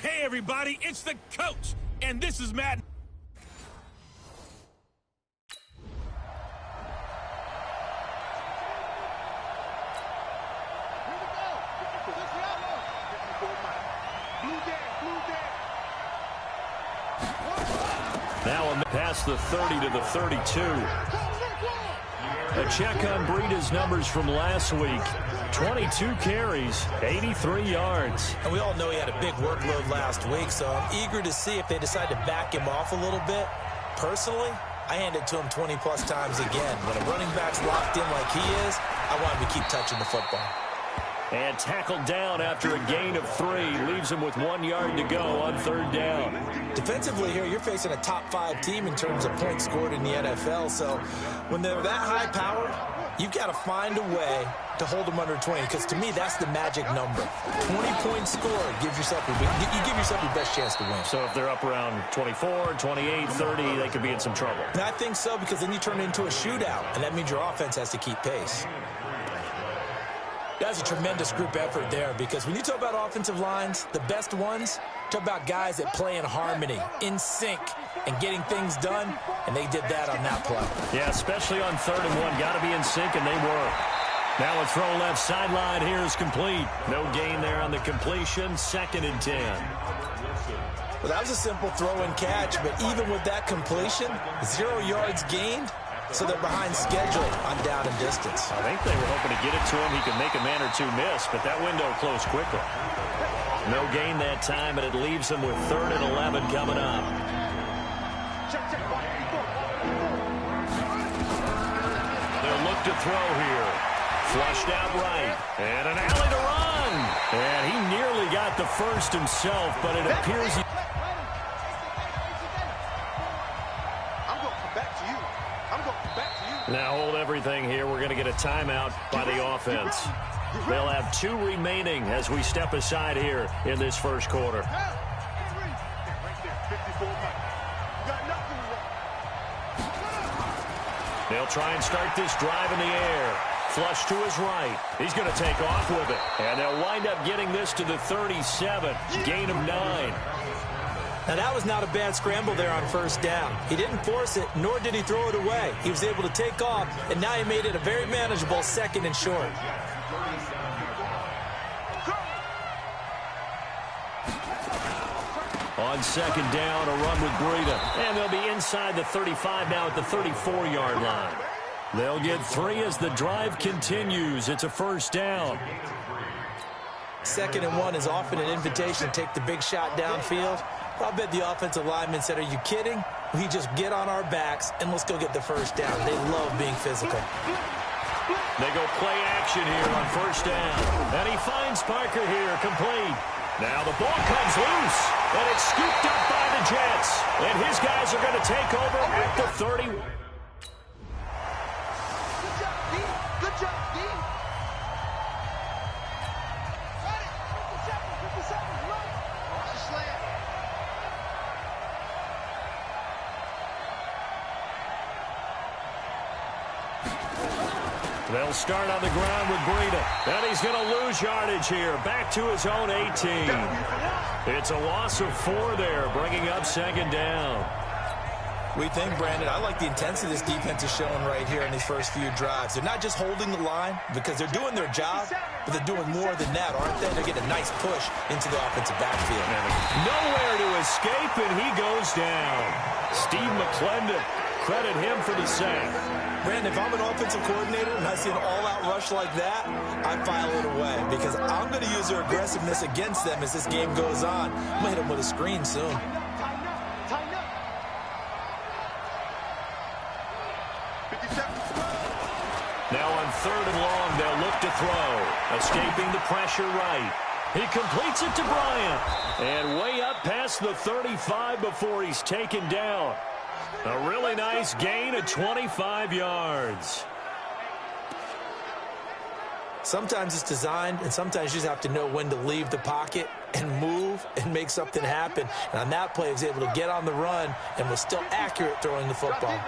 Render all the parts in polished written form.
Hey, everybody, it's the coach, and this is Madden. Now past the 30 to the 32. A check on Breida's numbers from last week. 22 carries, 83 yards. And we all know he had a big workload last week, so I'm eager to see if they decide to back him off a little bit. Personally, I hand it to him 20-plus times again. When a running back's locked in like he is, I want him to keep touching the football. And tackled down after a gain of 3. Leaves him with 1 yard to go on third down. Defensively here, you're facing a top-5 team in terms of points scored in the NFL. So when they're that high-powered, you've got to find a way to hold them under 20. Because to me, that's the magic number. 20 points scored gives yourself you give yourself your best chance to win. So if they're up around 24, 28, 30, they could be in some trouble. And I think so, because then you turn it into a shootout, and that means your offense has to keep pace. That's a tremendous group effort there, because when you talk about offensive lines, the best ones, talk about guys that play in harmony, in sync, and getting things done, and they did that on that play. Yeah, especially on 3rd and 1. Got to be in sync, and they were. Now a throw left sideline here is complete. No gain there on the completion. 2nd and 10. Well, that was a simple throw and catch, but even with that completion, 0 yards gained. So they're behind schedule on down and distance. I think they were hoping to get it to him. He could make a man or two miss, but that window closed quickly. No gain that time, and it leaves them with 3rd and 11 coming up. They'll look to throw here. Flushed out right. And an alley to run. And he nearly got the first himself, but it appears he... Now hold everything here. We're going to get a timeout by the offense. They'll have 2 remaining as we step aside here in this first quarter. They'll try and start this drive in the air. Flush to his right. He's going to take off with it. And they'll wind up getting this to the 37. Gain of 9. Now, that was not a bad scramble there on 1st down. He didn't force it, nor did he throw it away. He was able to take off, and now he made it a very manageable 2nd and short. On 2nd down, a run with Breida. And they'll be inside the 35 now at the 34-yard line. They'll get 3 as the drive continues. It's a 1st down. 2nd and 1 is often an invitation to take the big shot downfield. I bet the offensive lineman said, are you kidding? We just get on our backs and let's go get the 1st down. They love being physical. They go play action here on 1st down. And he finds Parker here, complete. Now the ball comes loose, and it's scooped up by the Jets. And his guys are going to take over at the 30. Good job, D. Good job, D. Got it. 50 seconds, run. Watch the slant. They'll start on the ground with Breida. And he's going to lose yardage here. Back to his own 18. It's a loss of 4 there, bringing up 2nd down. We think, Brandon, I like the intensity this defense is showing right here in these first few drives. They're not just holding the line because they're doing their job, but they're doing more than that, aren't they? They're getting a nice push into the offensive backfield. Nowhere to escape, and he goes down. Steve McClendon, credit him for the sack. Brandon, if I'm an offensive coordinator and I see an all-out rush like that, I file it away because I'm going to use their aggressiveness against them as this game goes on. I'm going to hit them with a screen soon. Now on 3rd and long, they'll look to throw. Escaping the pressure right. He completes it to Bryant. And way up past the 35 before he's taken down. A really nice gain of 25 yards. Sometimes it's designed, and sometimes you just have to know when to leave the pocket and move and make something happen. And on that play, he was able to get on the run and was still accurate throwing the football.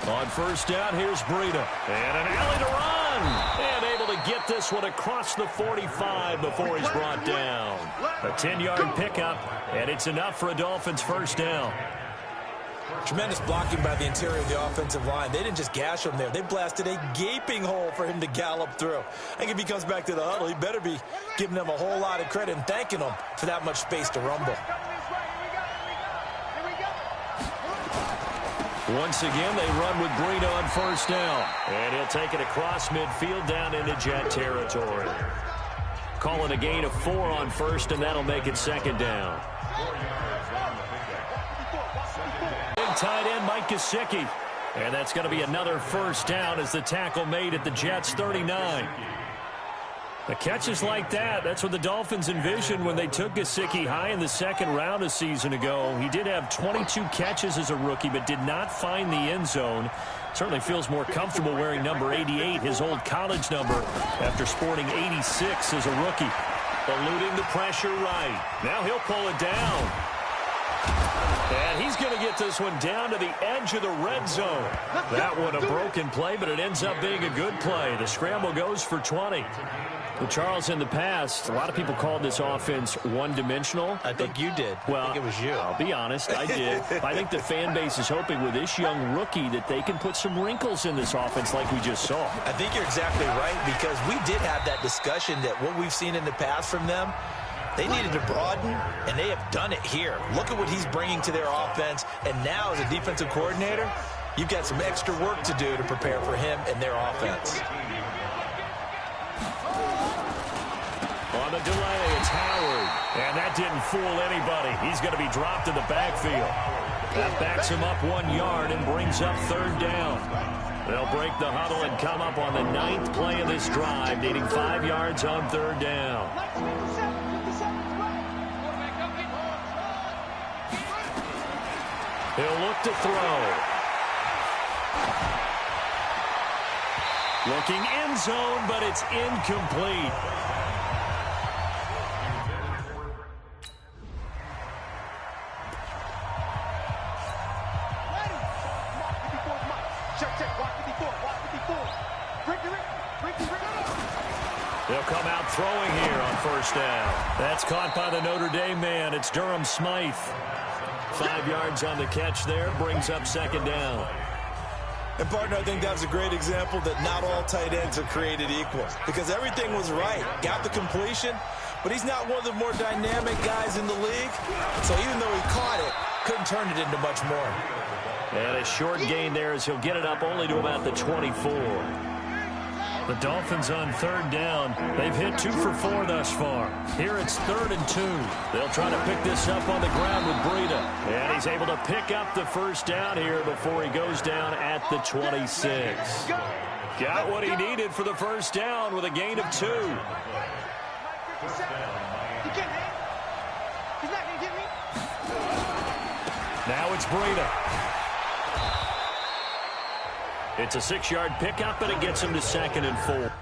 On 1st down, here's Breida. And an alley to run. And able to get this one across the 45 before he's brought down. A 10-yard pickup, and it's enough for a Dolphins first down. Tremendous blocking by the interior of the offensive line. They didn't just gash him there. They blasted a gaping hole for him to gallop through. I think if he comes back to the huddle, he better be giving them a whole lot of credit and thanking them for that much space to rumble. Once again, they run with Breida on first down. And he'll take it across midfield down into Jet territory. Call it a gain of 4 on first, and that'll make it second down. Big tight end Mike Gesicki. And that's going to be another first down as the tackle made at the Jets' 39. The catches like that, that's what the Dolphins envisioned when they took Gesicki high in the second round a season ago. He did have 22 catches as a rookie, but did not find the end zone. Certainly feels more comfortable wearing number 88, his old college number, after sporting 86 as a rookie. Eluding the pressure right. Now he'll pull it down. And he's going to get this one down to the edge of the red zone. That one a broken play, but it ends up being a good play. The scramble goes for 20. Well, Charles, in the past, a lot of people called this offense one-dimensional. I think you did. Well, I think it was you. I'll be honest, I did. I think the fan base is hoping with this young rookie that they can put some wrinkles in this offense like we just saw. I think you're exactly right, because we did have that discussion that what we've seen in the past from them, they needed to broaden, and they have done it here. Look at what he's bringing to their offense, and now as a defensive coordinator, you've got some extra work to do to prepare for him and their offense. On the delay, it's Howard. And that didn't fool anybody. He's going to be dropped in the backfield. That backs him up 1 yard and brings up third down. They'll break the huddle and come up on the 9th play of this drive, needing 5 yards on third down. He'll look to throw. Looking end zone, but it's incomplete. They'll come out throwing here on first down. That's caught by the Notre Dame man. It's Durham Smythe. 5 yards on the catch there, brings up second down. And, partner, I think that's a great example that not all tight ends are created equal, because everything was right. Got the completion, but he's not one of the more dynamic guys in the league. So even though he caught it, couldn't turn it into much more. And a short gain there as he'll get it up only to about the 24. The Dolphins on third down. They've hit 2 for 4 thus far. Here it's 3rd and 2. They'll try to pick this up on the ground with Breida. And he's able to pick up the first down here before he goes down at the 26. Got what he needed for the first down with a gain of 2. Now it's Breida. It's a 6-yard pickup, and it gets him to 2nd and 4.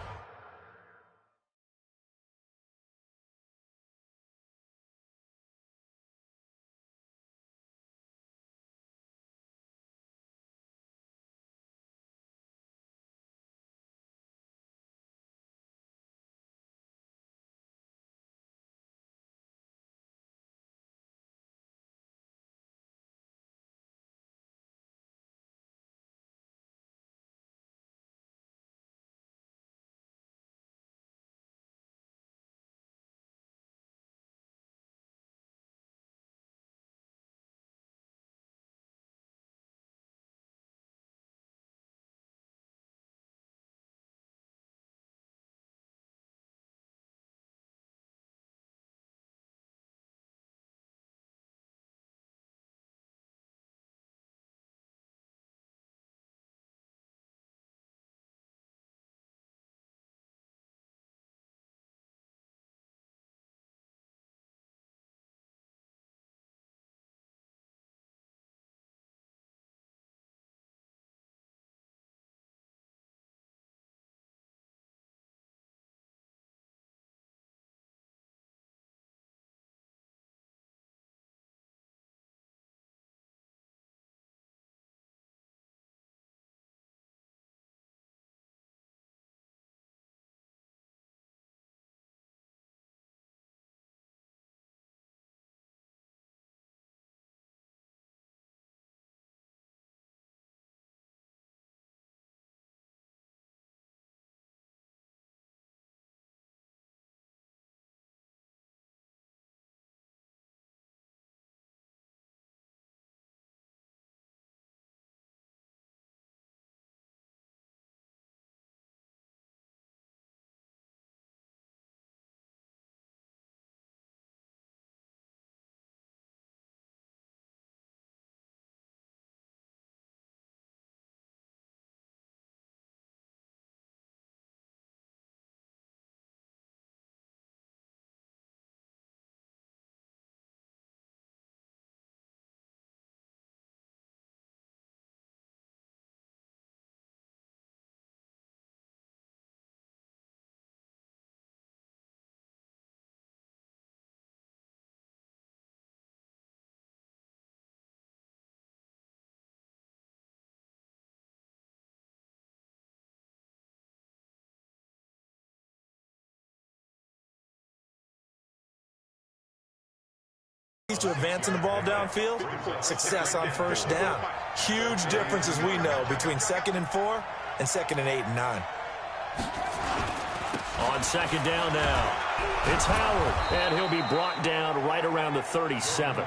to advancing the ball downfield, success on first down. Huge difference, as we know, between 2nd and 4 and 2nd and 8 and 9. On 2nd down now, it's Howard, and he'll be brought down right around the 37.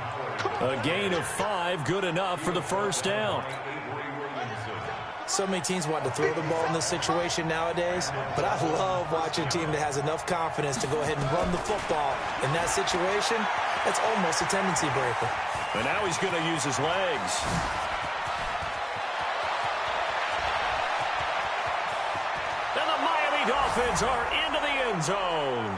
A gain of 5, good enough for the first down. So many teams want to throw the ball in this situation nowadays, but I love watching a team that has enough confidence to go ahead and run the football. In that situation, it's almost a tendency breaker. And now he's going to use his legs. And the Miami Dolphins are into the end zone.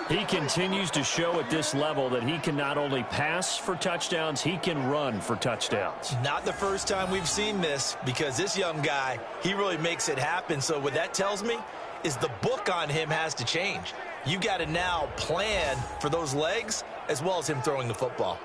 He continues to show at this level that he can not only pass for touchdowns, he can run for touchdowns. Not the first time we've seen this, because this young guy, he really makes it happen. So what that tells me is the book on him has to change. You got to now plan for those legs as well as him throwing the football.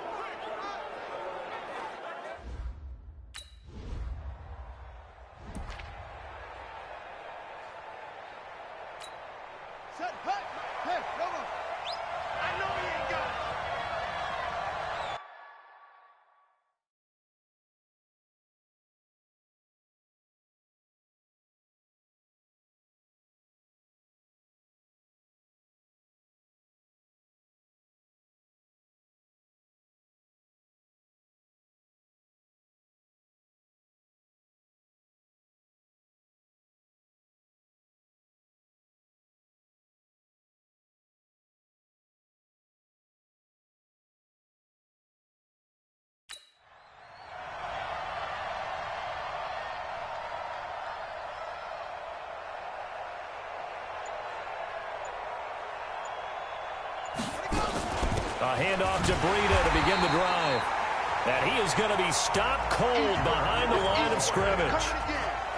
A handoff to Breida to begin the drive. And he is going to be stopped cold behind the line of scrimmage.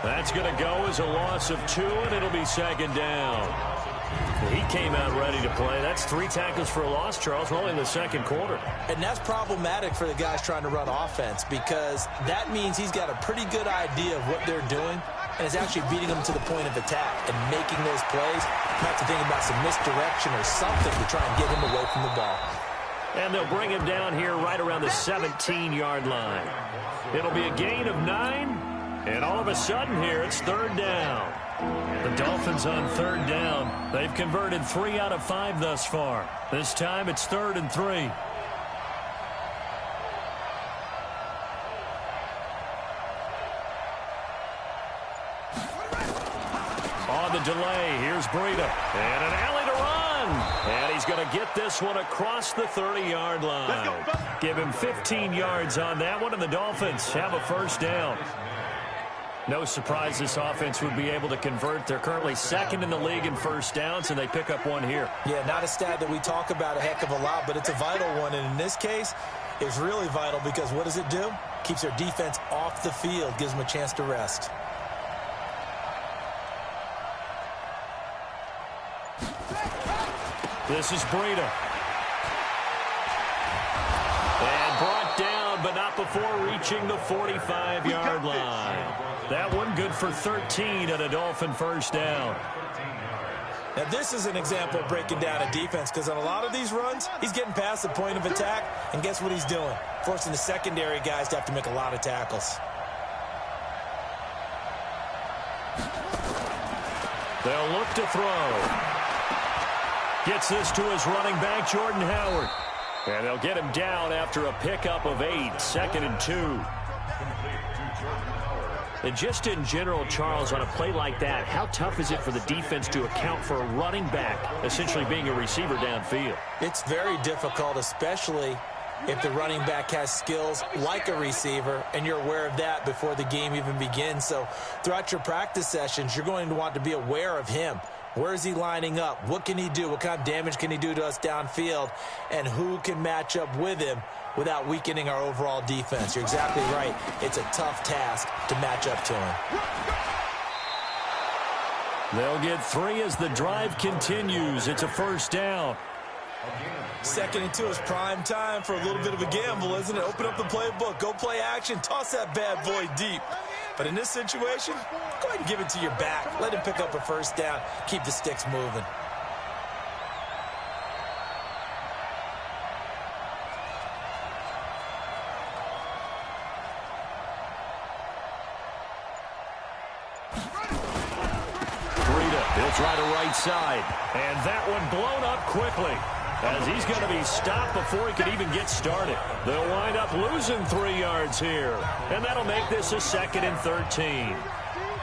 That's going to go as a loss of 2, and it'll be 2nd down. He came out ready to play. That's 3 tackles for a loss, Charles. We're only in the 2nd quarter. And that's problematic for the guys trying to run offense, because that means he's got a pretty good idea of what they're doing and is actually beating them to the point of attack and making those plays. Not to think about some misdirection or something to try and get him away from the ball. And they'll bring him down here right around the 17-yard line. It'll be a gain of 9, and all of a sudden here it's 3rd down. The Dolphins on 3rd down. They've converted 3 out of 5 thus far. This time it's 3rd and 3. On the delay, here's Breida. And an alley to run. And he's going to get this one across the 30-yard line. Give him 15 yards on that one, and the Dolphins have a first down. No surprise this offense would be able to convert. They're currently 2nd in the league in first downs, and they pick up 1 here. Yeah, not a stat that we talk about a heck of a lot, but it's a vital one. And in this case, it's really vital because what does it do? Keeps their defense off the field, gives them a chance to rest. This is Breida. And brought down, but not before reaching the 45-yard line. That one good for 13 and a Dolphin first down. Now, this is an example of breaking down a defense, because on a lot of these runs, he's getting past the point of attack, and guess what he's doing? Forcing the secondary guys to have to make a lot of tackles. They'll look to throw. Gets this to his running back, Jordan Howard. And they'll get him down after a pickup of 8, 2nd and 2. And just in general, Charles, on a play like that, how tough is it for the defense to account for a running back essentially being a receiver downfield? It's very difficult, especially if the running back has skills like a receiver, and you're aware of that before the game even begins. So throughout your practice sessions, you're going to want to be aware of him. Where is he lining up? What can he do? What kind of damage can he do to us downfield? And who can match up with him without weakening our overall defense? You're exactly right. It's a tough task to match up to him. They'll get 3 as the drive continues. It's a first down. 2nd and 2 is prime time for a little bit of a gamble, isn't it? Open up the playbook. Go play action. Toss that bad boy deep. But in this situation, go ahead and give it to your back. Let him pick up a first down. Keep the sticks moving. He'll try the right side. And that one blown up quickly, as he's going to be stopped before he can even get started. They'll wind up losing 3 yards here. And that'll make this a 2nd and 13.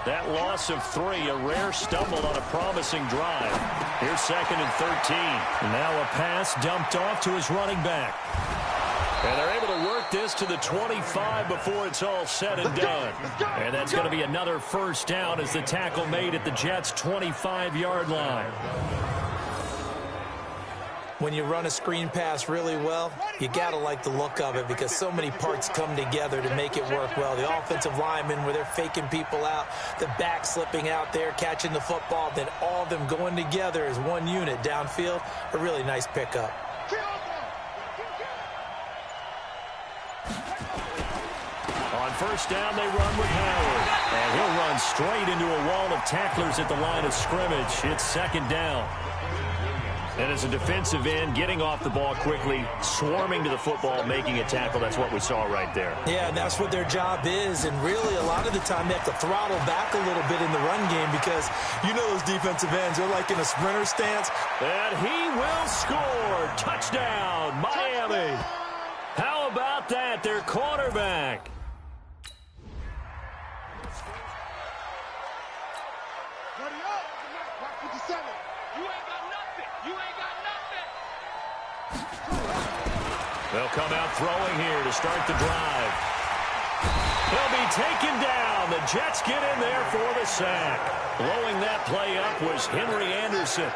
That loss of 3, a rare stumble on a promising drive. Here's 2nd and 13. And now a pass dumped off to his running back. And they're able to work this to the 25 before it's all said and done. And that's going to be another first down as the tackle made at the Jets' 25-yard line. When you run a screen pass really well, you got to like the look of it because so many parts come together to make it work well. The offensive linemen, where they're faking people out, the back slipping out there, catching the football, then all of them going together as one unit downfield. A really nice pickup. On first down, they run with Howard. And he'll run straight into a wall of tacklers at the line of scrimmage. It's 2nd down. And as a defensive end, getting off the ball quickly, swarming to the football, making a tackle. That's what we saw right there. Yeah, and that's what their job is. And really, a lot of the time, they have to throttle back a little bit in the run game because you know those defensive ends, they're like in a sprinter stance. And he will score. Touchdown, Miami. How about that, their quarterback? They'll come out throwing here to start the drive. He'll be taken down. The Jets get in there for the sack. Blowing that play up was Henry Anderson.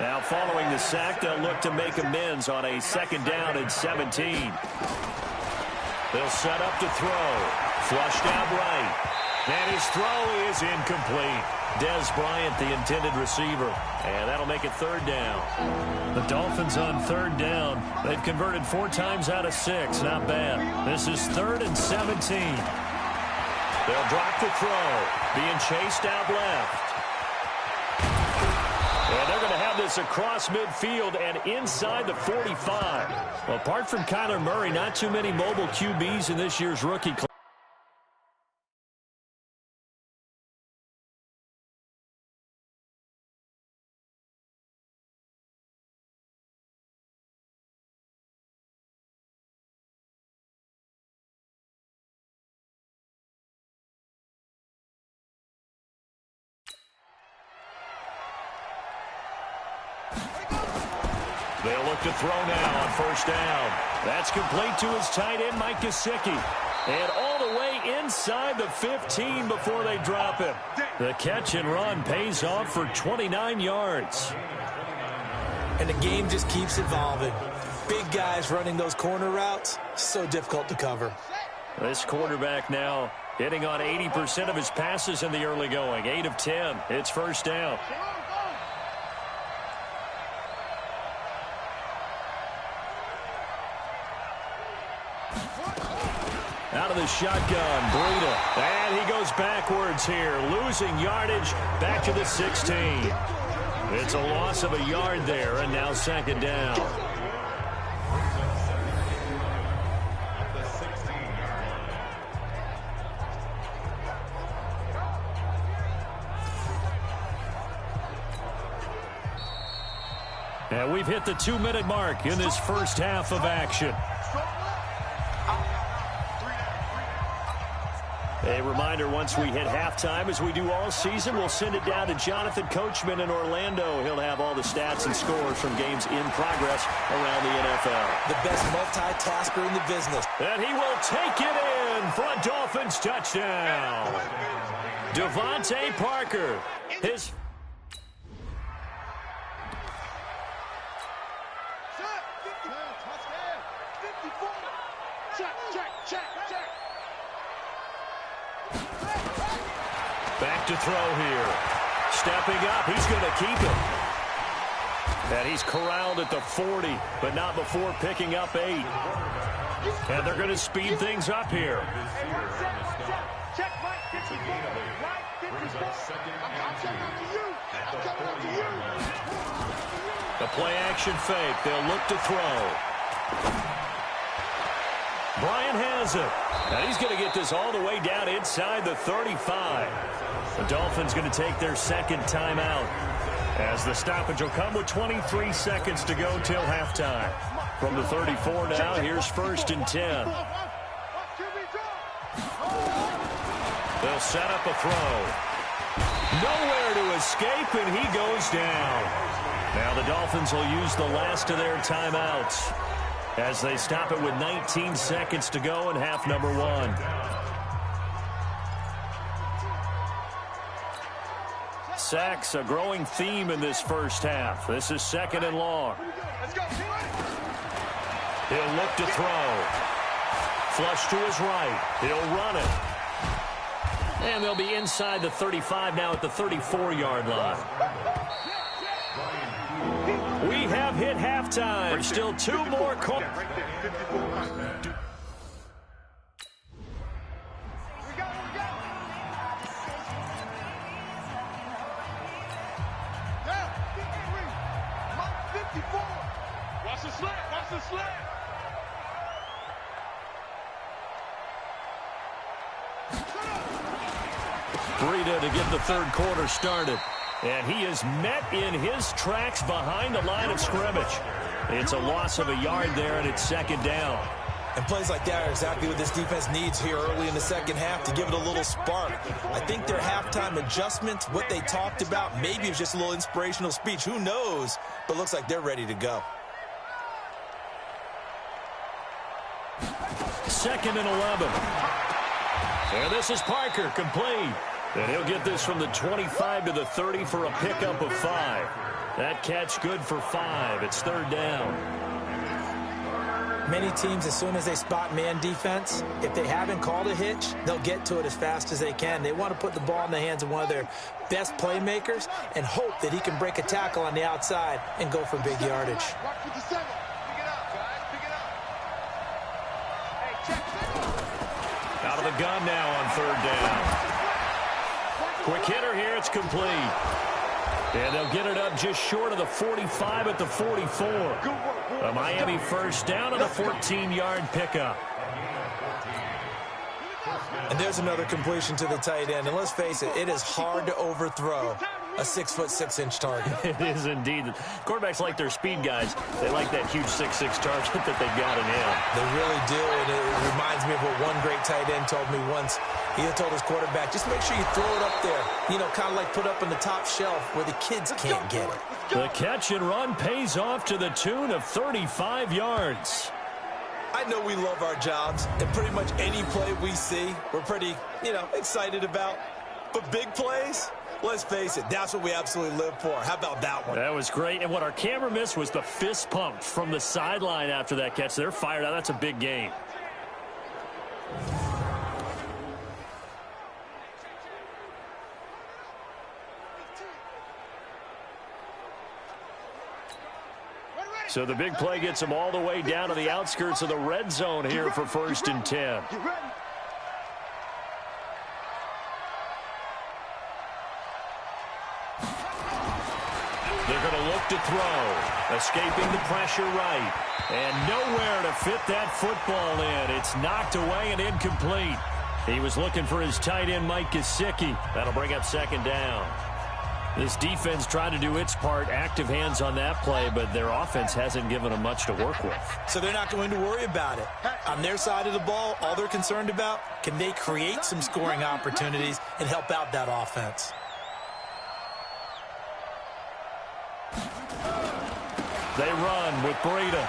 Now following the sack, they'll look to make amends on a 2nd down and 17. They'll set up to throw. Flushed out right. And his throw is incomplete. Dez Bryant, the intended receiver. And that'll make it 3rd down. The Dolphins on 3rd down. They've converted 4 times out of 6. Not bad. This is 3rd and 17. They'll drop the throw. Being chased out left. And they're going to have this across midfield and inside the 45. Well, apart from Kyler Murray, not too many mobile QBs in this year's rookie class. They'll look to throw now on first down. That's complete to his tight end, Mike Gesicki. And all the way inside the 15 before they drop him. The catch and run pays off for 29 yards. And the game just keeps evolving. Big guys running those corner routes, so difficult to cover. This quarterback now hitting on 80% of his passes in the early going. 8 of 10. It's first down. Out of the shotgun, Breida. And he goes backwards here, losing yardage back to the 16. It's a loss of a yard there, and now 2nd down. And we've hit the 2-minute mark in this first half of action. A reminder, once we hit halftime, as we do all season, we'll send it down to Jonathan Coachman in Orlando. He'll have all the stats and scores from games in progress around the NFL. The best multitasker in the business. And he will take it in for a Dolphins touchdown. Devontae Parker. His... Back to throw here. Stepping up. He's going to keep it. And he's corralled at the 40, but not before picking up 8. And they're going to speed things up here. The play-action fake. They'll look to throw. Bryant has it. And he's going to get this all the way down inside the 35. The Dolphins going to take their second timeout, as the stoppage will come with 23 seconds to go till halftime. From the 34 now, here's 1st and 10. They'll set up a throw. Nowhere to escape, and he goes down. Now the Dolphins will use the last of their timeouts as they stop it with 19 seconds to go in half number 1. Sacks, a growing theme in this first half. This is 2nd and long. He'll look to throw. Flush to his right. He'll run it. And they'll be inside the 35 now at the 34-yard line. We have hit halftime. Still 2 more quarters. Watch the slant. Watch the slant. Breida to get the third quarter started. And he is met in his tracks behind the line of scrimmage. It's a loss of a yard there, and it's 2nd down. And plays like that are exactly what this defense needs here early in the second half to give it a little spark. I think their halftime adjustments, what they talked about, maybe it was just a little inspirational speech. Who knows? But looks like they're ready to go. 2nd and 11. And this is Parker, complete. And he'll get this from the 25 to the 30 for a pickup of 5. That catch good for 5. It's 3rd down. Many teams, as soon as they spot man defense, if they haven't called a hitch, they'll get to it as fast as they can. They want to put the ball in the hands of one of their best playmakers and hope that he can break a tackle on the outside and go for big yardage. Out of the gun now on 3rd down. Quick hitter here, it's complete. And they'll get it up just short of the 45 at the 44. A Miami first down on a 14-yard pickup. And there's another completion to the tight end. And let's face it, it is hard to overthrow a 6'6" target. It is indeed. Quarterbacks like their speed guys. They like that huge 6'6" target that they've got in him. They really do, and it reminds me of what one great tight end told me once. He had told his quarterback, just make sure you throw it up there. You know, kind of like put up on the top shelf where the kids can't get it. The catch and run pays off to the tune of 35 yards. I know we love our jobs, and pretty much any play we see, we're pretty, excited about. But big plays, let's face it, that's what we absolutely live for. How about that one? That was great. And what our camera missed was the fist pump from the sideline after that catch. They're fired out. That's a big game. So the big play gets them all the way down to the outskirts of the red zone here for 1st and 10. They're going to look to throw. Escaping the pressure right. And nowhere to fit that football in. It's knocked away and incomplete. He was looking for his tight end, Mike Gesicki. That'll bring up 2nd down. This defense tried to do its part, active hands on that play, but their offense hasn't given them much to work with. So they're not going to worry about it. On their side of the ball, all they're concerned about, can they create some scoring opportunities and help out that offense? They run with Breida.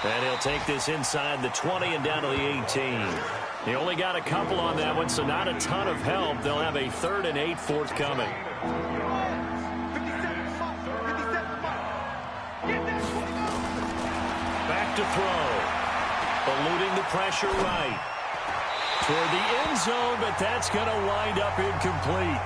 And he'll take this inside the 20 and down to the 18. He only got a couple on that one, so not a ton of help. They'll have a 3rd and 8 forthcoming. Back to throw. Eluding the pressure right. Toward the end zone, but that's going to wind up incomplete.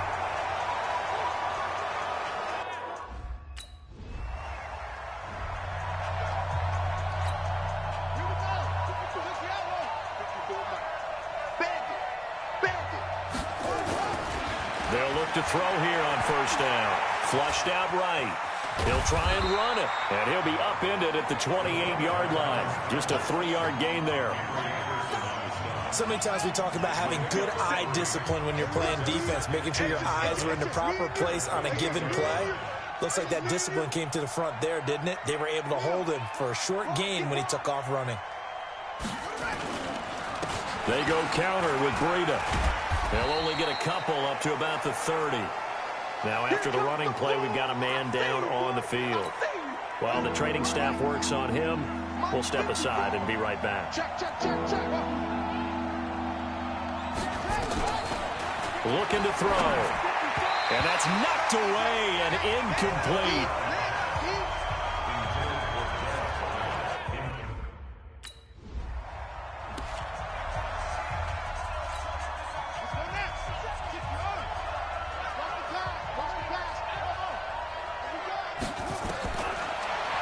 They'll throw here on first down. Flushed out right. He'll try and run it, and he'll be upended at the 28-yard line. Just a 3-yard gain there. So many times we talk about having good eye discipline when you're playing defense, making sure your eyes are in the proper place on a given play. Looks like that discipline came to the front there, didn't it? They were able to hold him for a short gain when he took off running. They go counter with Breida. They'll only get a couple up to about the 30. Now, after the running play, we've got a man down on the field. While the training staff works on him, we'll step aside and be right back. Looking to throw. And that's knocked away and incomplete.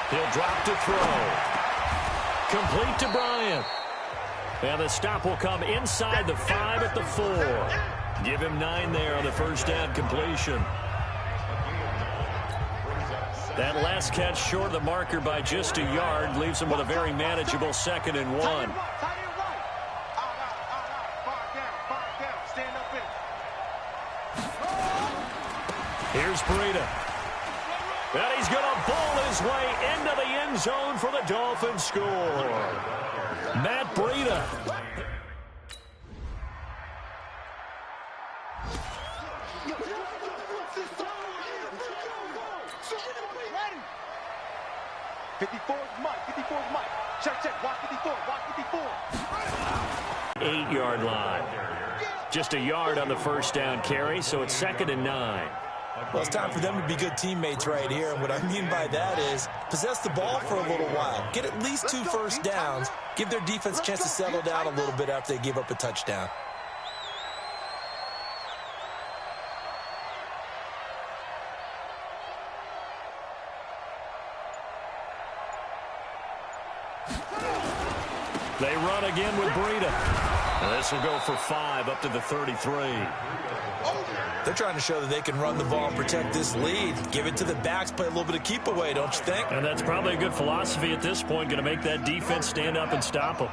He'll drop to throw. Complete to Bryant. And the stop will come inside the 5 at the 4. Give him 9 there on the first down completion. That last catch short of the marker by just a yard leaves him with a very manageable 2nd and 1. Here's Breida. And he's going to bowl his way into the end zone for the Dolphins score. Matt Breida. Ready. 54 is Mike. 54 is Mike. Check. Walk 54. Walk 54. 8-yard line. Just a yard on the first down carry, so it's 2nd and 9. Well, it's time for them to be good teammates right here. And what I mean by that is possess the ball for a little while. Get at least 2 first downs. Give their defense a chance to settle down a little bit after they give up a touchdown. They run again with Breida. This will go for 5 up to the 33. They're trying to show that they can run the ball and protect this lead. Give it to the backs, play a little bit of keep away, don't you think? And that's probably a good philosophy at this point, going to make that defense stand up and stop them.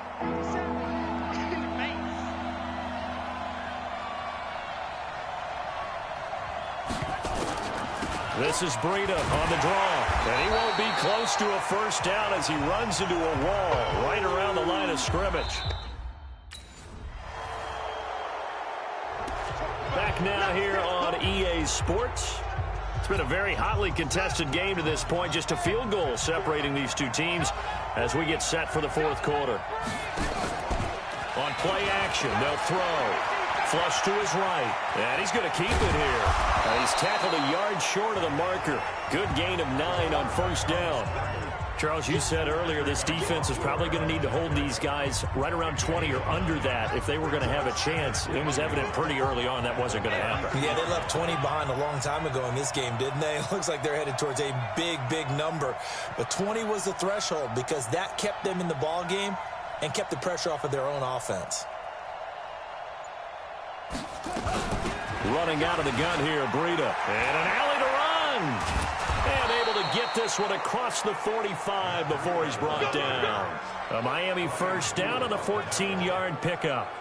This is Breida on the draw, and he won't be close to a first down as he runs into a wall right around the line of scrimmage. Back now here on EA Sports. It's been a very hotly contested game to this point. Just a field goal separating these two teams as we get set for the 4th quarter. On play action, they'll throw. Flush to his right, and he's going to keep it here. He's tackled a yard short of the marker. Good gain of 9 on first down. Charles, you said earlier this defense is probably going to need to hold these guys right around 20 or under that if they were going to have a chance. It was evident pretty early on that wasn't going to happen. Yeah, they left 20 behind a long time ago in this game, didn't they? It looks like they're headed towards a big number. But 20 was the threshold because that kept them in the ball game and kept the pressure off of their own offense. Running out of the gun here, Breida. And an alley to run. And able to get this one across the 45 before he's brought down. A Miami first down on a 14-yard pickup.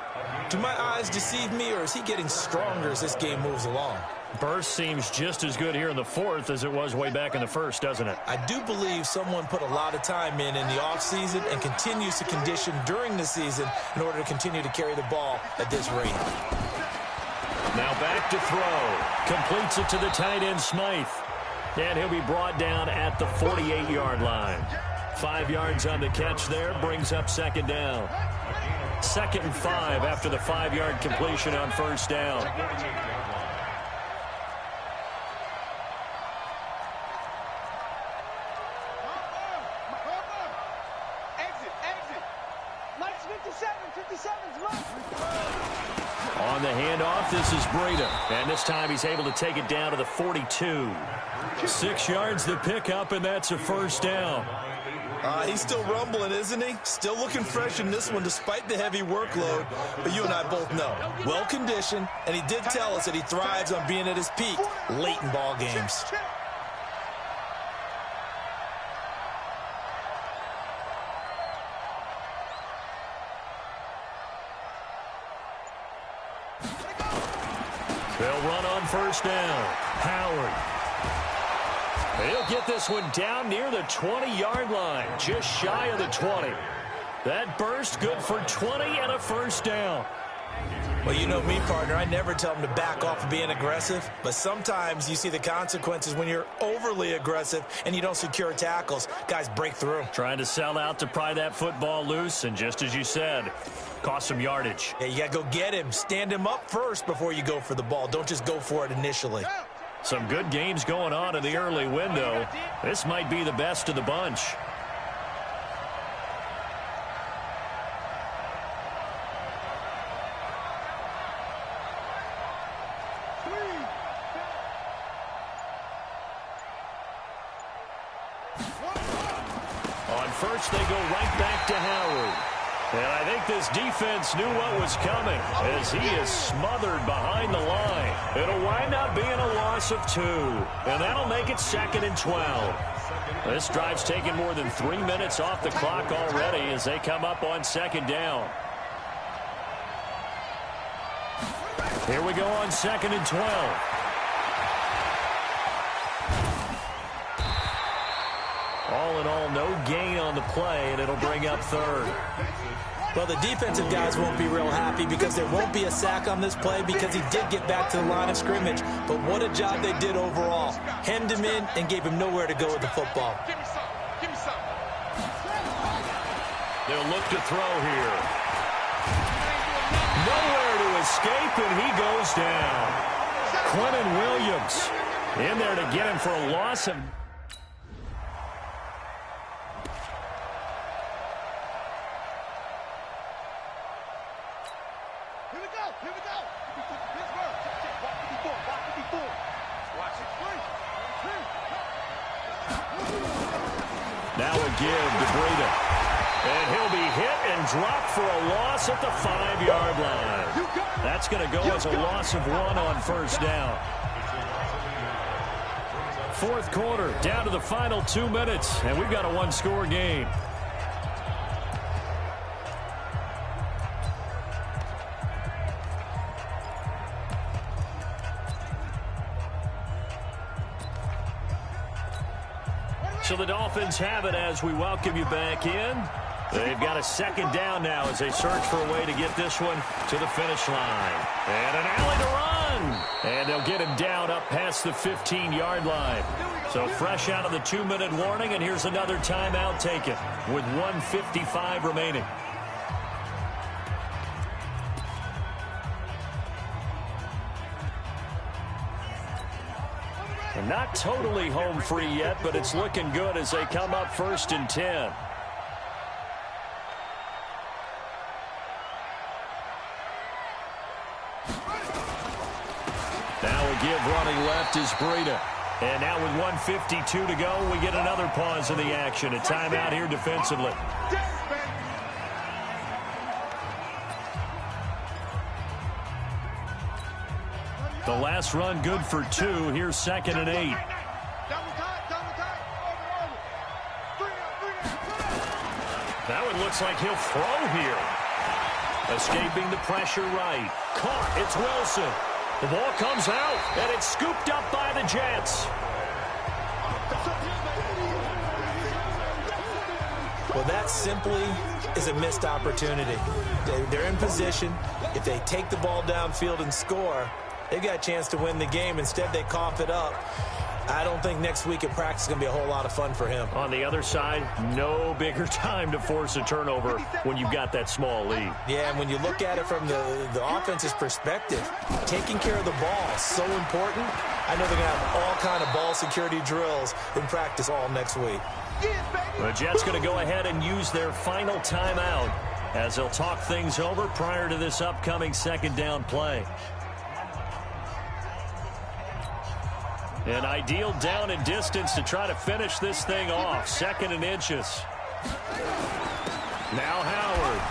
Do my eyes deceive me, or is he getting stronger as this game moves along? Burst seems just as good here in the 4th as it was way back in the 1st, doesn't it? I do believe someone put a lot of time in the offseason and continues to condition during the season in order to continue to carry the ball at this rate. Now back to throw. Completes it to the tight end, Smythe. And he'll be brought down at the 48-yard line. 5 yards on the catch there, brings up 2nd down. 2nd and 5 after the 5-yard completion on first down. On the handoff, this is Breida. And this time he's able to take it down to the 42. 6 yards the pickup, and that's a first down. He's still rumbling, isn't he? Still looking fresh in this one despite the heavy workload. But you and I both know, well-conditioned, and he did tell us that he thrives on being at his peak late in ball games. They'll run on first down. Howard. He'll get this one down near the 20-yard line, just shy of the 20. That burst good for 20 and a first down. Well, you know me, partner. I never tell them to back off of being aggressive, but sometimes you see the consequences when you're overly aggressive and you don't secure tackles. Guys break through. Trying to sell out to pry that football loose, and just as you said, cost some yardage. Yeah, you got to go get him. Stand him up first before you go for the ball. Don't just go for it initially. Some good games going on in the early window. This might be the best of the bunch. On first, they go right back to Howard. And I think this defense knew what was coming as he is smothered behind the line. It'll wind up being a loss of 2. And that'll make it 2nd and 12. This drive's taken more than 3 minutes off the clock already as they come up on 2nd down. Here we go on 2nd and 12. All in all, no gain on the play, and it'll bring up 3rd. Well, the defensive guys won't be real happy because there won't be a sack on this play because he did get back to the line of scrimmage. But what a job they did overall. Hemmed him in and gave him nowhere to go with the football. Give me some. Give me some. They'll look to throw here. Nowhere to escape, and he goes down. Quentin Williams in there to get him for a loss of... Now a give to Breida. And he'll be hit and dropped for a loss at the 5-yard line. That's going to go as a loss of 1 on first down. 4th quarter, down to the final 2 minutes, and we've got a 1-score game. So the Dolphins have it as we welcome you back in. They've got a 2nd down now as they search for a way to get this one to the finish line. And an alley to run. And they'll get him down up past the 15-yard line. So fresh out of the 2-minute warning, and here's another timeout taken with 1:55 remaining. Not totally home free yet, but it's looking good as they come up 1st and 10. Now a give running left is Breida. And now with 1:52 to go, we get another pause in the action. A timeout here defensively. The last run good for 2. Here's 2nd and 8. That one looks like he'll throw here. Escaping the pressure right. Caught. It's Wilson. The ball comes out, and it's scooped up by the Jets. Well, that simply is a missed opportunity. They're in position. If they take the ball downfield and score, they've got a chance to win the game. Instead, they cough it up. I don't think next week at practice is going to be a whole lot of fun for him. On the other side, no bigger time to force a turnover when you've got that small lead. Yeah, and when you look at it from the offense's perspective, taking care of the ball is so important. I know they're going to have all kind of ball security drills in practice all next week. The Jets going to go ahead and use their final timeout as they'll talk things over prior to this upcoming 2nd down play. An ideal down and distance to try to finish this thing off. 2nd and inches. Now Howard.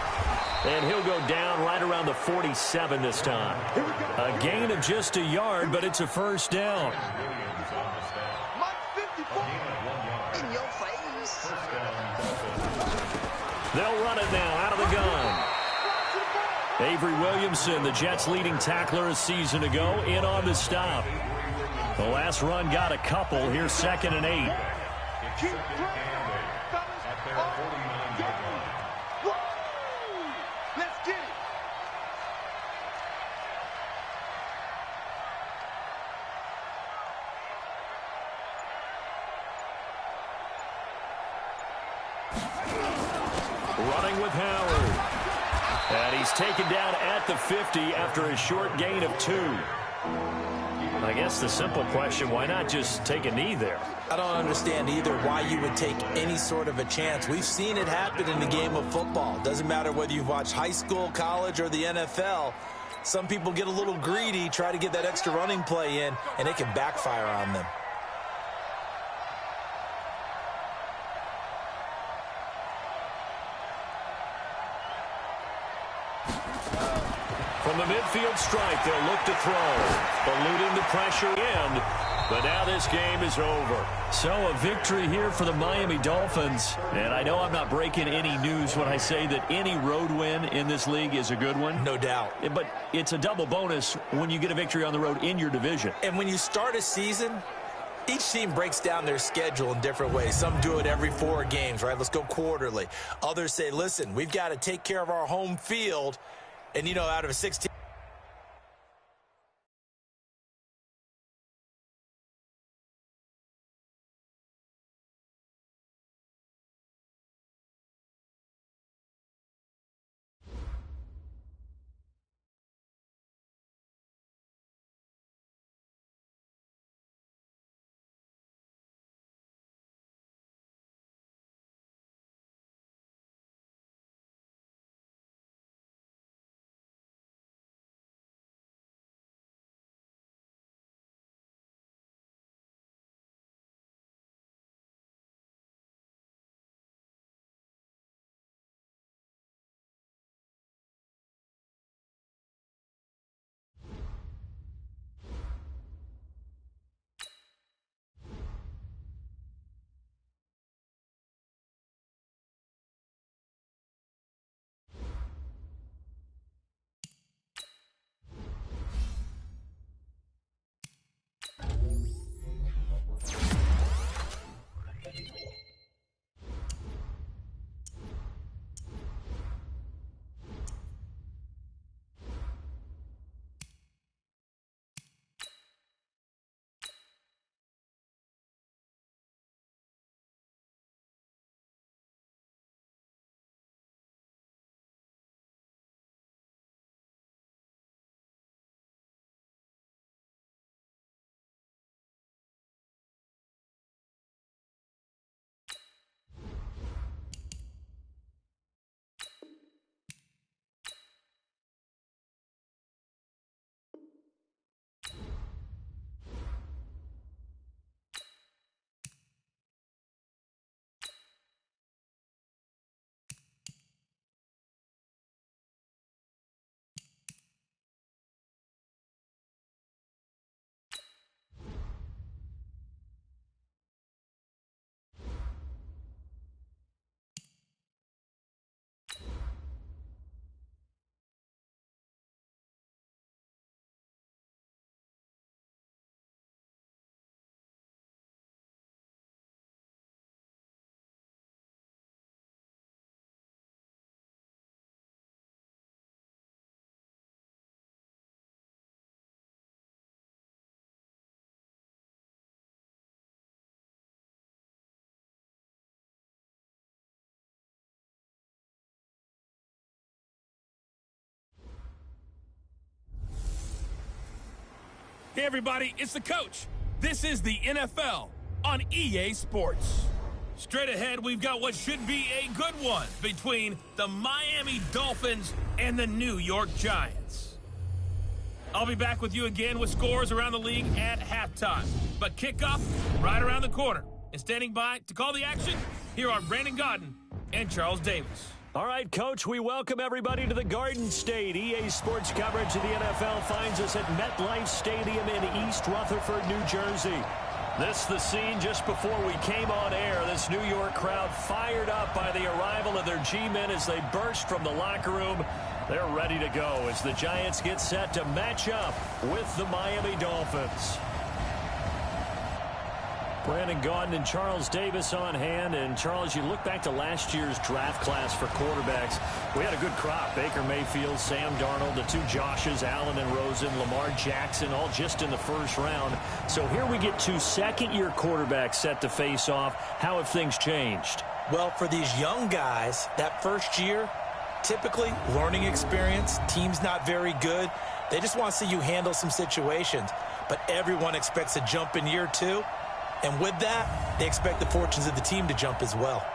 And he'll go down right around the 47 this time. A gain of just a yard, but it's a first down. In your face. They'll run it now out of the gun. Avery Williamson, the Jets' leading tackler a season ago, in on the stop. The last run got a couple. Here's 2nd and 8. Let's get it. Running with Howard. And he's taken down at the 50 after a short gain of 2. I guess the simple question, why not just take a knee there? I don't understand either why you would take any sort of a chance. We've seen it happen in the game of football. Doesn't matter whether you've watched high school, college, or the NFL. Some people get a little greedy, try to get that extra running play in, and it can backfire on them. From the midfield stripe, they'll look to throw. Eluding the pressure in, but now this game is over. So a victory here for the Miami Dolphins. And I know I'm not breaking any news when I say that any road win in this league is a good one. No doubt. But it's a double bonus when you get a victory on the road in your division. And when you start a season, each team breaks down their schedule in different ways. Some do it every 4 games, right? Let's go quarterly. Others say, listen, we've got to take care of our home field. And, you know, out of a 16. Hey, everybody, it's the coach. This is the NFL on EA Sports. Straight ahead, we've got what should be a good one between the Miami Dolphins and the New York Giants. I'll be back with you again with scores around the league at halftime. But kickoff right around the corner. And standing by to call the action, here are Brandon Godden and Charles Davis. All right, Coach, we welcome everybody to the Garden State. EA Sports coverage of the NFL finds us at MetLife Stadium in East Rutherford, New Jersey. This the scene just before we came on air. This New York crowd fired up by the arrival of their G-men as they burst from the locker room. They're ready to go as the Giants get set to match up with the Miami Dolphins. Brandon Gaudin and Charles Davis on hand. And, Charles, you look back to last year's draft class for quarterbacks. We had a good crop. Baker Mayfield, Sam Darnold, the two Joshes, Allen and Rosen, Lamar Jackson, all just in the first round. So here we get two second-year quarterbacks set to face off. How have things changed? Well, for these young guys, that first year, typically learning experience, team's not very good. They just want to see you handle some situations. But everyone expects a jump in year two. And with that, they expect the fortunes of the team to jump as well.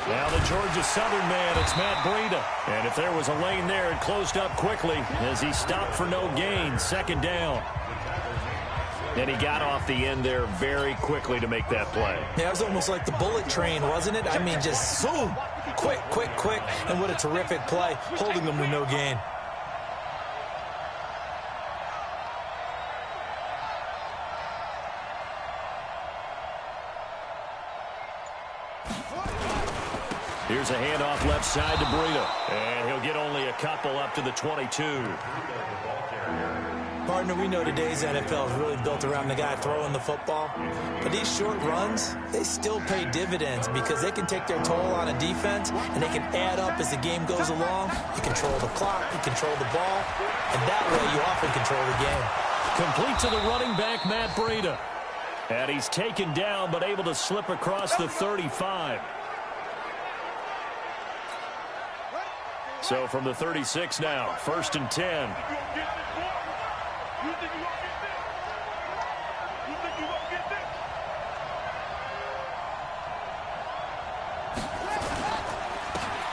Now the Georgia Southern man, it's Matt Breida. And if there was a lane there, it closed up quickly as he stopped for no gain. Second down. And he got off the end there very quickly to make that play. Yeah, it was almost like the bullet train, wasn't it? I mean, just zoom. Quick, quick, quick. And what a terrific play, holding them to no gain. Here's a handoff left side to Breida. And he'll get only a couple up to the 22. Partner, we know today's NFL is really built around the guy throwing the football. But these short runs, they still pay dividends because they can take their toll on a defense and they can add up as the game goes along. You control the clock, you control the ball, and that way you often control the game. Complete to the running back, Matt Breida. And he's taken down but able to slip across the 35. So from the 36 now, 1st and 10.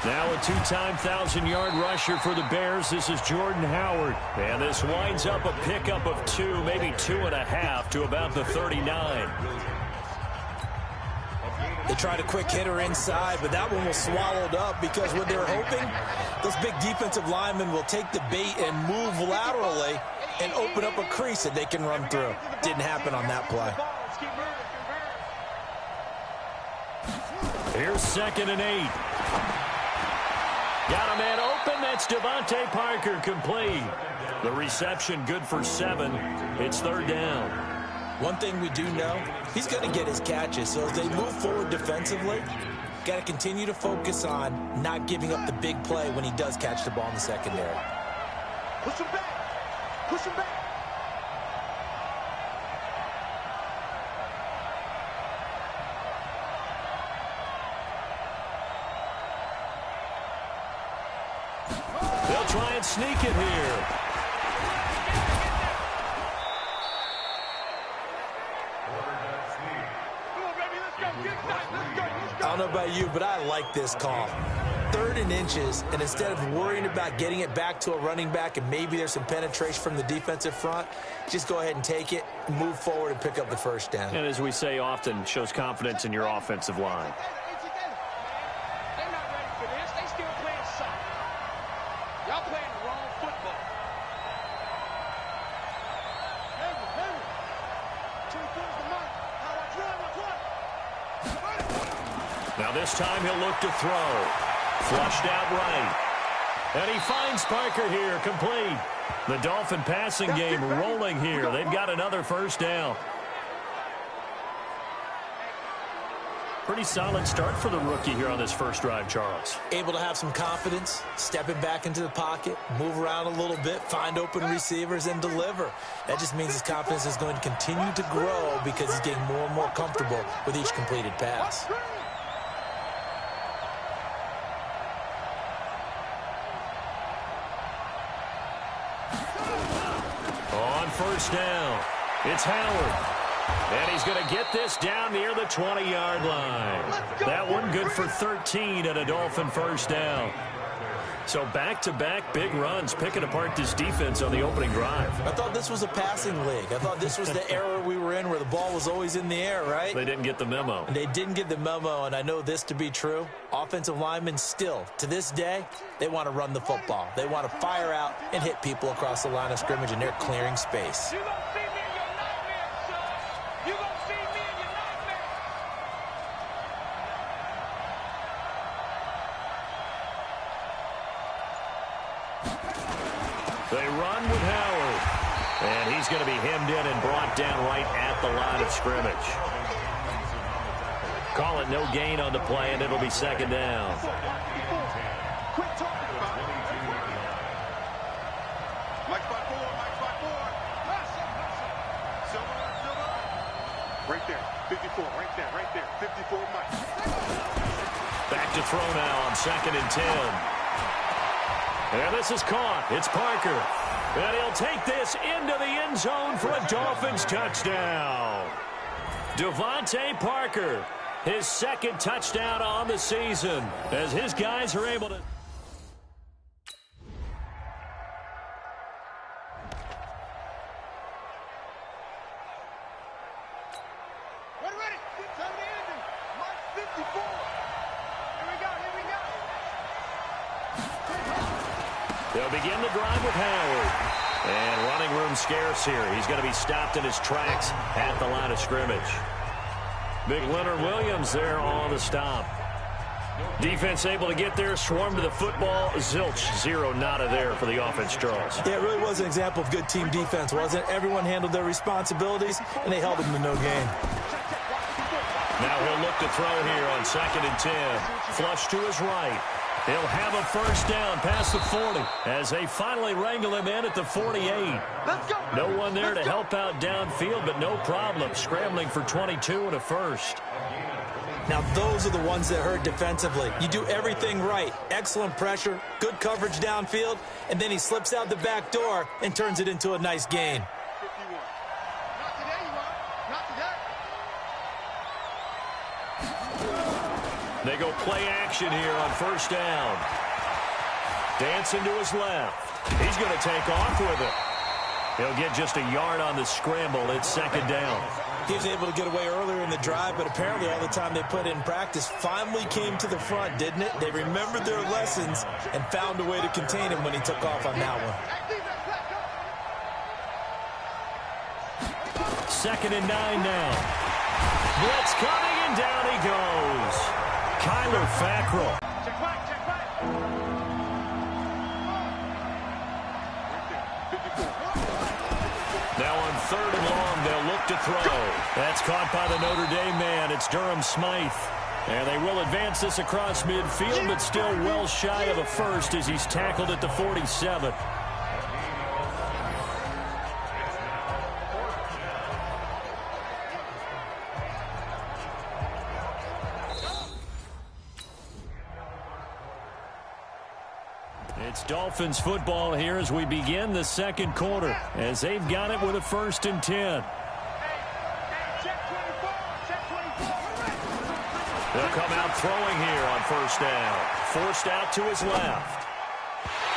Now a two-time 1,000-yard rusher for the Bears. This is Jordan Howard. And this winds up a pickup of 2, maybe 2.5 to about the 39. They tried a quick hitter inside, but that one was swallowed up because what they're hoping, those big defensive linemen will take the bait and move laterally and open up a crease that they can run through. Didn't happen on that play. Here's 2nd and 8. Got a man open. That's Devontae Parker, complete. The reception good for 7. It's 3rd down. One thing we do know, he's going to get his catches. So as they move forward defensively, got to continue to focus on not giving up the big play when he does catch the ball in the secondary. Push him back. Push him back. They'll try and sneak it here. I don't know about you, but I like this call. 3rd and inches, and instead of worrying about getting it back to a running back and maybe there's some penetration from the defensive front, just go ahead and take it, move forward, and pick up the 1st down. And as we say often, shows confidence in your offensive line. They're not ready for this. They still playing soccer. Y'all playing the wrong football. Now this time he'll look to throw. Flushed out right. And he finds Parker here, complete. The Dolphin passing game rolling here. They've got another 1st down. Pretty solid start for the rookie here on this first drive, Charles. Able to have some confidence, stepping back into the pocket, move around a little bit, find open receivers, and deliver. That just means his confidence is going to continue to grow because he's getting more and more comfortable with each completed pass. first down. It's Howard. And he's going to get this down near the 20-yard line. That one good for 13 and a Dolphin first down. So back-to-back big runs, picking apart this defense on the opening drive. I thought this was a passing league. I thought this was the era we were in where the ball was always in the air, right? They didn't get the memo. They didn't get the memo, and I know this to be true. Offensive linemen still, to this day, they want to run the football. They want to fire out and hit people across the line of scrimmage, and they're clearing space. You gonna see me in your nightmares, son. You gonna see me in your nightmares. They run with Howard. And he's going to be hemmed in and brought down right at the line of scrimmage. Call it no gain on the play, and it'll be second down. Quit talking about it. Mike by four. Silver. Right there. 54. Right there. 54, Mike. Back to throw now on 2nd and 10. And this is caught. It's Parker. And he'll take this into the end zone for a Dolphins touchdown. Devontae Parker, his second touchdown on the season, as his guys are able to... Ready. Turn the engine. Mark 54. Here we go. They'll begin the drive with Howard. And running room scarce here. He's going to be stopped in his tracks at the line of scrimmage. Big Leonard Williams there on the stop. Defense able to get there, swarm to the football. Zilch, zero nada there for the offense, Charles. Yeah, it really was an example of good team defense, wasn't it? Everyone handled their responsibilities, and they held them to no gain. Now he'll look to throw here on 2nd and 10. Flush to his right. He'll have a first down past the 40 as they finally wrangle him in at the 48. Let's go. No one there to help out downfield, but no problem. Scrambling for 22 and a first. Now, those are the ones that hurt defensively. You do everything right. Excellent pressure, good coverage downfield, and then he slips out the back door and turns it into a nice gain. Not today, you are. Not today. They go play action here on first down. Dancing to his left. He's going to take off with it. He'll get just a yard on the scramble. It's 2nd down. He was able to get away earlier in the drive, but apparently all the time they put in practice finally came to the front, didn't it? They remembered their lessons and found a way to contain him when he took off on that one. 2nd and 9 now. Blitz coming, and down he goes. Kyler Fackrell. Check right. Now on 3rd and long, they'll look to throw. That's caught by the Notre Dame man. It's Durham Smythe. And they will advance this across midfield, but still well shy of a first as he's tackled at the 47. It's Dolphins football here as we begin the second quarter, as they've got it with a 1st and 10. They'll come out throwing here on first down. Forced out to his left.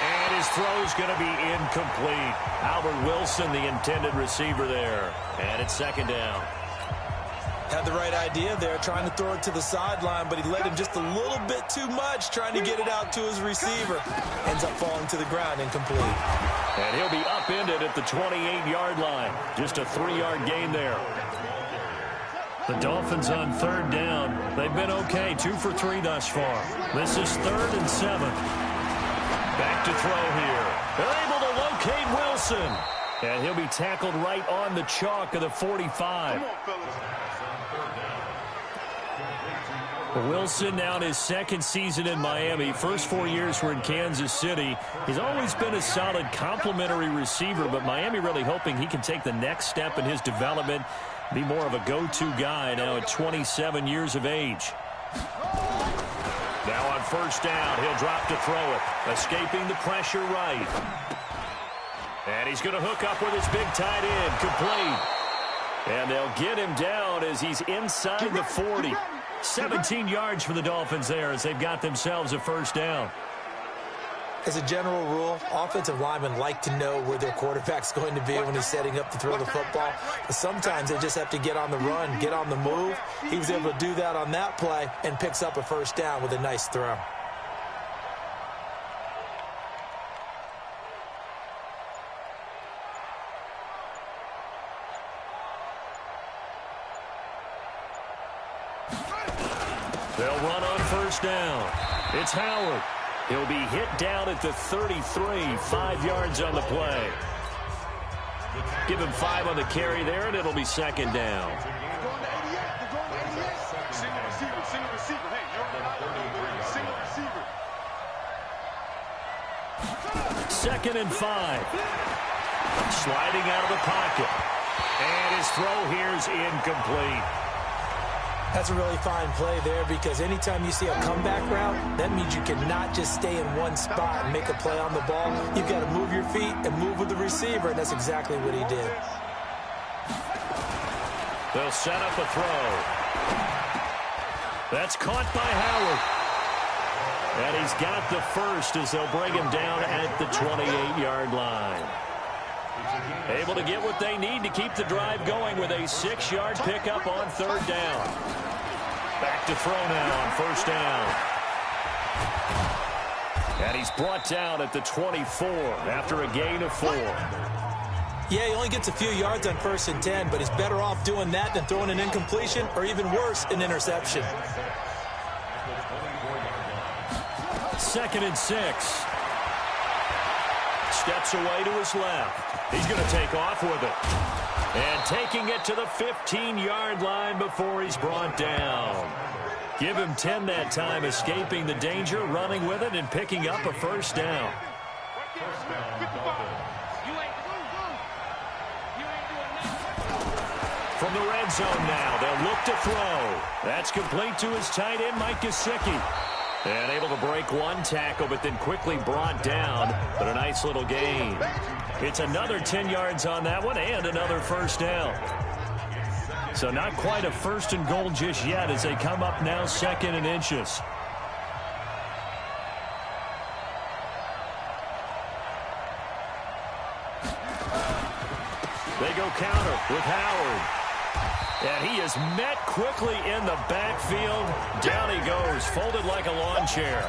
And his throw's going to be incomplete. Albert Wilson, the intended receiver there. And it's 2nd down. Had the right idea there, trying to throw it to the sideline, but he led him just a little bit too much, trying to get it out to his receiver. Ends up falling to the ground, incomplete. And he'll be upended at the 28-yard line. Just a 3-yard gain there. The Dolphins on 3rd down. They've been okay, 2 for 3 thus far. This is 3rd and 7. Back to throw here. They're able to locate Wilson. And he'll be tackled right on the chalk of the 45. Come on, fellas. Wilson now in his 2nd season in Miami. First 4 years were in Kansas City. He's always been a solid complementary receiver, but Miami really hoping he can take the next step in his development, be more of a go-to guy now at 27 years of age. Now on first down, he'll drop to throw it. Escaping the pressure right. And he's going to hook up with his big tight end, complete. And they'll get him down as he's inside the 40. 17 yards for the Dolphins there as they've got themselves a first down. As a general rule, offensive linemen like to know where their quarterback's going to be when he's setting up to throw the football. But sometimes they just have to get on the run, get on the move. He was able to do that on that play and picks up a first down with a nice throw. They'll run on first down. It's Howard. He'll be hit down at the 33, 5 yards on the play. Give him 5 on the carry there, and it'll be second down. Second and 5. Sliding out of the pocket. And his throw here is incomplete. That's a really fine play there because anytime you see a comeback route, that means you cannot just stay in one spot and make a play on the ball. You've got to move your feet and move with the receiver, and that's exactly what he did. They'll set up a throw. That's caught by Howard. And he's got the first as they'll bring him down at the 28-yard line. Able to get what they need to keep the drive going with a 6-yard pickup on third down. Back to throw now on first down. And he's brought down at the 24 after a gain of 4. Yeah, he only gets a few yards on first and 10, but he's better off doing that than throwing an incompletion or even worse, an interception. Second and 6. Steps away to his left. He's going to take off with it. And taking it to the 15-yard line before he's brought down. Give him 10 that time, escaping the danger, running with it, and picking up a first down. From the red zone now, they'll look to throw. That's complete to his tight end, Mike Gesicki. And able to break one tackle, but then quickly brought down. But a nice little gain. It's another 10 yards on that one and another first down. So not quite a first and goal just yet as they come up now second and inches. They go counter with Howard. And he is met quickly in the backfield. Down he goes, folded like a lawn chair.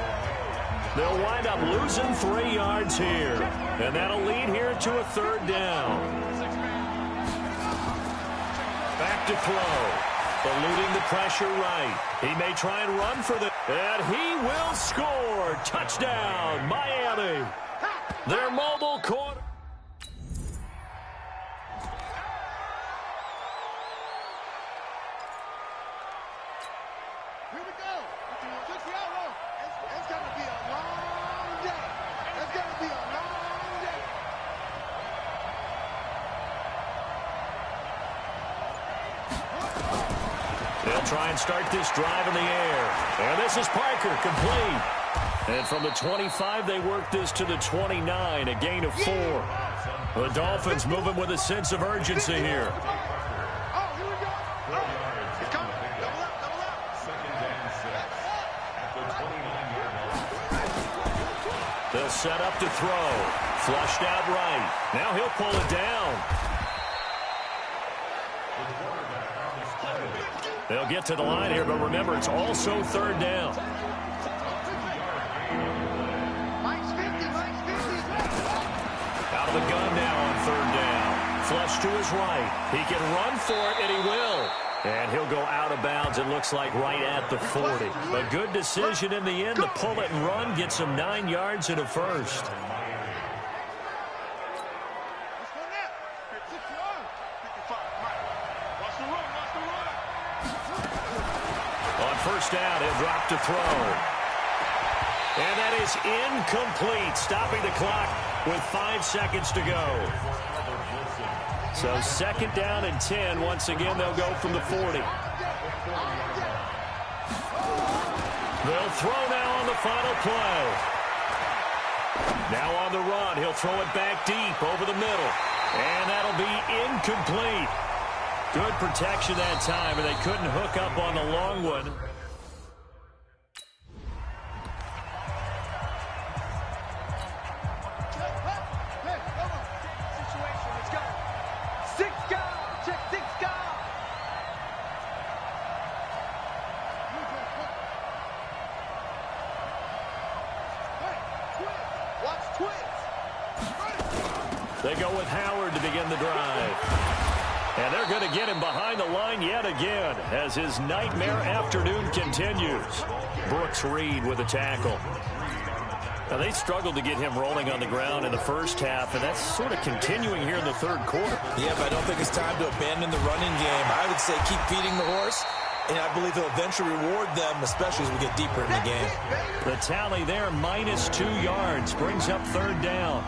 They'll wind up losing 3 yards here. And that'll lead here to a third down. Back to throw. Eluding the pressure right. He may try and run for the... And he will score. Touchdown, Miami. Their mobile quarter. Here we go. It's going to be a long day. It's going to be a long day. They'll try and start this drive in the air. And this is Parker, complete. And from the 25, they work this to the 29, a gain of 4. The Dolphins moving with a sense of urgency here. They'll set up to throw. Flushed out right. Now he'll pull it down. They'll get to the line here, but remember, it's also third down. Out of the gun now on third down. Flush to his right. He can run for it, and he will. And he'll go out of bounds, it looks like, right at the 40. A good decision in the end to pull it and run, get some 9 yards and a first. On first down, he'll drop to throw. And that is incomplete, stopping the clock with 5 seconds to go. So second down and 10. Once again, they'll go from the 40. They'll throw now on the final play. Now on the run, he'll throw it back deep over the middle. And that'll be incomplete. Good protection that time, and they couldn't hook up on the long one. They go with Howard to begin the drive. And they're going to get him behind the line yet again as his nightmare afternoon continues. Brooks Reed with a tackle. Now, they struggled to get him rolling on the ground in the first half, and that's sort of continuing here in the third quarter. Yeah, but I don't think it's time to abandon the running game. I would say keep feeding the horse, and I believe he'll eventually reward them, especially as we get deeper in the game. The tally there, -2 yards, brings up third down.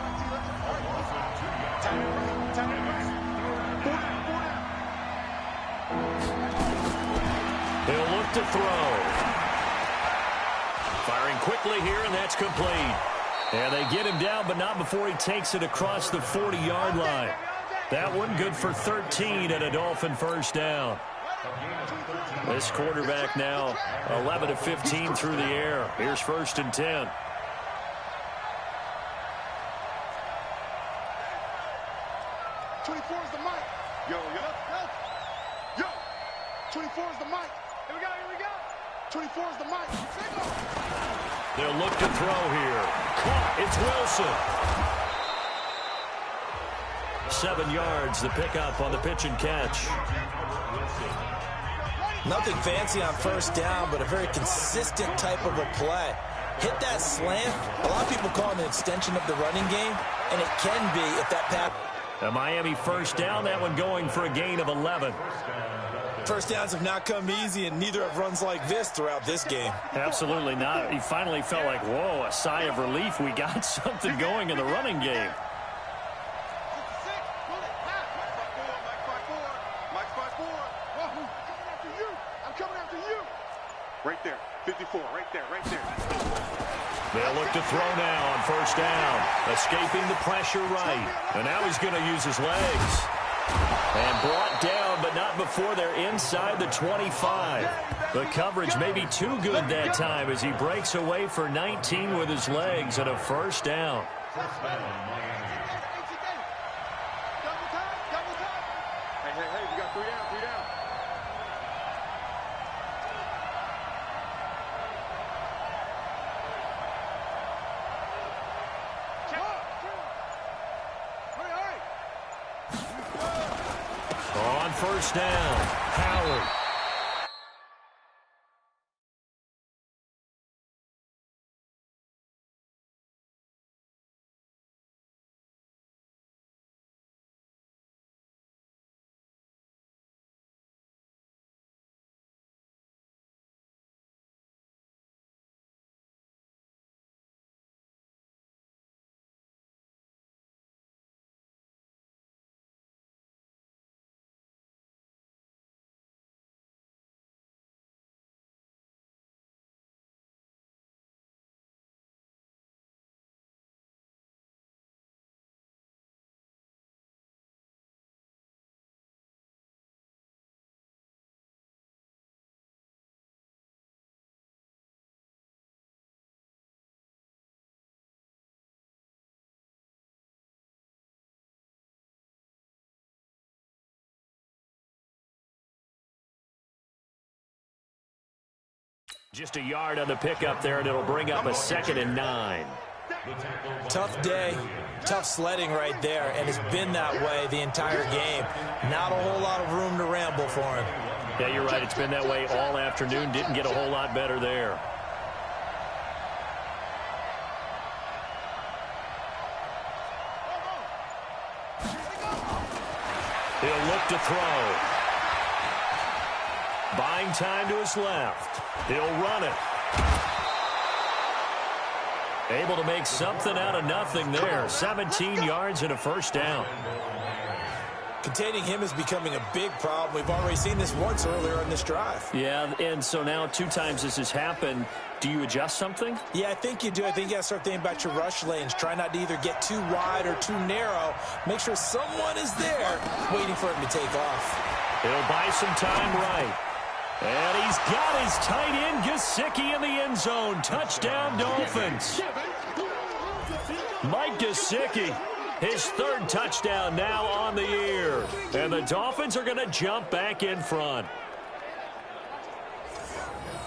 He'll look to throw. Firing quickly here, and that's complete. And they get him down, but not before he takes it across the 40-yard line. That one good for 13 and a Dolphin first down. This quarterback now 11 of 15 through the air. Here's 1st and 10. Yo, 24 is the mic. Here we go. 24 is the mic. They'll look to throw here. Caught. It's Wilson. 7 yards, the pickup on the pitch and catch. Nothing fancy on first down, but a very consistent type of a play. Hit that slant. A lot of people call it an extension of the running game, and it can be if that pass. A Miami first down, that one going for a gain of 11. First downs have not come easy, and neither have runs like this throughout this game. Absolutely not. He finally felt like, whoa, a sigh of relief. We got something going in the running game. Right there, 54, right there. They'll look to throw now on first down. Escaping the pressure right. And now he's going to use his legs. And brought down, but not before they're inside the 25. The coverage may be too good that time as he breaks away for 19 with his legs and a first down. Hey, we got 3 down. On first down, Howard. Just a yard on the pickup there, and it'll bring up a 2nd and 9. Tough day, tough sledding right there, and it's been that way the entire game. Not a whole lot of room to ramble for him. Yeah, you're right. It's been that way all afternoon. Didn't get a whole lot better there. He'll look to throw. Buying time to his left. He'll run it. Able to make something out of nothing there. 17 yards and a first down. Containing him is becoming a big problem. We've already seen this once earlier in this drive. Yeah, and so now 2 times this has happened. Do you adjust something? Yeah, I think you do. I think you got to start thinking about your rush lanes. Try not to either get too wide or too narrow. Make sure someone is there waiting for him to take off. He'll buy some time right. And he's got his tight end, Gesicki, in the end zone. Touchdown, Dolphins. Mike Gesicki, his 3rd touchdown now on the year. And the Dolphins are going to jump back in front.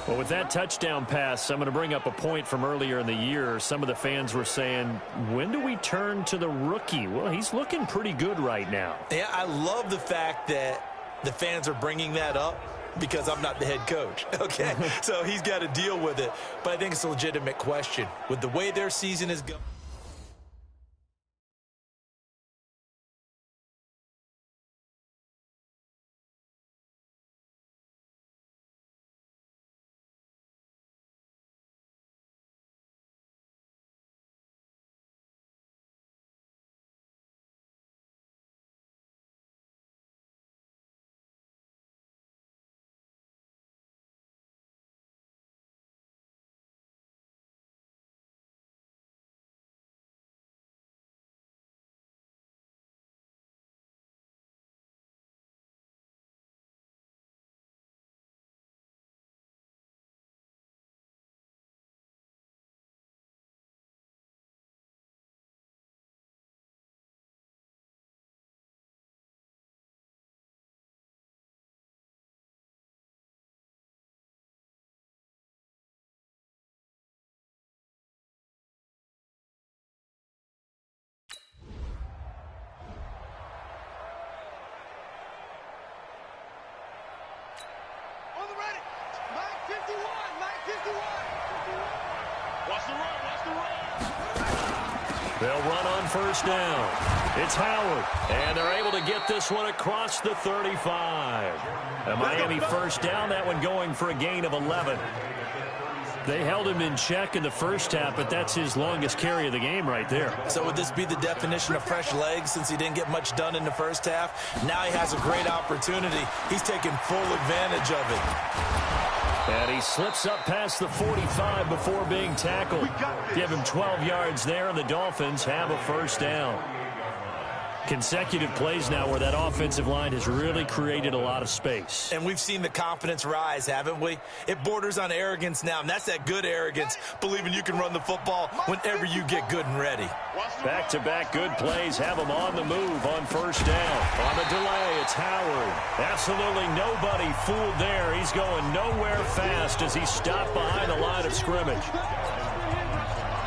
Well, with that touchdown pass, I'm going to bring up a point from earlier in the year. Some of the fans were saying, when do we turn to the rookie? Well, he's looking pretty good right now. Yeah, I love the fact that the fans are bringing that up because I'm not the head coach, okay? So he's got to deal with it. But I think it's a legitimate question. With the way their season is going. On the ready. Mike 51. Mike 51. Watch the run. Watch the run. They'll run on 1st down. It's Howard. And they're able to get this one across the 35. A Miami 1st down. That one going for a gain of 11. They held him in check in the 1st half, but that's his longest carry of the game right there. So would this be the definition of fresh legs since he didn't get much done in the 1st half? Now he has a great opportunity. He's taking full advantage of it. And he slips up past the 45 before being tackled. Give him 12 yards there, and the Dolphins have a 1st down. Consecutive plays now where that offensive line has really created a lot of space. And we've seen the confidence rise, haven't we? It borders on arrogance now, and that's that good arrogance, believing you can run the football whenever you get good and ready. Back-to-back good plays have him on the move on 1st down. On the delay, it's Howard. Absolutely nobody fooled there. He's going nowhere fast as he stopped behind the line of scrimmage.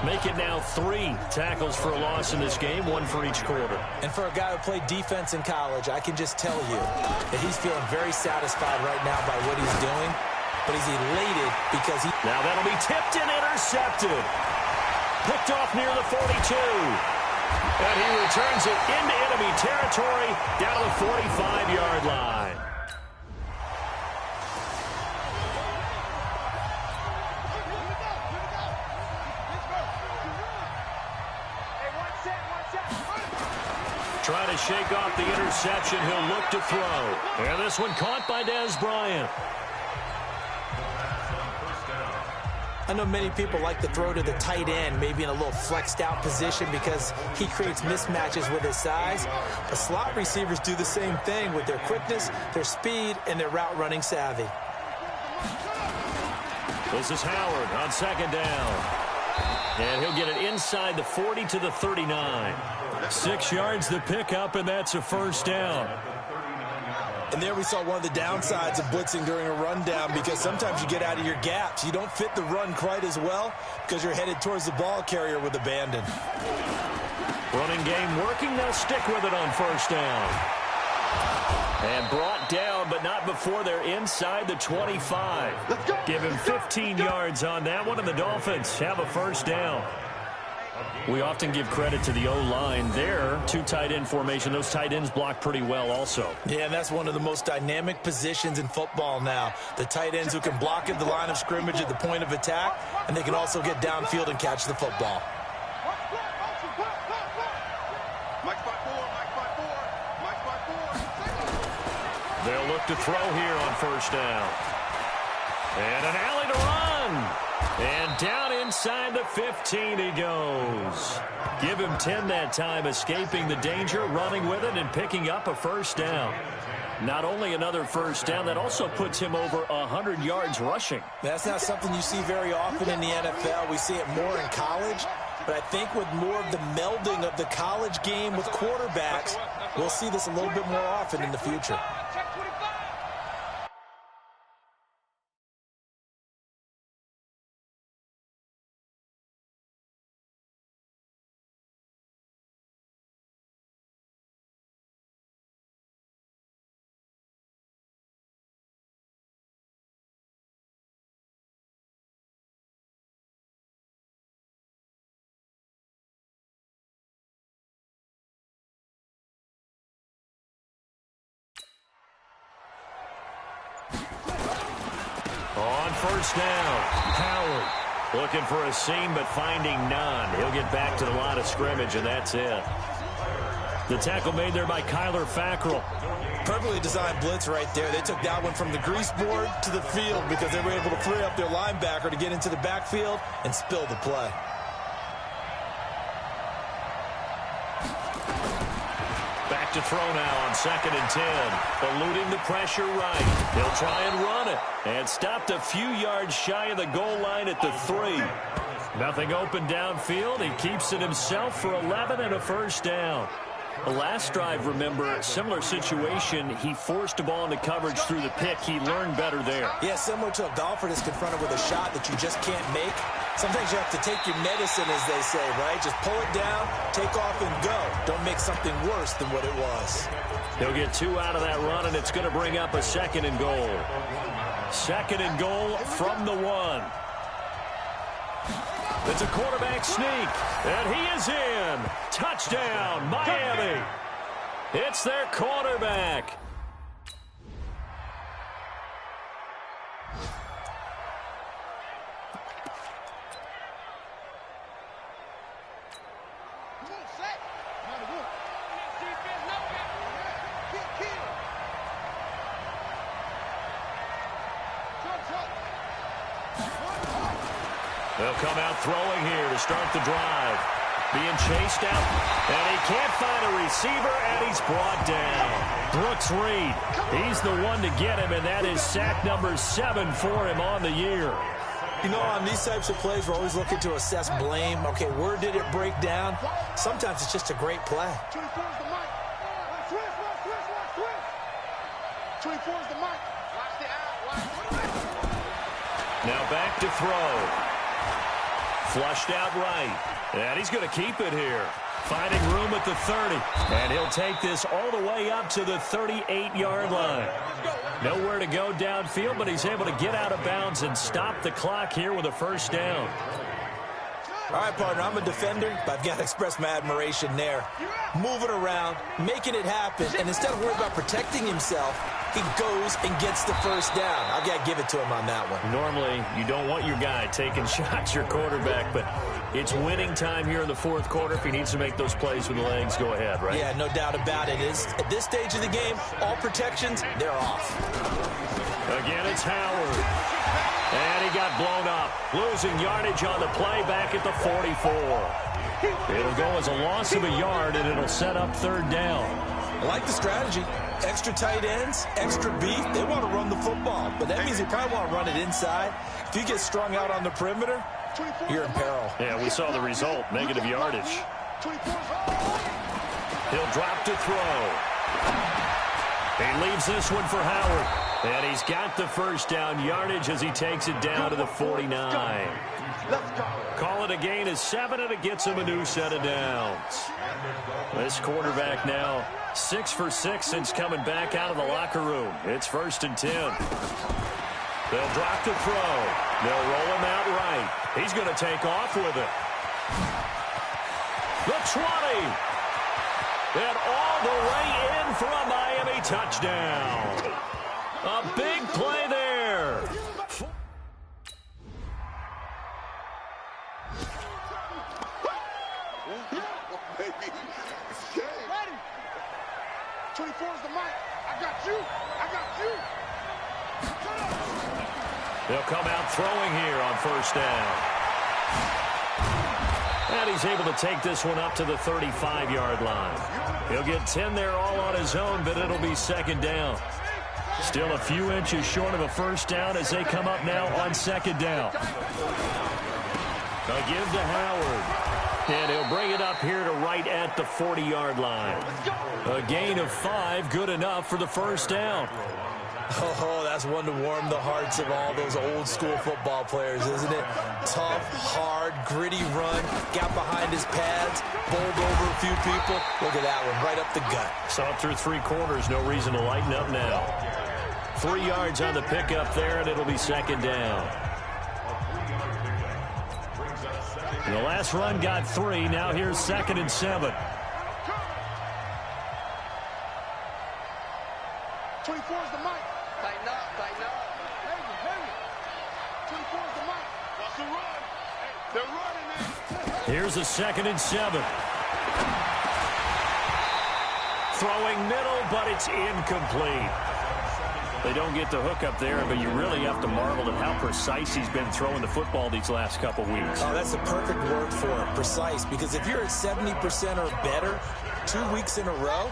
Make it now 3 tackles for a loss in this game, 1 for each quarter. And for a guy who played defense in college, I can just tell you that he's feeling very satisfied right now by what he's doing. But he's elated because he... Now that'll be tipped and intercepted. Picked off near the 42. And he returns it into enemy territory down to the 45-yard line. Trying to shake off the interception. He'll look to throw. And this one caught by Dez Bryant. I know many people like to throw to the tight end, maybe in a little flexed out position because he creates mismatches with his size. But slot receivers do the same thing with their quickness, their speed, and their route running savvy. This is Howard on 2nd down. And he'll get it inside the 40 to the 39. 6 yards the pickup, and that's a 1st down. And there we saw one of the downsides of blitzing during a rundown because sometimes you get out of your gaps. You don't fit the run quite as well because you're headed towards the ball carrier with abandon. Running game working. They'll stick with it on 1st down. And brought down, but not before they're inside the 25. Give him 15 yards on that one, and the Dolphins have a 1st down. We often give credit to the O-line there. 2 tight end formation. Those tight ends block pretty well also. Yeah, and that's one of the most dynamic positions in football now. The tight ends who can block at the line of scrimmage at the point of attack, and they can also get downfield and catch the football. Mike 5-4. Mike 5-4. Mike 5-4. back to throw here on first down. And an alley to run. And down inside the 15 he goes. Give him 10 that time, escaping the danger, running with it, and picking up a first down. Not only another first down, that also puts him over 100 yards rushing. That's not something you see very often in the NFL. We see it more in college. But I think with more of the melding of the college game with quarterbacks, we'll see this a little bit more often in the future. On first down, Howard looking for a seam but finding none. He'll get back to the line of scrimmage, and that's it. The tackle made there by Kyler Fackrell. Perfectly designed blitz right there. They took that one from the grease board to the field because they were able to free up their linebacker to get into the backfield and spill the play. Back to throw now on 2nd and 10. Eluding the pressure right. He'll try and run it. And stopped a few yards shy of the goal line at the 3. Nothing open downfield. He keeps it himself for 11 and a first down. The last drive, remember, similar situation. He forced a ball into coverage through the pick. He learned better there. Yeah, similar to a golfer that's confronted with a shot that you just can't make. Sometimes you have to take your medicine, as they say, right? Just pull it down, take off, and go. Don't make something worse than what it was. He'll get 2 out of that run, and it's going to bring up a 2nd and goal. 2nd and goal from the 1. It's a quarterback sneak, and he is in. Touchdown, Miami. It's their quarterback. They'll come out throwing here to start the drive. Being chased out, and he can't find a receiver, and he's brought down. Brooks Reed, he's the one to get him, and that is sack number 7 for him on the year. You know, on these types of plays, we're always looking to assess blame. Okay, where did it break down? Sometimes it's just a great play. 24's the mic. Switch. 24's the mic. Watch the out. Now back to throw. Flushed out right. And he's going to keep it here. Finding room at the 30. And he'll take this all the way up to the 38-yard line. Nowhere to go downfield, but he's able to get out of bounds and stop the clock here with a first down. All right, partner, I'm a defender, but I've got to express my admiration there. Moving around, making it happen, and instead of worrying about protecting himself, he goes and gets the first down. I've got to give it to him on that one. Normally, you don't want your guy taking shots, your quarterback, but it's winning time here in the 4th quarter. If he needs to make those plays with the legs, go ahead, right? Yeah, no doubt about it. At this stage of the game, all protections, they're off. Again, it's Howard. And he got blown up. Losing yardage on the play back at the 44. It'll go as a loss of a yard, and it'll set up 3rd down. I like the strategy. Extra tight ends, extra beef. They want to run the football, but that means they probably want to run it inside. If you get strung out on the perimeter, you're in peril. Yeah, we saw the result, negative yardage. He'll drop to throw. He leaves this one for Howard. And he's got the first down yardage as he takes it down to the 49. Call it a gain of 7, and it gets him a new set of downs. This quarterback now 6 for 6 since coming back out of the locker room. It's 1st and 10. They'll drop to throw. They'll roll him out right. He's going to take off with it. The 20. And all the way in for a Miami touchdown. A big play there. Ready. 24's the mic. I got you. I got you. They'll come out throwing here on first down. And he's able to take this one up to the 35-yard line. He'll get 10 there all on his own, but it'll be second down. Still a few inches short of a first down as they come up now on second down. A give to Howard. And he'll bring it up here to right at the 40-yard line. A gain of 5, good enough for the first down. Oh, that's one to warm the hearts of all those old-school football players, isn't it? Tough, hard, gritty run, got behind his pads, bowled over a few people. Look at that one, right up the gut. So up through 3 quarters, no reason to lighten up now. 3 yards on the pickup there, and it'll be second down. The last run got 3. Now here's 2nd and 7. 24 is the mic. Tighten up, tighten up. Heavy. 24 is the mic. Watch the run. Hey, they're running, man. Here's a 2nd and 7. Throwing middle, but it's incomplete. They don't get the hook up there, but you really have to marvel at how precise he's been throwing the football these last couple weeks. Oh, that's the perfect word for it, precise, because if you're at 70% or better 2 weeks in a row,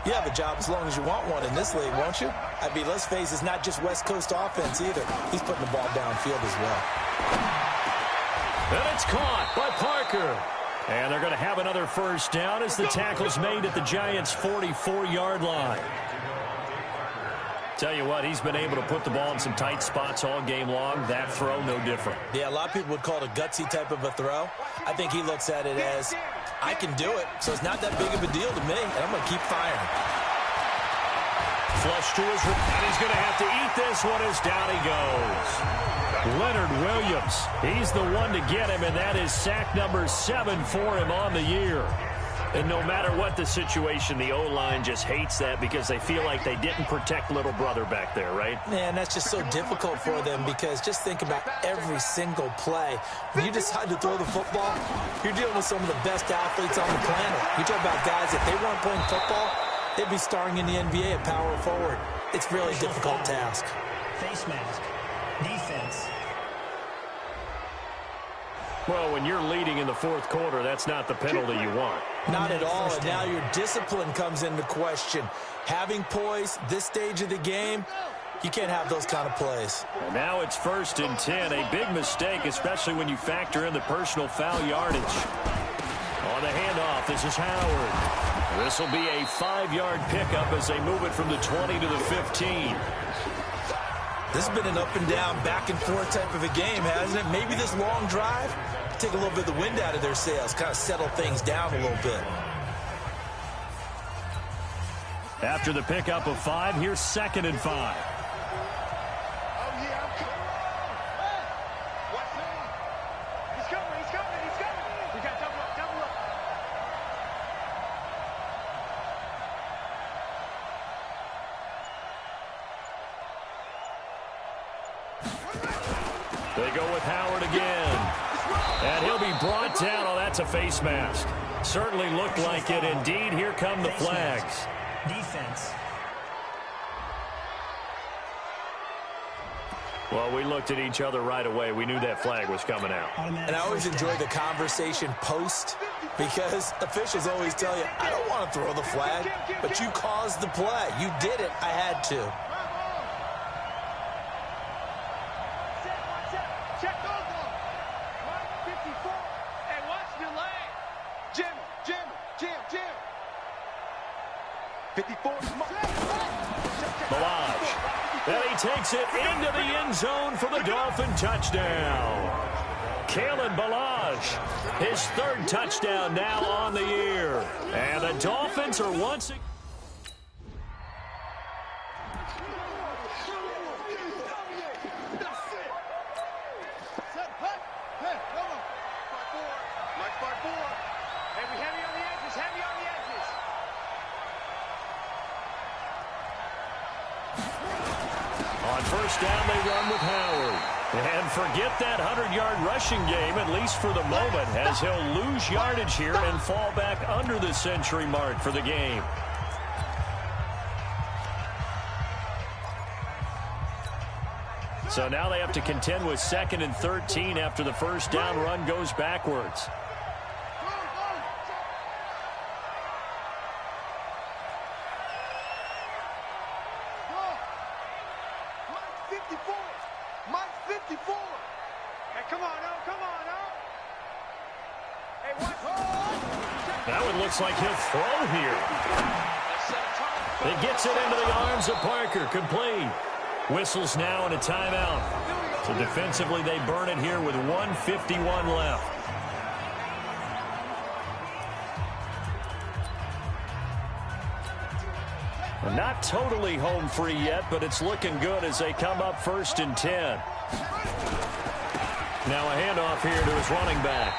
you have a job as long as you want one in this league, won't you? I mean, let's face it, it's not just West Coast offense either. He's putting the ball downfield as well. And it's caught by Parker. And they're going to have another first down as the tackle's made at the Giants' 44-yard line. Tell you what, he's been able to put the ball in some tight spots all game long. That throw, no different. Yeah, a lot of people would call it a gutsy type of a throw. I think he looks at it as, I can do it, so it's not that big of a deal to me, and I'm going to keep firing. Flush to his right, and he's going to have to eat this one as down he goes. Leonard Williams, he's the one to get him, and that is sack number 7 for him on the year. And no matter what the situation, the O-line just hates that because they feel like they didn't protect little brother back there, right? Man, that's just so difficult for them because just think about every single play. When you decide to throw the football, you're dealing with some of the best athletes on the planet. You talk about guys, if they weren't playing football, they'd be starring in the NBA at power forward. It's really a difficult task. Face mask. Defense. Well, when you're leading in the 4th quarter, that's not the penalty you want. Not at all, and now your discipline comes into question. Having poise, this stage of the game, you can't have those kind of plays. And now it's 1st and 10, a big mistake, especially when you factor in the personal foul yardage. On the handoff, this is Howard. This will be a 5-yard pickup as they move it from the 20 to the 15. This has been an up-and-down, back-and-forth type of a game, hasn't it? Maybe this long drive, take a little bit of the wind out of their sails, kind of settle things down a little bit. After the pickup of 5, here's 2nd and 5. They go with Howard again. And he'll be brought down. Oh, that's a face mask. Certainly looked like it. Indeed, here come the flags. Defense. Well, we looked at each other right away. We knew that flag was coming out. And I always enjoy the conversation post because officials always tell you, I don't want to throw the flag, but you caused the play. You did it. I had to. Check those off. 54. And watch the leg. Jam. 54. Balaj. And he takes it into the end zone for the Dolphin touchdown. Kalen Balaj, his 3rd touchdown now on the year. And the Dolphins are once again. On first down, they run with Howard. And forget that 100-yard rushing game, at least for the moment, as he'll lose yardage here and fall back under the century mark for the game. So now they have to contend with 2nd and 13 after the first down run goes backwards. That one looks like he'll throw here. It gets it into the arms of Parker. Complete. Whistles now and a timeout. So defensively, they burn it here with 1:51 left. Well, not totally home free yet, but it's looking good as they come up 1st and 10. Now a handoff here to his running back.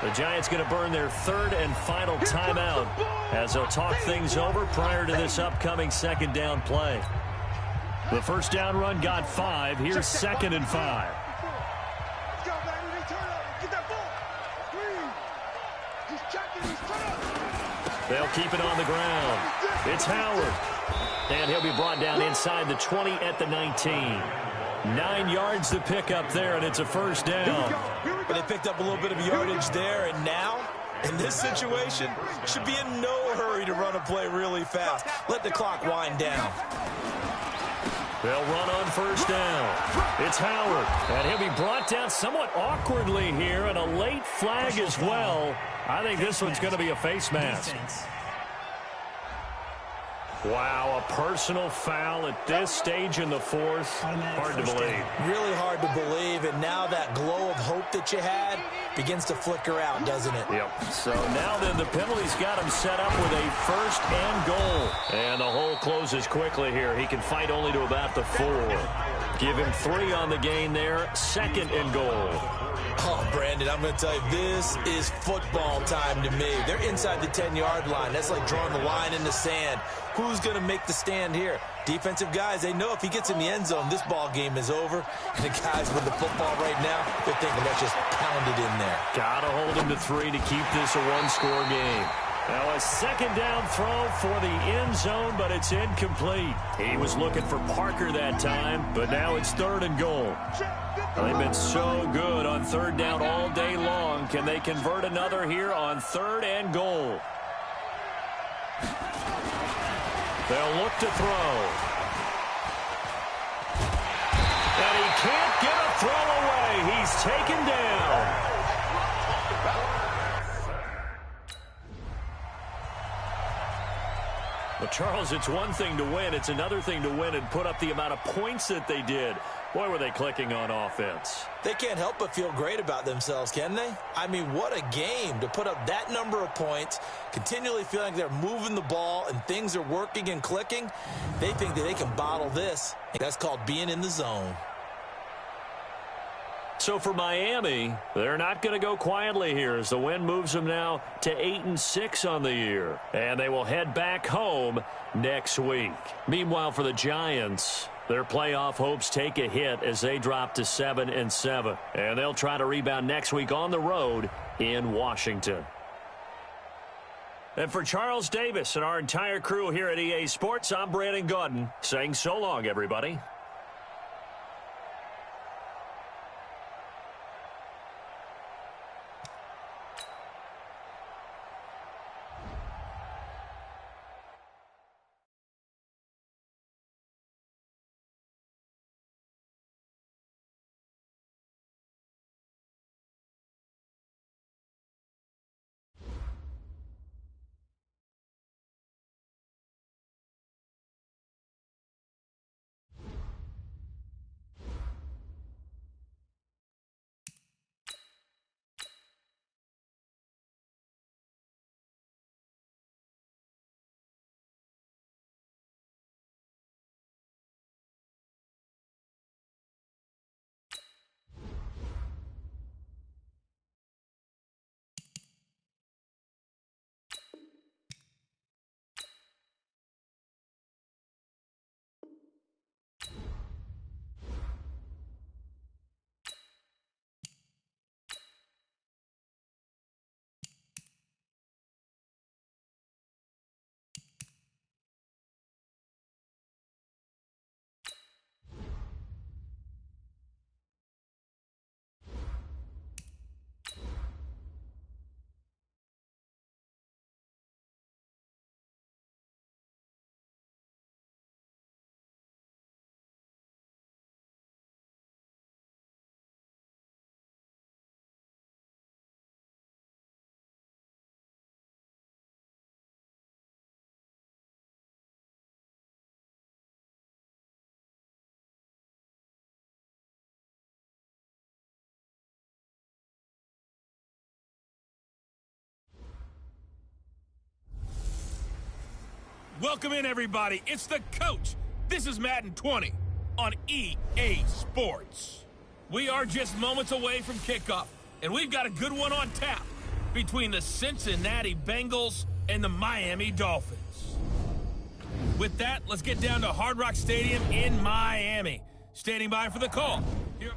The Giants going to burn their 3rd and final timeout as they'll talk things over prior to this upcoming 2nd down play. The first down run got 5. Here's 2nd and 5. They'll keep it on the ground. It's Howard. And he'll be brought down inside the 20 at the 19. 9 yards to pick up there, and it's a first down. But they picked up a little bit of yardage there, and now, in this situation, should be in no hurry to run a play really fast. Let the clock wind down. They'll run on first down. It's Howard, and he'll be brought down somewhat awkwardly here, and a late flag as well. I think this one's going to be a face mask. Wow, a personal foul at this stage in the 4th. Hard to believe. Really hard to believe, and now that glow of hope that you had begins to flicker out, doesn't it? Yep. So now then the penalty's got him set up with a 1st and goal. And the hole closes quickly here. He can fight only to about the 4. Give him 3 on the gain there. 2nd and goal. Oh, Brandon, I'm going to tell you, this is football time to me. They're inside the 10-yard line. That's like drawing the line in the sand. Who's going to make the stand here? Defensive guys, they know if he gets in the end zone, this ball game is over. And the guys with the football right now, they're thinking, let's just pound it in there. Got to hold him to 3 to keep this a 1-score game. Now a 2nd down throw for the end zone, but it's incomplete. He was looking for Parker that time, but now it's 3rd and goal. They've been so good on 3rd down all day long. Can they convert another here on 3rd and goal? They'll look to throw. And he can't get a throw away. He's taken down. Well, Charles, it's one thing to win. It's another thing to win and put up the amount of points that they did. Boy, were they clicking on offense. They can't help but feel great about themselves, can they? I mean, what a game to put up that number of points, continually feeling they're moving the ball and things are working and clicking. They think that they can bottle this. That's called being in the zone. So for Miami, they're not going to go quietly here as the win moves them now to 8-6 on the year. And they will head back home next week. Meanwhile, for the Giants, their playoff hopes take a hit as they drop to 7-7. And they'll try to rebound next week on the road in Washington. And for Charles Davis and our entire crew here at EA Sports, I'm Brandon Gaudin saying so long, everybody. Welcome in, everybody. It's the coach. This is Madden 20 on EA Sports. We are just moments away from kickoff, and we've got a good one on tap between the Cincinnati Bengals and the Miami Dolphins. With that, let's get down to Hard Rock Stadium in Miami. Standing by for the call. Here.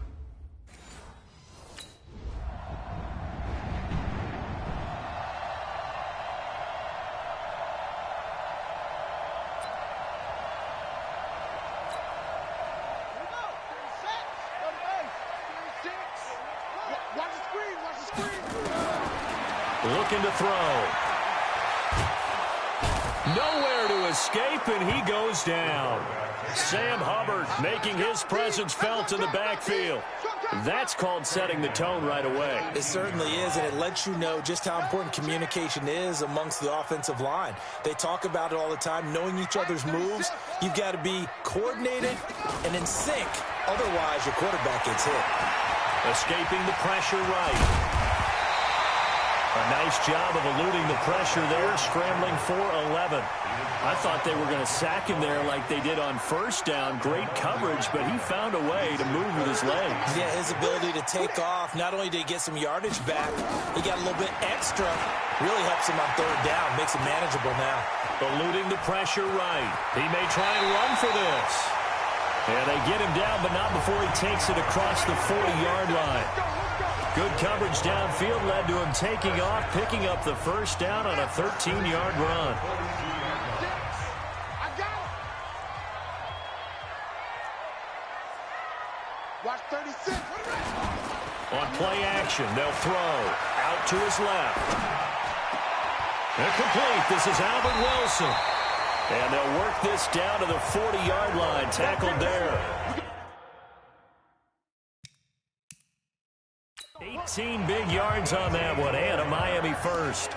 Looking to throw. Nowhere to escape, and he goes down. Sam Hubbard making his presence felt in the backfield. That's called setting the tone right away. It certainly is, and it lets you know just how important communication is amongst the offensive line. They talk about it all the time, knowing each other's moves. You've got to be coordinated and in sync. Otherwise, your quarterback gets hit. Escaping the pressure right. A nice job of eluding the pressure there, scrambling for 11. I thought they were going to sack him there like they did on first down. Great coverage, but he found a way to move with his legs. Yeah, his ability to take off, not only did he get some yardage back, he got a little bit extra. Really helps him on third down, makes it manageable now. Eluding the pressure right. He may try and run for this. And they get him down, but not before he takes it across the 40-yard line. Good coverage downfield led to him taking off, picking up the first down on a 13-yard run. Watch 36. On play action, they'll throw. Out to his left. Incomplete. This is Albert Wilson. And they'll work this down to the 40-yard line. Tackled there. 18 big yards on that one, and a Miami first.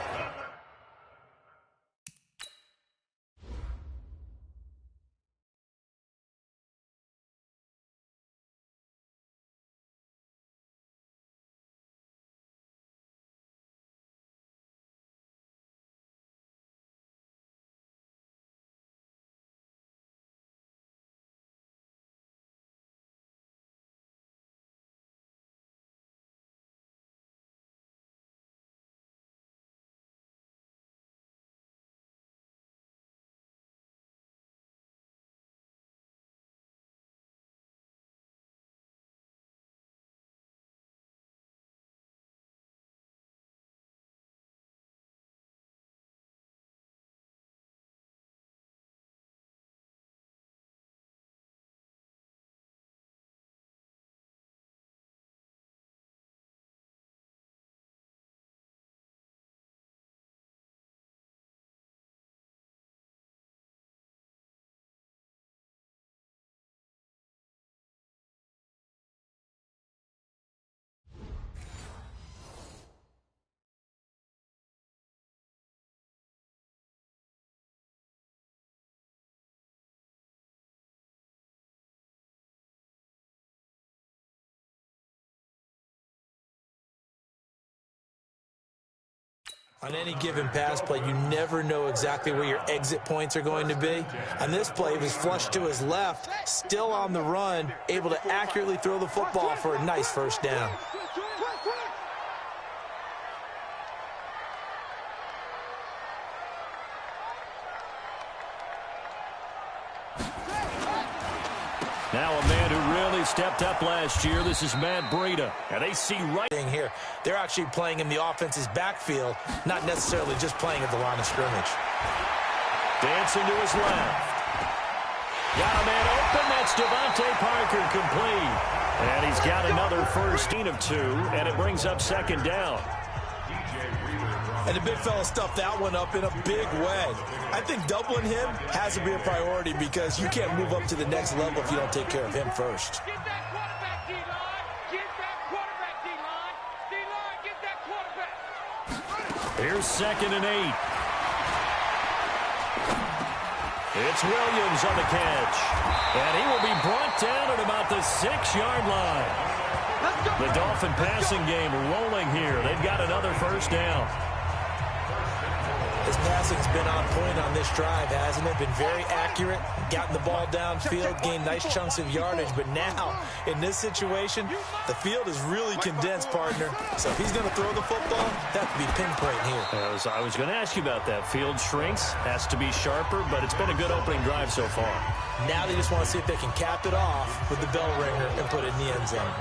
On any given pass play, you never know exactly where your exit points are going to be. On this play, he was flushed to his left, still on the run, able to accurately throw the football for a nice first down. Now a man who really stepped up last year. This is Matt Breida. And they see right here. They're actually playing in the offense's backfield, not necessarily just playing at the line of scrimmage. Dancing to his left. Got a man open. That's Devontae Parker complete. And he's got another first of 2, and it brings up second down. And the big fella stuffed that one up in a big way. I think doubling him has to be a priority because you can't move up to the next level if you don't take care of him first. Get that quarterback, D-line. Get that quarterback, D-line. D-line, get that quarterback. Here's 2nd and 8. It's Williams on the catch. And he will be brought down at about the 6-yard line. The Dolphin passing game rolling here. They've got another first down. His passing's been on point on this drive, hasn't it? Been very accurate, gotten the ball downfield, gained nice chunks of yardage. But now, in this situation, the field is really condensed, partner. So if he's going to throw the football, that could be pinpoint here. I was going to ask you about that. Field shrinks, has to be sharper, but it's been a good opening drive so far. Now they just want to see if they can cap it off with the bell ringer and put it in the end zone.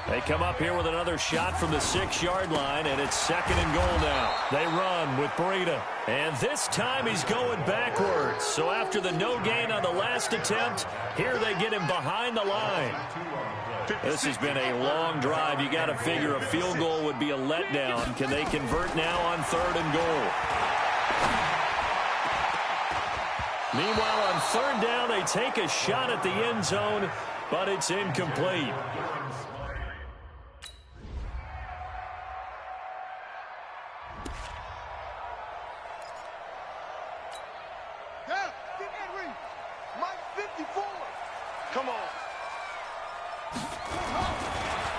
They come up here with another shot from the 6-yard line, and it's 2nd and goal now. They run with Breida. And this time he's going backwards. So after the no gain on the last attempt, here they get him behind the line. This has been a long drive. You got to figure a field goal would be a letdown. Can they convert now on 3rd and goal? Meanwhile, on 3rd down, they take a shot at the end zone, but it's incomplete. Come on.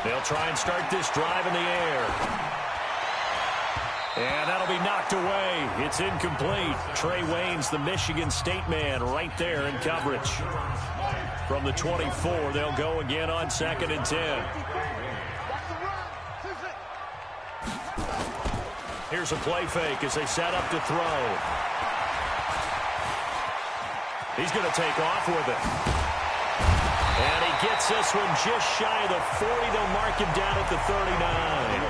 They'll try and start this drive in the air. And that'll be knocked away. It's incomplete. Trey Wayne's the Michigan State man right there in coverage. From the 24, they'll go again on 2nd and 10. Here's a play fake as they set up to throw. He's going to take off with it. And he gets this one just shy of the 40. They'll mark him down at the 39.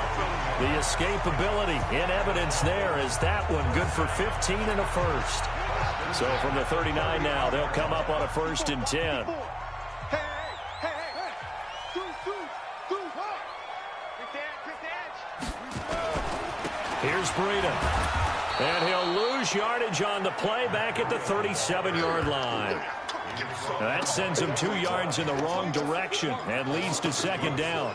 The escapability in evidence there is that one good for 15 and a first. So from the 39 now, they'll come up on a 1st and 10. Here's Breida. And he'll lose yardage on the play back at the 37-yard line. That sends him 2 yards in the wrong direction and leads to 2nd down.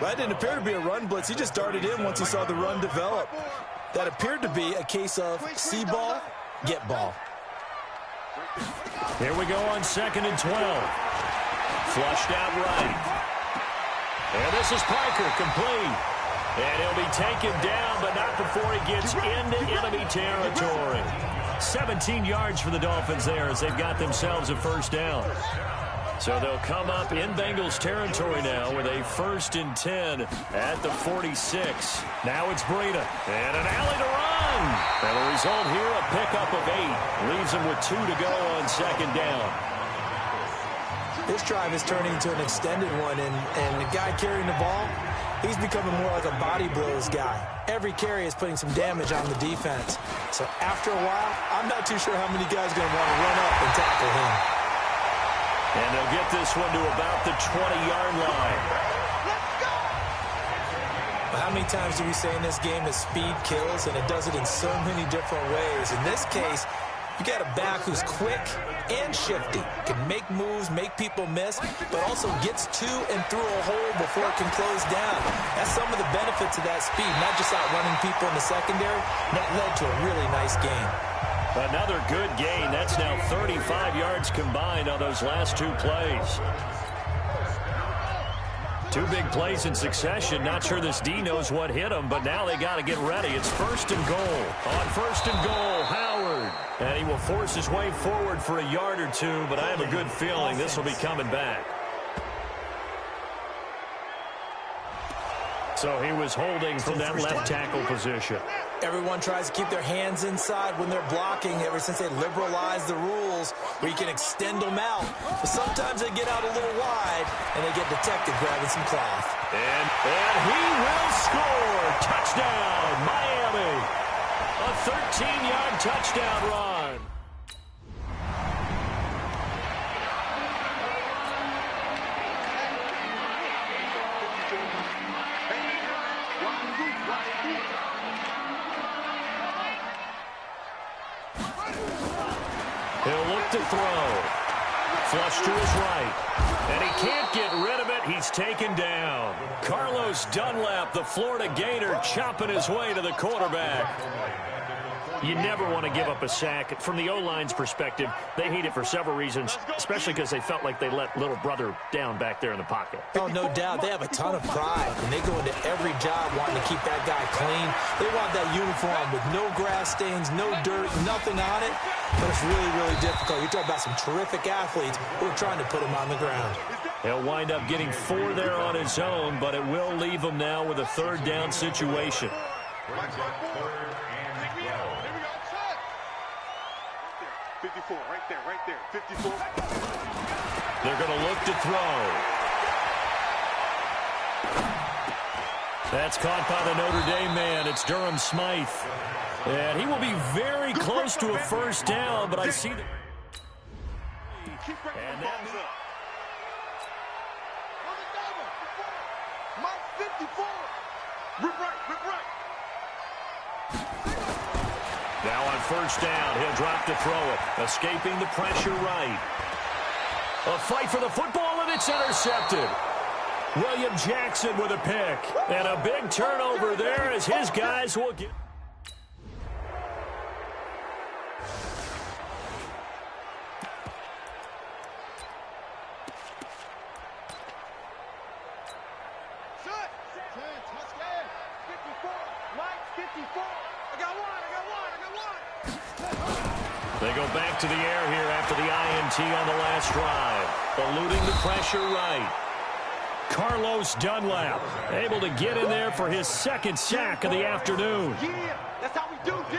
That didn't appear to be a run blitz. He just darted in once he saw the run develop. That appeared to be a case of see ball, get ball. Here we go on 2nd and 12. Flushed out right. And this is Parker, complete. And he'll be taken down, but not before he gets into enemy territory. 17 yards for the Dolphins there as they've got themselves a 1st down. So they'll come up in Bengals territory now with a 1st and 10 at the 46. Now it's Breida. And an alley to run. And the result here, a pickup of 8. Leaves him with 2 to go on 2nd down. This drive is turning into an extended one, and the guy carrying the ball, he's becoming more like a body blows guy. Every carry is putting some damage on the defense. So after a while, I'm not too sure how many guys are going to want to run up and tackle him. And they'll get this one to about the 20-yard line. Well, how many times do we say in this game that speed kills, and it does it in so many different ways? In this case, you got a back who's quick and shifty, can make moves, make people miss, but also gets to and through a hole before it can close down. That's some of the benefits of that speed, not just outrunning people in the secondary. That led to a really nice game. Another good gain. That's now 35 yards combined on those last 2 plays. 2 big plays in succession. Not sure this D knows what hit him, but now they got to get ready. It's 1st and goal. On 1st and goal, Howard. And he will force his way forward for a yard or 2, but I have a good feeling this will be coming back. So he was holding from that left tackle position. Everyone tries to keep their hands inside when they're blocking ever since they liberalized the rules where you can extend them out. But sometimes they get out a little wide and they get detected grabbing some cloth. And he will score. Touchdown, Miami. A 13-yard touchdown run. He'll look to throw. Flush to his right. And he can't get rid of it. He's taken down. Carlos Dunlap, the Florida Gator, chopping his way to the quarterback. You never want to give up a sack. From the O-line's perspective, they hate it for several reasons, especially because they felt like they let little brother down back there in the pocket. Oh, no doubt. They have a ton of pride, and they go into every job wanting to keep that guy clean. They want that uniform with no grass stains, no dirt, nothing on it. But it's really, really difficult. You're talking about some terrific athletes who are trying to put him on the ground. He'll wind up getting 4 there on his own, but it will leave him now with a third down situation. 54, right there, 54. They're going to look to throw. That's caught by the Notre Dame man. It's Durham Smythe. And he will be very close to a first down, but I see that. And that Mike 54. Rip right. now on first down, he'll drop to throw it. Escaping the pressure right. A fight for the football, and it's intercepted. William Jackson with a pick. And a big turnover there as his guys will get... They go back to the air here after the INT on the last drive. Eluding the pressure right. Carlos Dunlap able to get in there for his second sack of the afternoon. Yeah, that's how we do, D.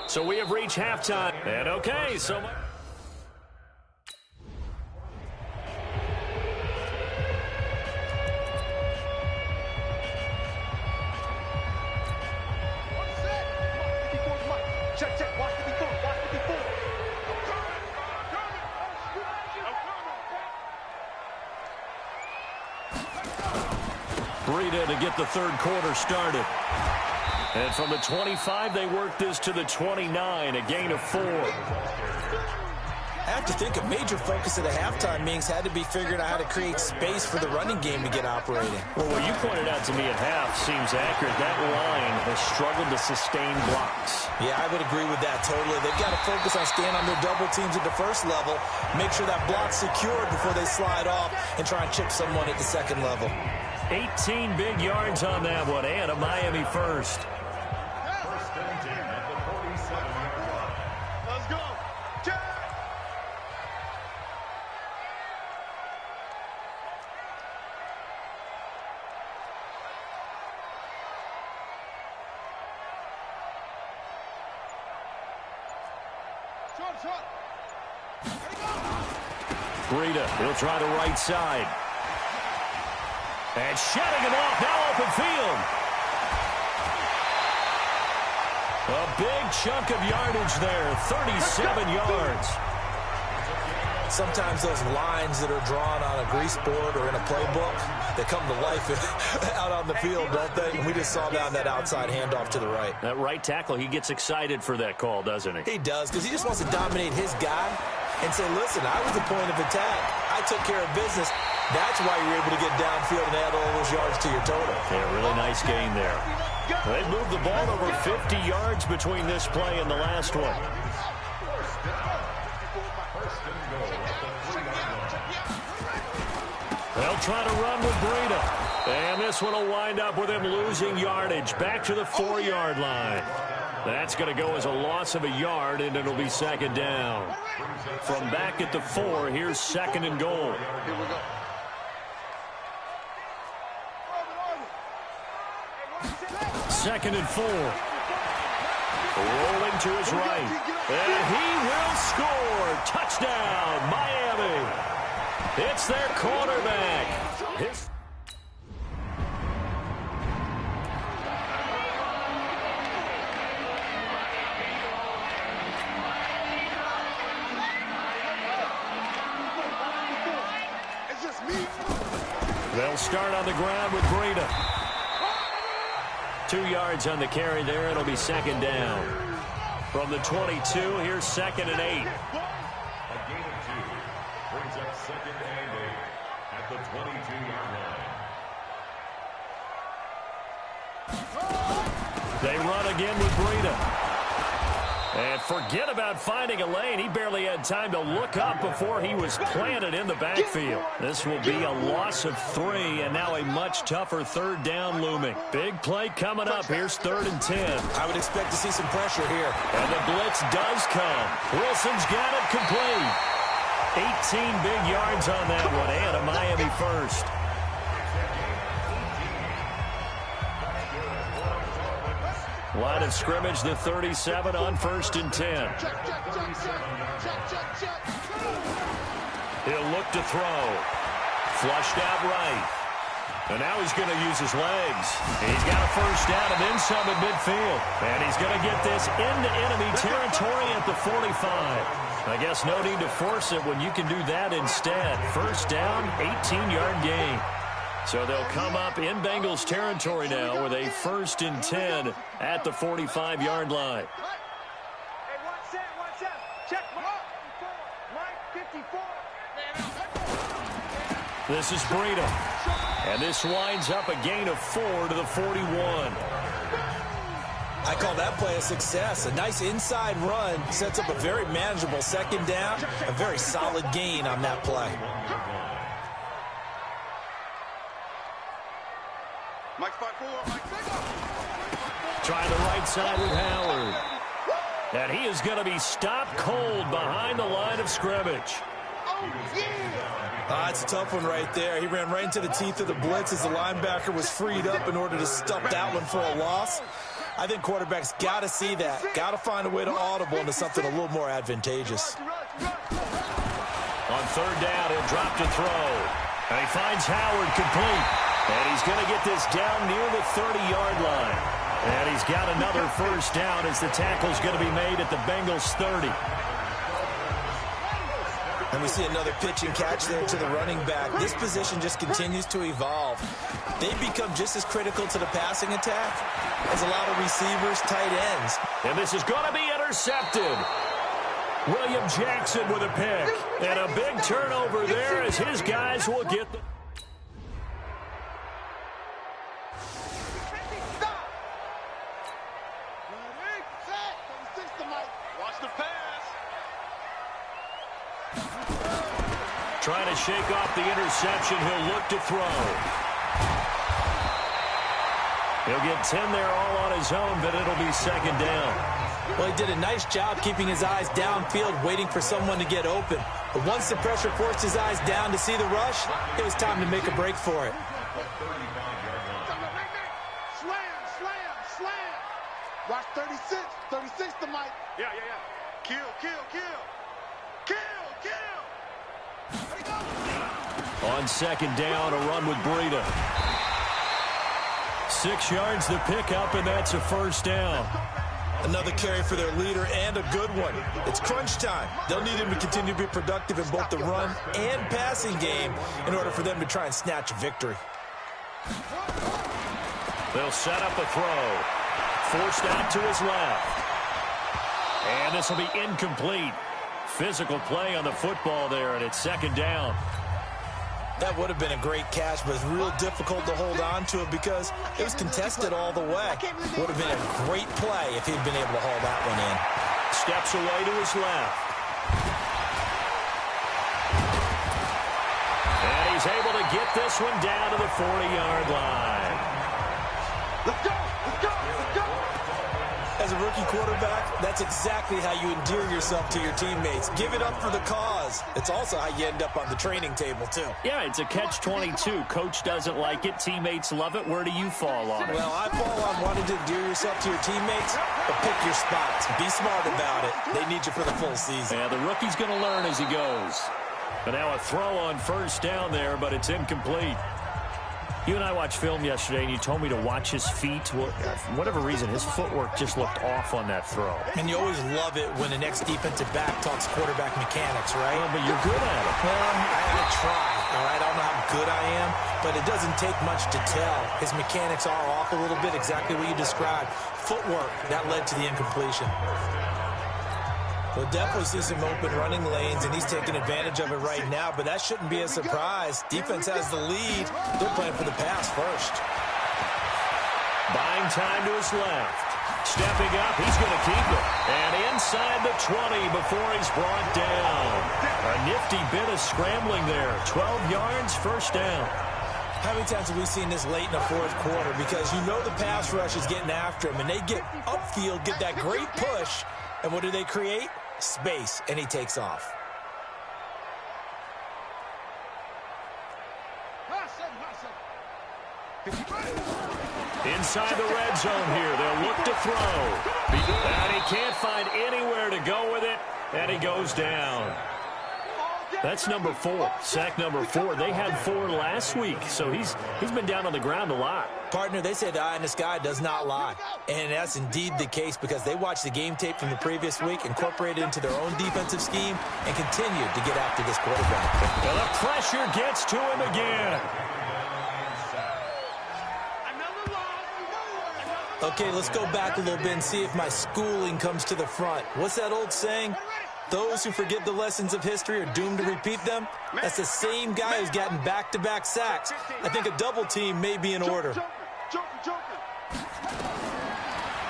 So we have reached halftime. And okay, so much. Check, watch 54, watch 54. Breida to get the third quarter started. And from the 25, they work this to the 29, a gain of 4. I have to think a major focus at the halftime meetings had to be figuring out how to create space for the running game to get operating. Well, what you pointed out to me at half seems accurate. That line has struggled to sustain blocks. Yeah, I would agree with that totally. They've got to focus on staying on their double teams at the first level, make sure that block's secured before they slide off, and try and chip someone at the second level. 18 big yards on that one, and a Miami first. Let's go. Breida, he'll try the right side. And shutting him off, now open field. A big chunk of yardage there, 37 yards. Sometimes those lines that are drawn on a grease board or in a playbook, they come to life out on the field, don't they? And we just saw that outside handoff to the right. That right tackle, he gets excited for that call, doesn't he? He does, because he just wants to dominate his guy and say, listen, I was the point of attack. I took care of business. That's why you're able to get downfield and add all those yards to your total. Yeah, really nice gain there. They moved the ball over 50 yards between this play and the last one. They'll try to run with Breida. And this one will wind up with him losing yardage. Back to the 4-yard line. That's going to go as a loss of a yard, and it'll be second down. From back at the 4, here's second and goal. Here we go. Second and 4. Rolling to his right. And he will score. Touchdown, Miami. It's their quarterback. It's just me. They'll start on the ground with Breida. 2 yards on the carry there. It'll be second down. From the 22, here's 2nd and 8. A gain of 2 brings up 2nd and 8 at the 22-yard line. They run again with Breida. And forget about finding a lane. He barely had time to look up before he was planted in the backfield. This will be a loss of 3, and now a much tougher 3rd down looming. Big play coming up. Here's 3rd and 10. I would expect to see some pressure here. And the blitz does come. Wilson's got it complete. 18 big yards on that one, and a Miami first. Line of scrimmage, the 37 on 1st and 10. He'll look to throw. Flushed out right. And now he's going to use his legs. He's got a first down and then some at midfield. And he's going to get this into enemy territory at the 45. I guess no need to force it when you can do that instead. First down, 18-yard gain. So they'll come up in Bengals territory now with a 1st and 10 at the 45-yard line. Hey, watch that. Check Mike 54. This is Breida. And this winds up a gain of 4 to the 41. I call that play a success. A nice inside run sets up a very manageable 2nd down. A very solid gain on that play. Trying the right side with Howard. And he is going to be stopped cold behind the line of scrimmage. It's a tough one right there. He ran right into the teeth of the blitz as the linebacker was freed up in order to stuff that one for a loss. I think quarterbacks got to see that. Got to find a way to audible into something a little more advantageous. On 3rd down, he'll drop to throw. And he finds Howard complete. And he's going to get this down near the 30-yard line. And he's got another first down as the tackle's going to be made at the Bengals 30. And we see another pitch and catch there to the running back. This position just continues to evolve. They become just as critical to the passing attack as a lot of receivers, tight ends. And this is going to be intercepted. William Jackson with a pick. And a big turnover there as his guys will get the... Watch the pass. Trying to shake off the interception. He'll look to throw. He'll get 10 there all on his own, but it'll be 2nd down. Well, he did a nice job keeping his eyes downfield, waiting for someone to get open. But once the pressure forced his eyes down to see the rush, it was time to make a break for it. Slam. Watch 36. 36 to Mike. Yeah. Kill. On 2nd down, a run with Breida. 6 yards the pickup, and that's a first down. Another carry for their leader and a good one. It's crunch time. They'll need him to continue to be productive in both the run and passing game in order for them to try and snatch a victory. They'll set up a throw. Forced out to his left. And this will be incomplete. Physical play on the football there, and it's 2nd down. That would have been a great catch, but it's real difficult to hold on to it because it was contested all the way. Would have been a great play if he'd been able to haul that one in. Steps away to his left. And he's able to get this one down to the 40-yard line. Let's go. As a rookie quarterback, that's exactly how you endear yourself to your teammates. Give it up for the cause. It's also how you end up on the training table, too. Yeah, it's a catch-22. Coach doesn't like it. Teammates love it. Where do you fall on it? Well, I fall on wanting to endear yourself to your teammates, but pick your spots. Be smart about it. They need you for the full season. Yeah, the rookie's going to learn as he goes. But now a throw on first down there, but it's incomplete. You and I watched film yesterday, and you told me to watch his feet. Well, for whatever reason, his footwork just looked off on that throw. And you always love it when the next defensive back talks quarterback mechanics, right? Well, but you're good at it. Well, I had to try, all right? I don't know how good I am, but it doesn't take much to tell. His mechanics are off a little bit, exactly what you described. Footwork, that led to the incompletion. We'll definitely see some open running lanes, and he's taking advantage of it right now, but that shouldn't be a surprise. Defense has the lead. They're playing for the pass first. Buying time to his left. Stepping up, he's going to keep it. And inside the 20 before he's brought down. A nifty bit of scrambling there. 12 yards, first down. How many times have we seen this late in the fourth quarter? Because you know the pass rush is getting after him, and they get upfield, get that great push, and what do they create? Space, and he takes off. Inside the red zone here, they'll look to throw. And he can't find anywhere to go with it, and he goes down. That's number 4, sack number 4. They had 4 last week, so he's been down on the ground a lot. Partner, they say the eye in the sky does not lie. And that's indeed the case because they watched the game tape from the previous week, incorporated it into their own defensive scheme, and continued to get after this quarterback. Well, the pressure gets to him again. Okay, let's go back a little bit and see if my schooling comes to the front. What's that old saying? Those who forget the lessons of history are doomed to repeat them. That's the same guy who's gotten back-to-back sacks. I think a double team may be in order.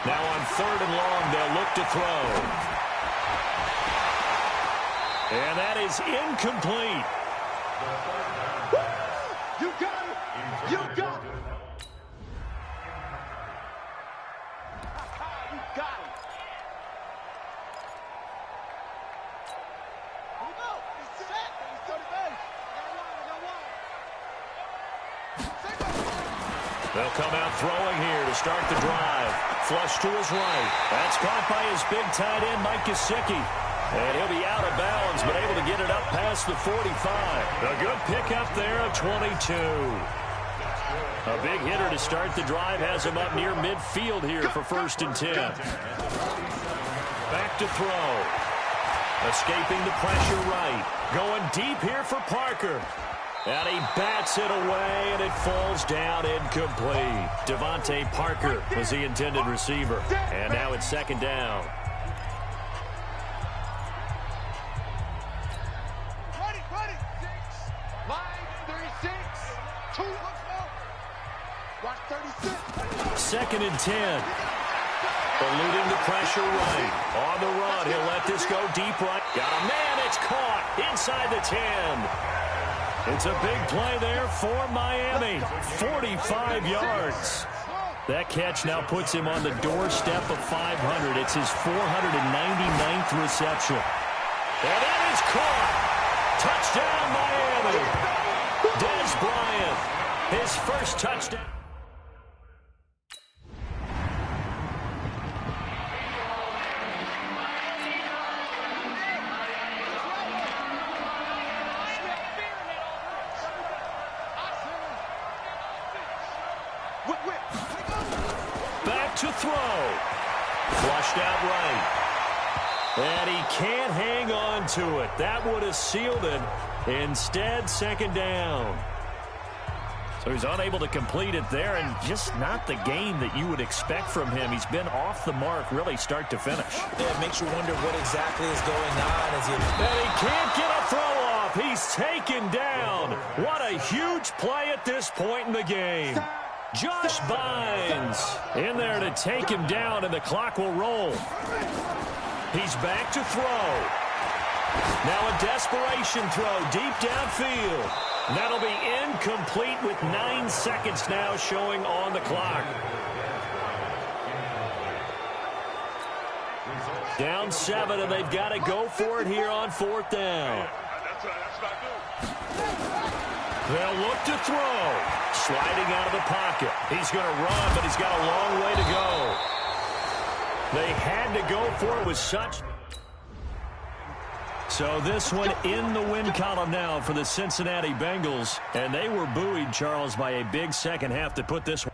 Now on 3rd and long, they'll look to throw. And that is incomplete. You got it. You got it. You got it. They'll come out throwing here to start the drive. Flush to his right. That's caught by his big tight end, Mike Gesicki. And he'll be out of bounds, but able to get it up past the 45. A good pickup there of 22. A big hitter to start the drive has him up near midfield here for 1st and 10. Back to throw. Escaping the pressure right. Going deep here for Parker. And he bats it away, and it falls down incomplete. Devontae Parker was the intended receiver. And now it's 2nd down. Ready. 36. 2. Watch 36. 2nd and 10. Eluding the pressure right. On the run, he'll let this go deep right. Got a man, it's caught inside the 10. It's a big play there for Miami. 45 yards. That catch now puts him on the doorstep of 500. It's his 499th reception. And it is caught. Touchdown, Miami. Dez Bryant, his first touchdown. Back to throw. Flushed out right. And he can't hang on to it. That would have sealed it. Instead, 2nd down. So he's unable to complete it there, and just not the game that you would expect from him. He's been off the mark really start to finish. Yeah, it makes you wonder what exactly is going on as he... And he can't get a throw off. He's taken down. What a huge play at this point in the game. Josh Bynes in there to take him down, and the clock will roll. He's back to throw. Now a desperation throw deep downfield. That'll be incomplete with 9 seconds now showing on the clock. Down 7, and they've got to go for it here on 4th down. They'll look to throw. Sliding out of the pocket. He's going to run, but he's got a long way to go. They had to go for it with such... So this one in the win column now for the Cincinnati Bengals. And they were buoyed, Charles, by a big second half to put this one.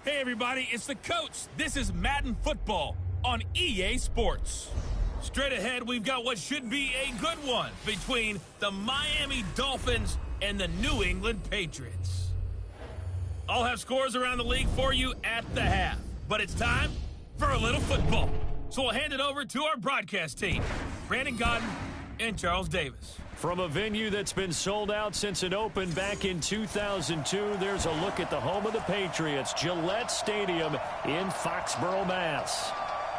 Hey, everybody, it's the Coach. This is Madden Football on EA Sports. Straight ahead, we've got what should be a good one between the Miami Dolphins and the New England Patriots. I'll have scores around the league for you at the half, but it's time for a little football. So we'll hand it over to our broadcast team, Brandon Godden and Charles Davis. From a venue that's been sold out since it opened back in 2002, there's a look at the home of the Patriots, Gillette Stadium in Foxborough, Mass.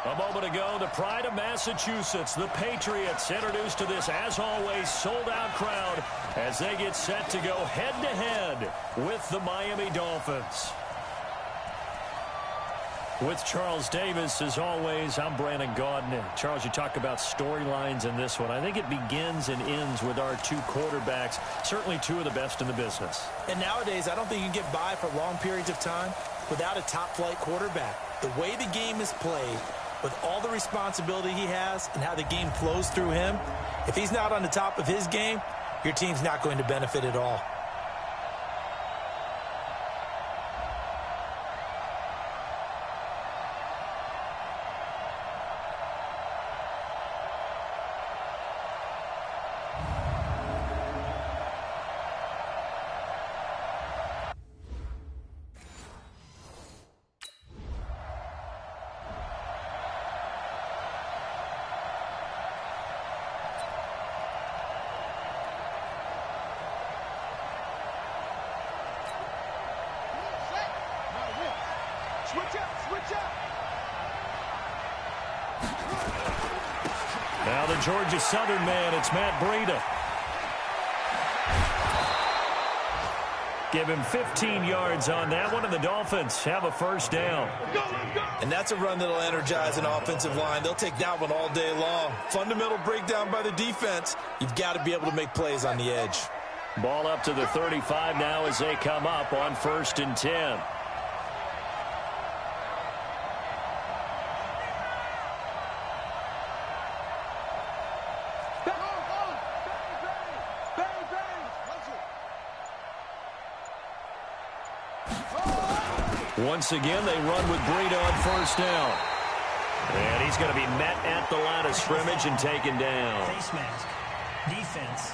A moment ago, the pride of Massachusetts, the Patriots, introduced to this, as always, sold-out crowd as they get set to go head-to-head with the Miami Dolphins. With Charles Davis, as always, I'm Brandon Gaudin. Charles, you talk about storylines in this one. I think it begins and ends with our two quarterbacks, certainly two of the best in the business. And nowadays, I don't think you can get by for long periods of time without a top-flight quarterback. The way the game is played, with all the responsibility he has and how the game flows through him, if he's not on the top of his game, your team's not going to benefit at all. Now the Georgia Southern man, it's Matt Breida. Give him 15 yards on that one, and the Dolphins have a first down. And that's a run that'll energize an offensive line. They'll take that one all day long. Fundamental breakdown by the defense. You've got to be able to make plays on the edge. Ball up to the 35 now as they come up on 1st and 10. Once again, they run with Breida on 1st down. And he's going to be met at the line of scrimmage and taken down. Face mask. Defense.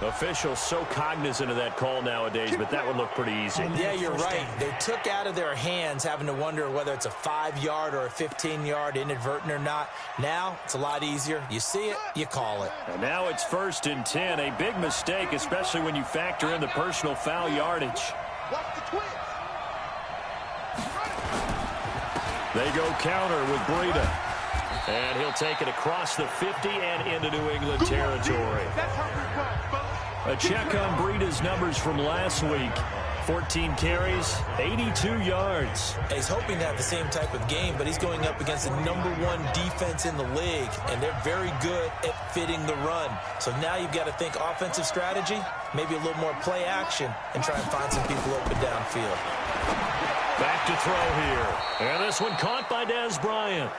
Officials so cognizant of that call nowadays, but that would look pretty easy. Yeah, you're right. They took out of their hands having to wonder whether it's a 5-yard or a 15-yard, inadvertent or not. Now, it's a lot easier. You see it, you call it. And now it's 1st and 10. A big mistake, especially when you factor in the personal foul yardage. They go counter with Breida. And he'll take it across the 50 and into New England territory. A check on Breida's numbers from last week. 14 carries, 82 yards. He's hoping to have the same type of game, but he's going up against the #1 defense in the league, and they're very good at fitting the run. So now you've got to think offensive strategy, maybe a little more play action, and try and find some people open downfield. Back to throw here. And this one caught by Dez Bryant.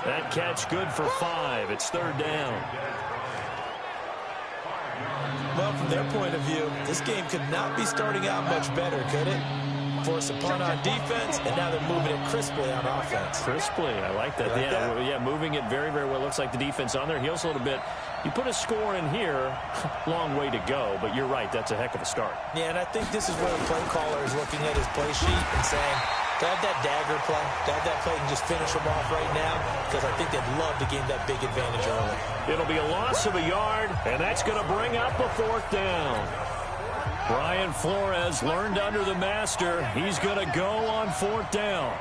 That catch good for 5. It's 3rd down. Well, from their point of view, this game could not be starting out much better, could it? Force a punt on defense, and now they're moving it crisply on offense. Crisply, I like that. Yeah, moving it very, very well. Looks like the defense on their heels a little bit. You put a score in here, long way to go, but you're right, that's a heck of a start. Yeah, and I think this is where the play caller is looking at his play sheet and saying, to have that dagger play, to have that play and just finish them off right now, because I think they'd love to gain that big advantage early. It'll be a loss of a yard, and that's going to bring up a 4th down. Brian Flores learned under the master. He's going to go on 4th down.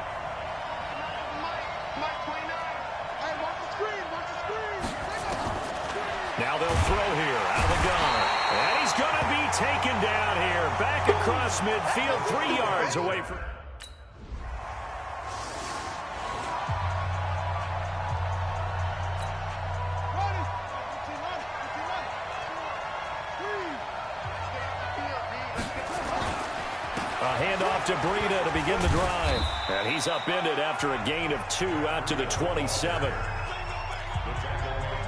Now they'll throw here out of the gun. And he's going to be taken down here. Back across midfield, 3 yards away from... Handoff to Breida to begin the drive. And he's upended after a gain of 2 out to the 27.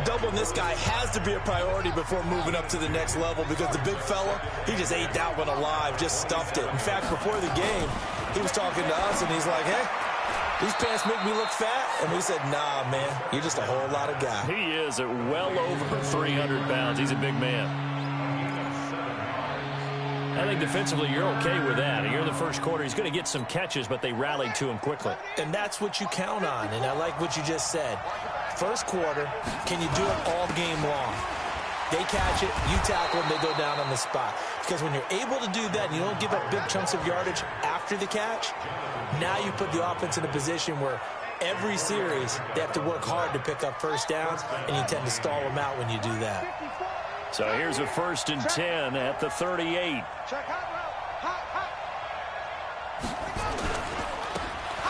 doubling this guy has to be a priority before moving up to the next level because the big fella, he just ate that one alive, just stuffed it. In fact, before the game, he was talking to us, and he's like, hey, these pants make me look fat. And we said, nah, man, you're just a whole lot of guy. He is at well over 300 pounds. He's a big man. I think defensively you're okay with that. Here in the first quarter, he's going to get some catches, but they rallied to him quickly. And that's what you count on, and I like what you just said. First quarter, can you do it all game long? They catch it, you tackle them, they go down on the spot. Because when you're able to do that and you don't give up big chunks of yardage after the catch, now you put the offense in a position where every series they have to work hard to pick up first downs, and you tend to stall them out when you do that. So here's a 1st and 10 at the 38.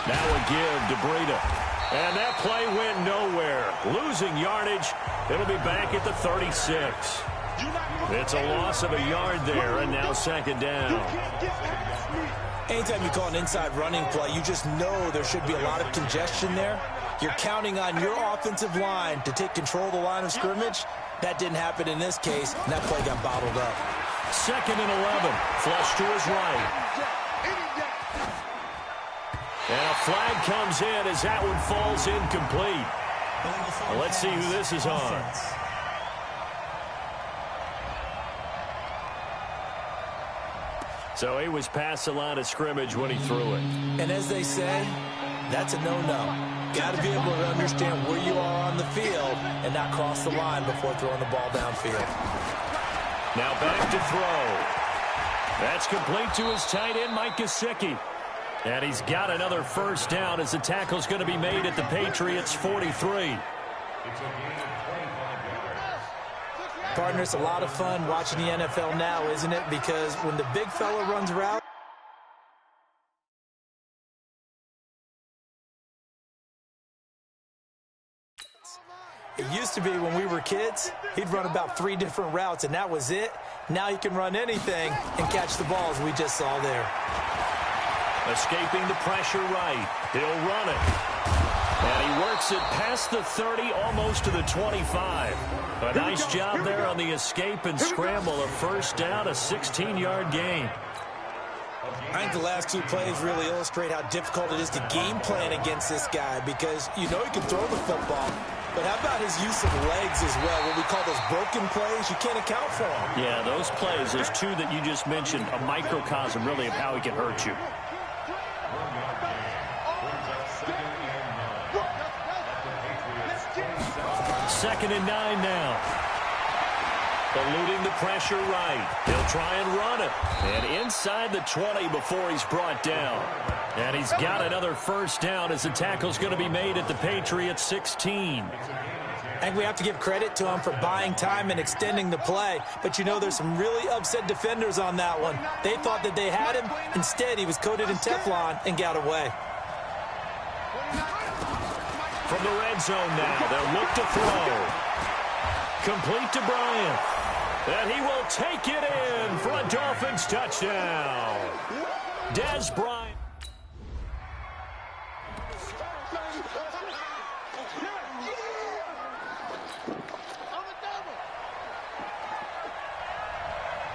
Now a give to Breida. And that play went nowhere. Losing yardage. It'll be back at the 36. It's a loss of a yard there, and now 2nd down. Anytime you call an inside running play, you just know there should be a lot of congestion there. You're counting on your offensive line to take control of the line of scrimmage. That didn't happen in this case, and that play got bottled up. 2nd and 11. Flush to his right. And a flag comes in as that one falls incomplete. Well, let's see who this is on. So he was past the line of scrimmage when he threw it. And as they say, that's a no-no. Got to be able to understand where you are on the field and not cross the line before throwing the ball downfield. Now back to throw. That's complete to his tight end, Mike Gesicki. And he's got another 1st down as the tackle's going to be made at the Patriots' 43. Partner, it's a lot of fun watching the NFL now, isn't it? Because when the big fella runs route, it used to be when we were kids, he'd run about 3 different routes, and that was it. Now he can run anything and catch the balls we just saw there. Escaping the pressure right. He'll run it. And he works it past the 30, almost to the 25. A nice job there on the escape and scramble. A 1st down, a 16-yard gain. I think the last 2 plays really illustrate how difficult it is to game plan against this guy because you know he can throw the football. But how about his use of legs as well? What we call those broken plays, you can't account for them. Yeah, those plays, those 2 that you just mentioned, a microcosm really of how he can hurt you. Second and 9 now. Eluding the pressure right. He'll try and run it. And inside the 20 before he's brought down. And he's got another 1st down as the tackle's going to be made at the Patriots' 16. I think we have to give credit to him for buying time and extending the play. But, you know, there's some really upset defenders on that one. They thought that they had him. Instead, he was coated in Teflon and got away. From the red zone now, they'll look to throw. Complete to Bryant. And he will take it in for a Dolphins touchdown. Des Bryant.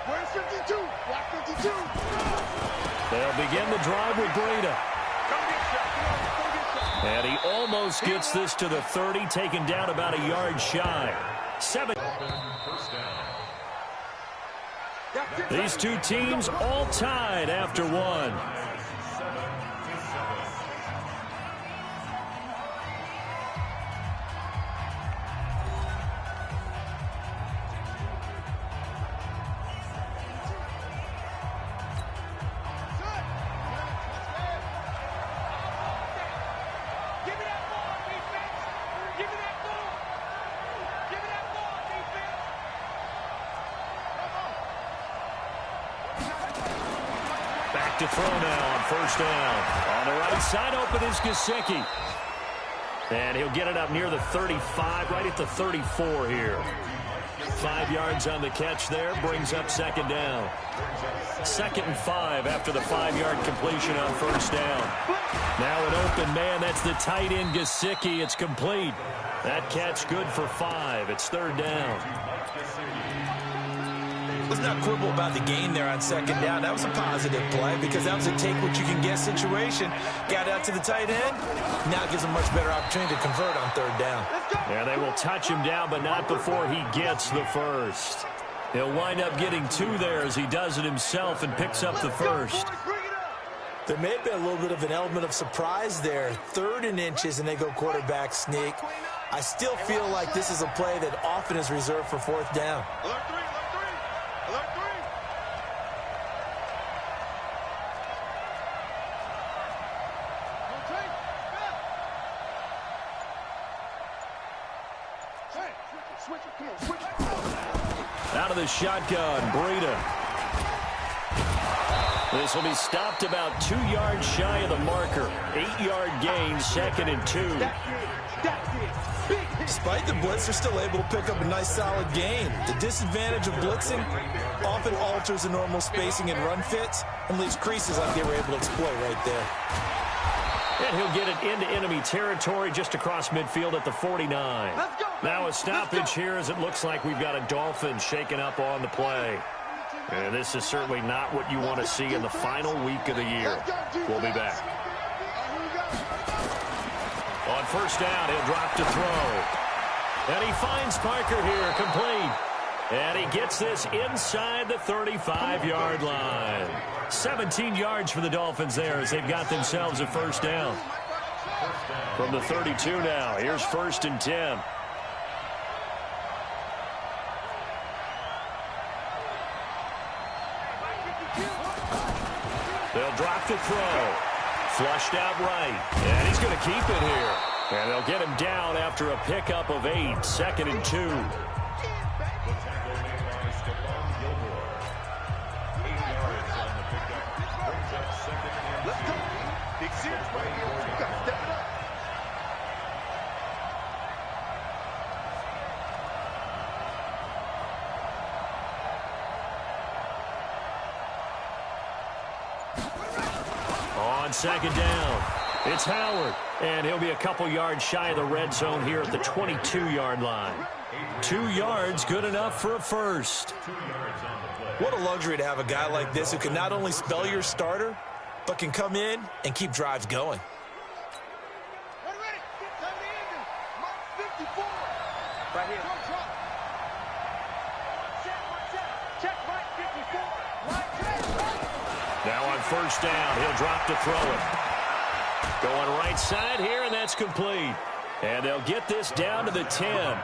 Where's 52? Block 52. They'll begin the drive with Breida. And he almost gets this to the 30, taken down about a yard shy. 7. These 2 teams all tied after 1. To throw now on 1st down. On the right side open is Gesicki. And he'll get it up near the 35, right at the 34 here. 5 yards on the catch there. Brings up second down. 2nd and 5 after the 5-yard completion on first down. Now an open man. That's the tight end, Gesicki. It's complete. That catch good for 5. It's 3rd down. Let's not quibble about the gain there on 2nd down. That was a positive play because that was a take-what-you-can-get situation. Got out to the tight end. Now it gives him a much better opportunity to convert on 3rd down. Yeah, they will touch him down, but not before he gets the first. He'll wind up getting 2 there as he does it himself and picks up the first. There may have been a little bit of an element of surprise there. 3rd and inches, and they go quarterback sneak. I still feel like this is a play that often is reserved for 4th down. Alert 3, alert 3, alert 3. Switch it, come on, switch it. Out of the shotgun, Breida. This will be stopped about 2 yards shy of the marker. 8-yard gain, 2nd and 2. Despite the blitz, they're still able to pick up a nice solid gain. The disadvantage of blitzing often alters the normal spacing and run fits and leaves creases like they were able to exploit right there. And he'll get it into enemy territory just across midfield at the 49. Now a stoppage here as it looks like we've got a Dolphin shaken up on the play. And this is certainly not what you want to see in the final week of the year. We'll be back. On first down, he'll drop to throw. And he finds Parker here, complete. And he gets this inside the 35-yard line. 17 yards for the Dolphins there as they've got themselves a first down. From the 32 now, here's 1st and 10. They'll drop to throw. Flushed out right. And he's going to keep it here. And they'll get him down after a pickup of 8. 2nd and 2. Let's go. Big series right here. You got to step it up. On 2nd down, it's Howard. And he'll be a couple yards shy of the red zone here at the 22-yard line. 2 yards, good enough for a first. What a luxury to have a guy like this who can not only spell your starter, but can come in and keep drives going. Ready. Time to end it. Mark 54. Right here. Check right 54. Right check. Now on first down, he'll drop to throw it. Going right side here, and that's complete. And they'll get this down to the 10.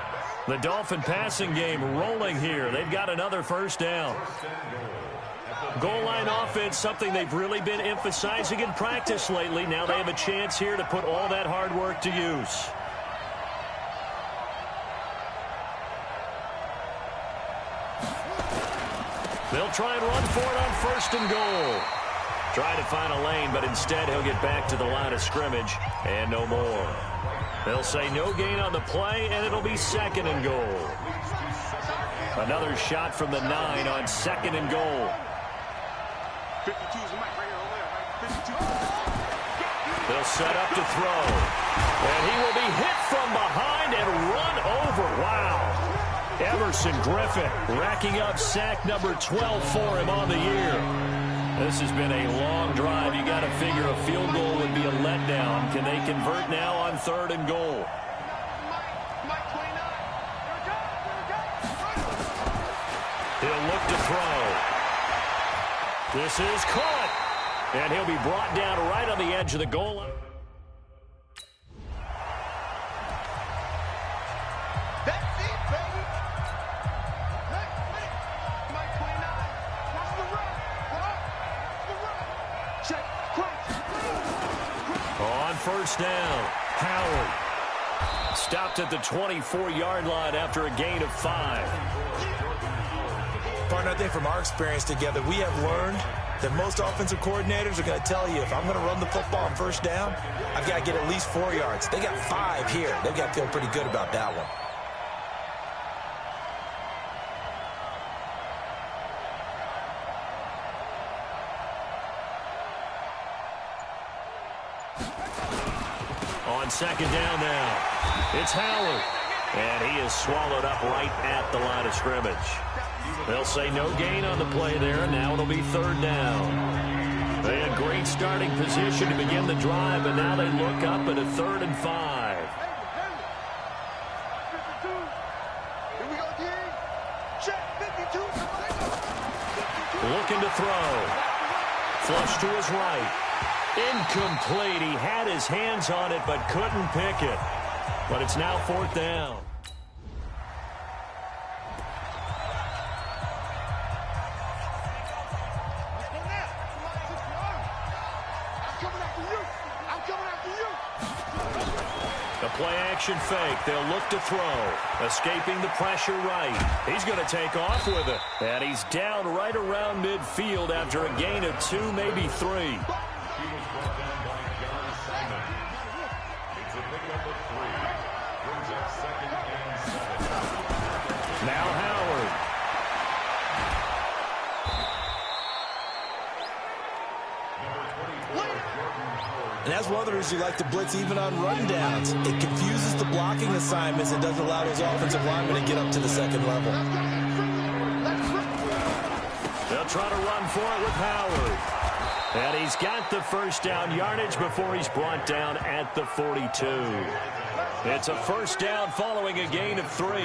The Dolphin passing game rolling here. They've got another first down. Goal line offense, something they've really been emphasizing in practice lately. Now they have a chance here to put all that hard work to use. They'll try and run for it on 1st and goal. Try to find a lane, but instead he'll get back to the line of scrimmage and no more. They'll say no gain on the play, and it'll be 2nd and goal. Another shot from the 9 on 2nd and goal. 52 is the mic right here over there, right? 52. They'll set up to throw. And he will be hit from behind and run over. Wow. Everson Griffin racking up sack number 12 for him on the year. This has been a long drive. You got to figure a field goal would be a letdown. Can they convert now on 3rd and goal? He'll look to throw. This is caught. And he'll be brought down right on the edge of the goal line. That's it, baby. Mike 29. Watch the run. Check. On first down, Howard. Stopped at the 24-yard line after a gain of 5. Partner, I think from our experience together, we have learned that most offensive coordinators are going to tell you, if I'm going to run the football on first down, I've got to get at least 4 yards. They got 5 here. They've got to feel pretty good about that one. On second down now, it's Howard. And he is swallowed up right at the line of scrimmage. They'll say no gain on the play there. Now it'll be third down. They had great starting position to begin the drive, but now they look up at a 3rd and 5. Here we go again. Check 52. Looking to throw. Flush to his right. Incomplete. He had his hands on it, but couldn't pick it. But it's now 4th down. The play-action fake. They'll look to throw. Escaping the pressure right. He's going to take off with it. And he's down right around midfield after a gain of 2, maybe 3. Now Howard. And that's one of the reasons you like to blitz even on rundowns. It confuses the blocking assignments and doesn't allow those offensive linemen to get up to the second level. They'll try to run for it with Howard. And he's got the first down yardage before he's brought down at the 42. It's a first down following a gain of 3.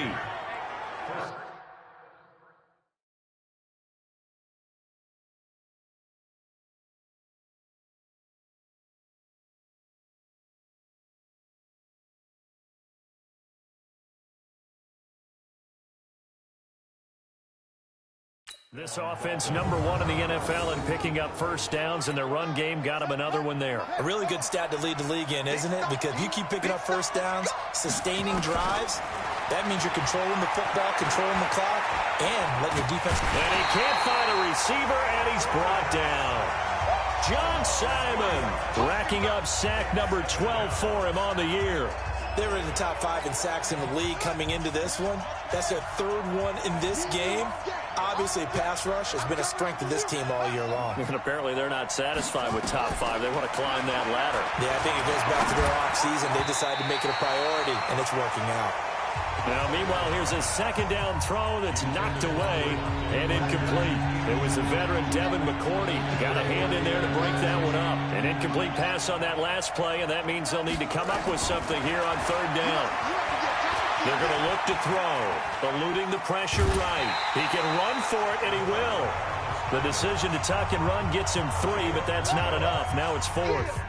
This offense number 1 in the NFL in picking up first downs, and their run game got him another one there. A really good stat to lead the league in, isn't it? Because if you keep picking up first downs, sustaining drives, that means you're controlling the football, controlling the clock, and letting your defense. And he can't find a receiver, and he's brought down. John Simon racking up sack number 12 for him on the year. They were in the top 5 in sacks in the league coming into this one. That's their 3rd one in this game. Obviously, pass rush has been a strength of this team all year long. And apparently they're not satisfied with top 5. They want to climb that ladder. Yeah, I think it goes back to their offseason. They decided to make it a priority, and it's working out. Now, meanwhile, here's a second down throw that's knocked away and incomplete. It was the veteran Devin McCourty. Got a hand in there to break that one up. An incomplete pass on that last play, and that means they'll need to come up with something here on 3rd down. They're going to look to throw, eluding the pressure right. He can run for it, and he will. The decision to tuck and run gets him 3, but that's not enough. Now it's 4th.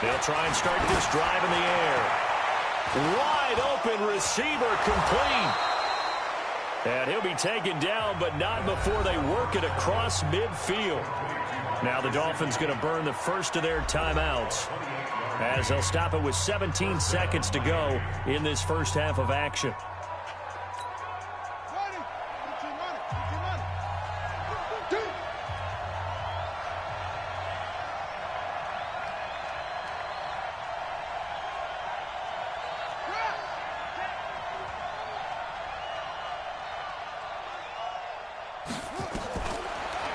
They'll try and start this drive in the air. Wide open receiver complete. And he'll be taken down, but not before they work it across midfield. Now the Dolphins going to burn the first of their timeouts, as they'll stop it with 17 seconds to go in this first half of action.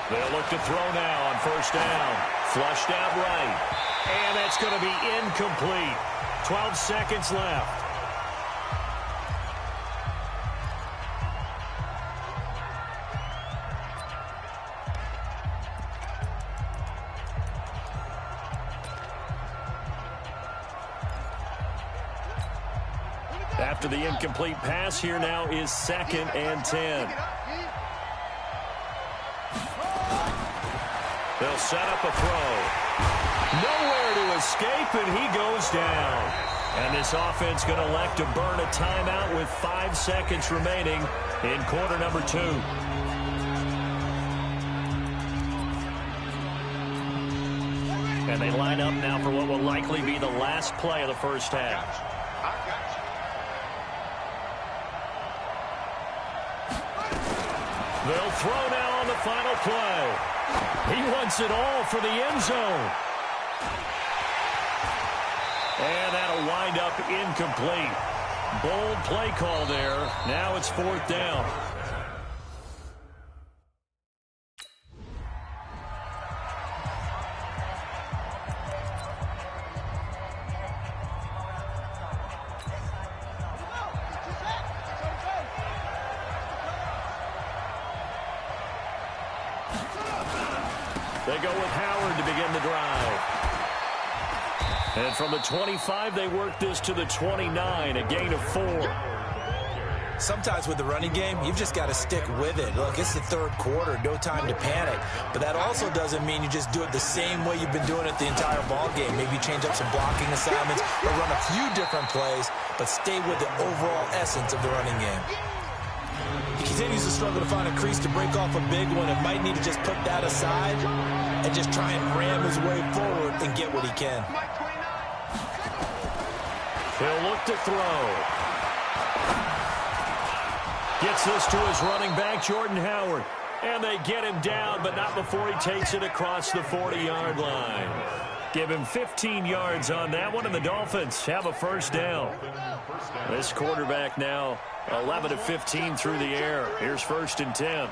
They'll look to throw now on first down. Flushed out right. And that's going to be incomplete. 12 seconds left. After the incomplete pass, here now is 2nd and 10. They'll set up a throw. Nowhere to escape, and he goes down. And this offense going to elect to burn a timeout with 5 seconds remaining in quarter number 2. And they line up now for what will likely be the last play of the first half. They'll throw now on the final play. He wants it all for the end zone. And that'll wind up incomplete. Bold play call there. Now it's 4th down. They go with Howard to begin the drive. And from the 25, they work this to the 29, a gain of 4. Sometimes with the running game, you've just got to stick with it. Look, it's the 3rd quarter, no time to panic. But that also doesn't mean you just do it the same way you've been doing it the entire ball game. Maybe change up some blocking assignments or run a few different plays, but stay with the overall essence of the running game. He continues to struggle to find a crease to break off a big one and might need to just put that aside and just try and ram his way forward and get what he can. He'll look to throw. Gets this to his running back, Jordan Howard. And they get him down, but not before he takes it across the 40-yard line. Give him 15 yards on that one, and the Dolphins have a 1st down. This quarterback now 11 of 15 through the air. Here's 1st and 10.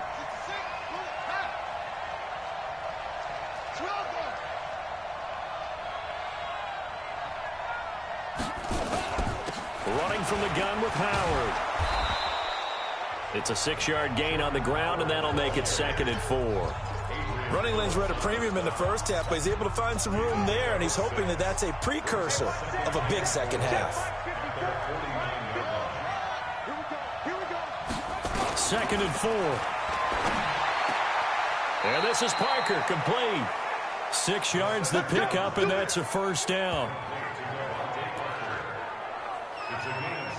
Running from the gun with Howard. It's a 6-yard gain on the ground, and that'll make it 2nd and 4. Running lanes were at a premium in the first half, but he's able to find some room there, and he's hoping that that's a precursor of a big second half. 2nd and 4. And this is Parker, complete. 6 yards the pickup, and that's a 1st down.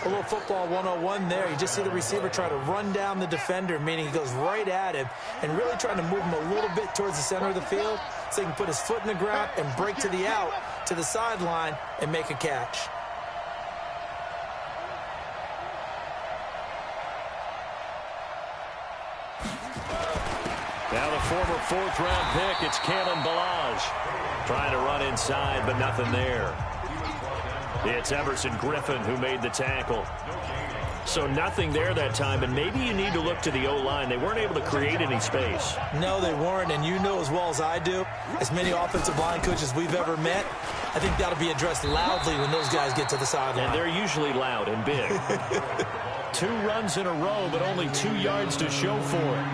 A little football 101 there. You just see the receiver try to run down the defender, meaning he goes right at him and really trying to move him a little bit towards the center of the field so he can put his foot in the ground and break to the out, to the sideline, and make a catch. Now the former 4th-round pick, it's Kalen Ballage. Trying to run inside, but nothing there. It's Everson Griffin who made the tackle. So nothing there that time, and maybe you need to look to the O-line. They weren't able to create any space. No, they weren't, and you know as well as I do, as many offensive line coaches we've ever met, I think that'll be addressed loudly when those guys get to the sideline. And they're usually loud and big. 2 runs in a row, but only 2 yards to show for it.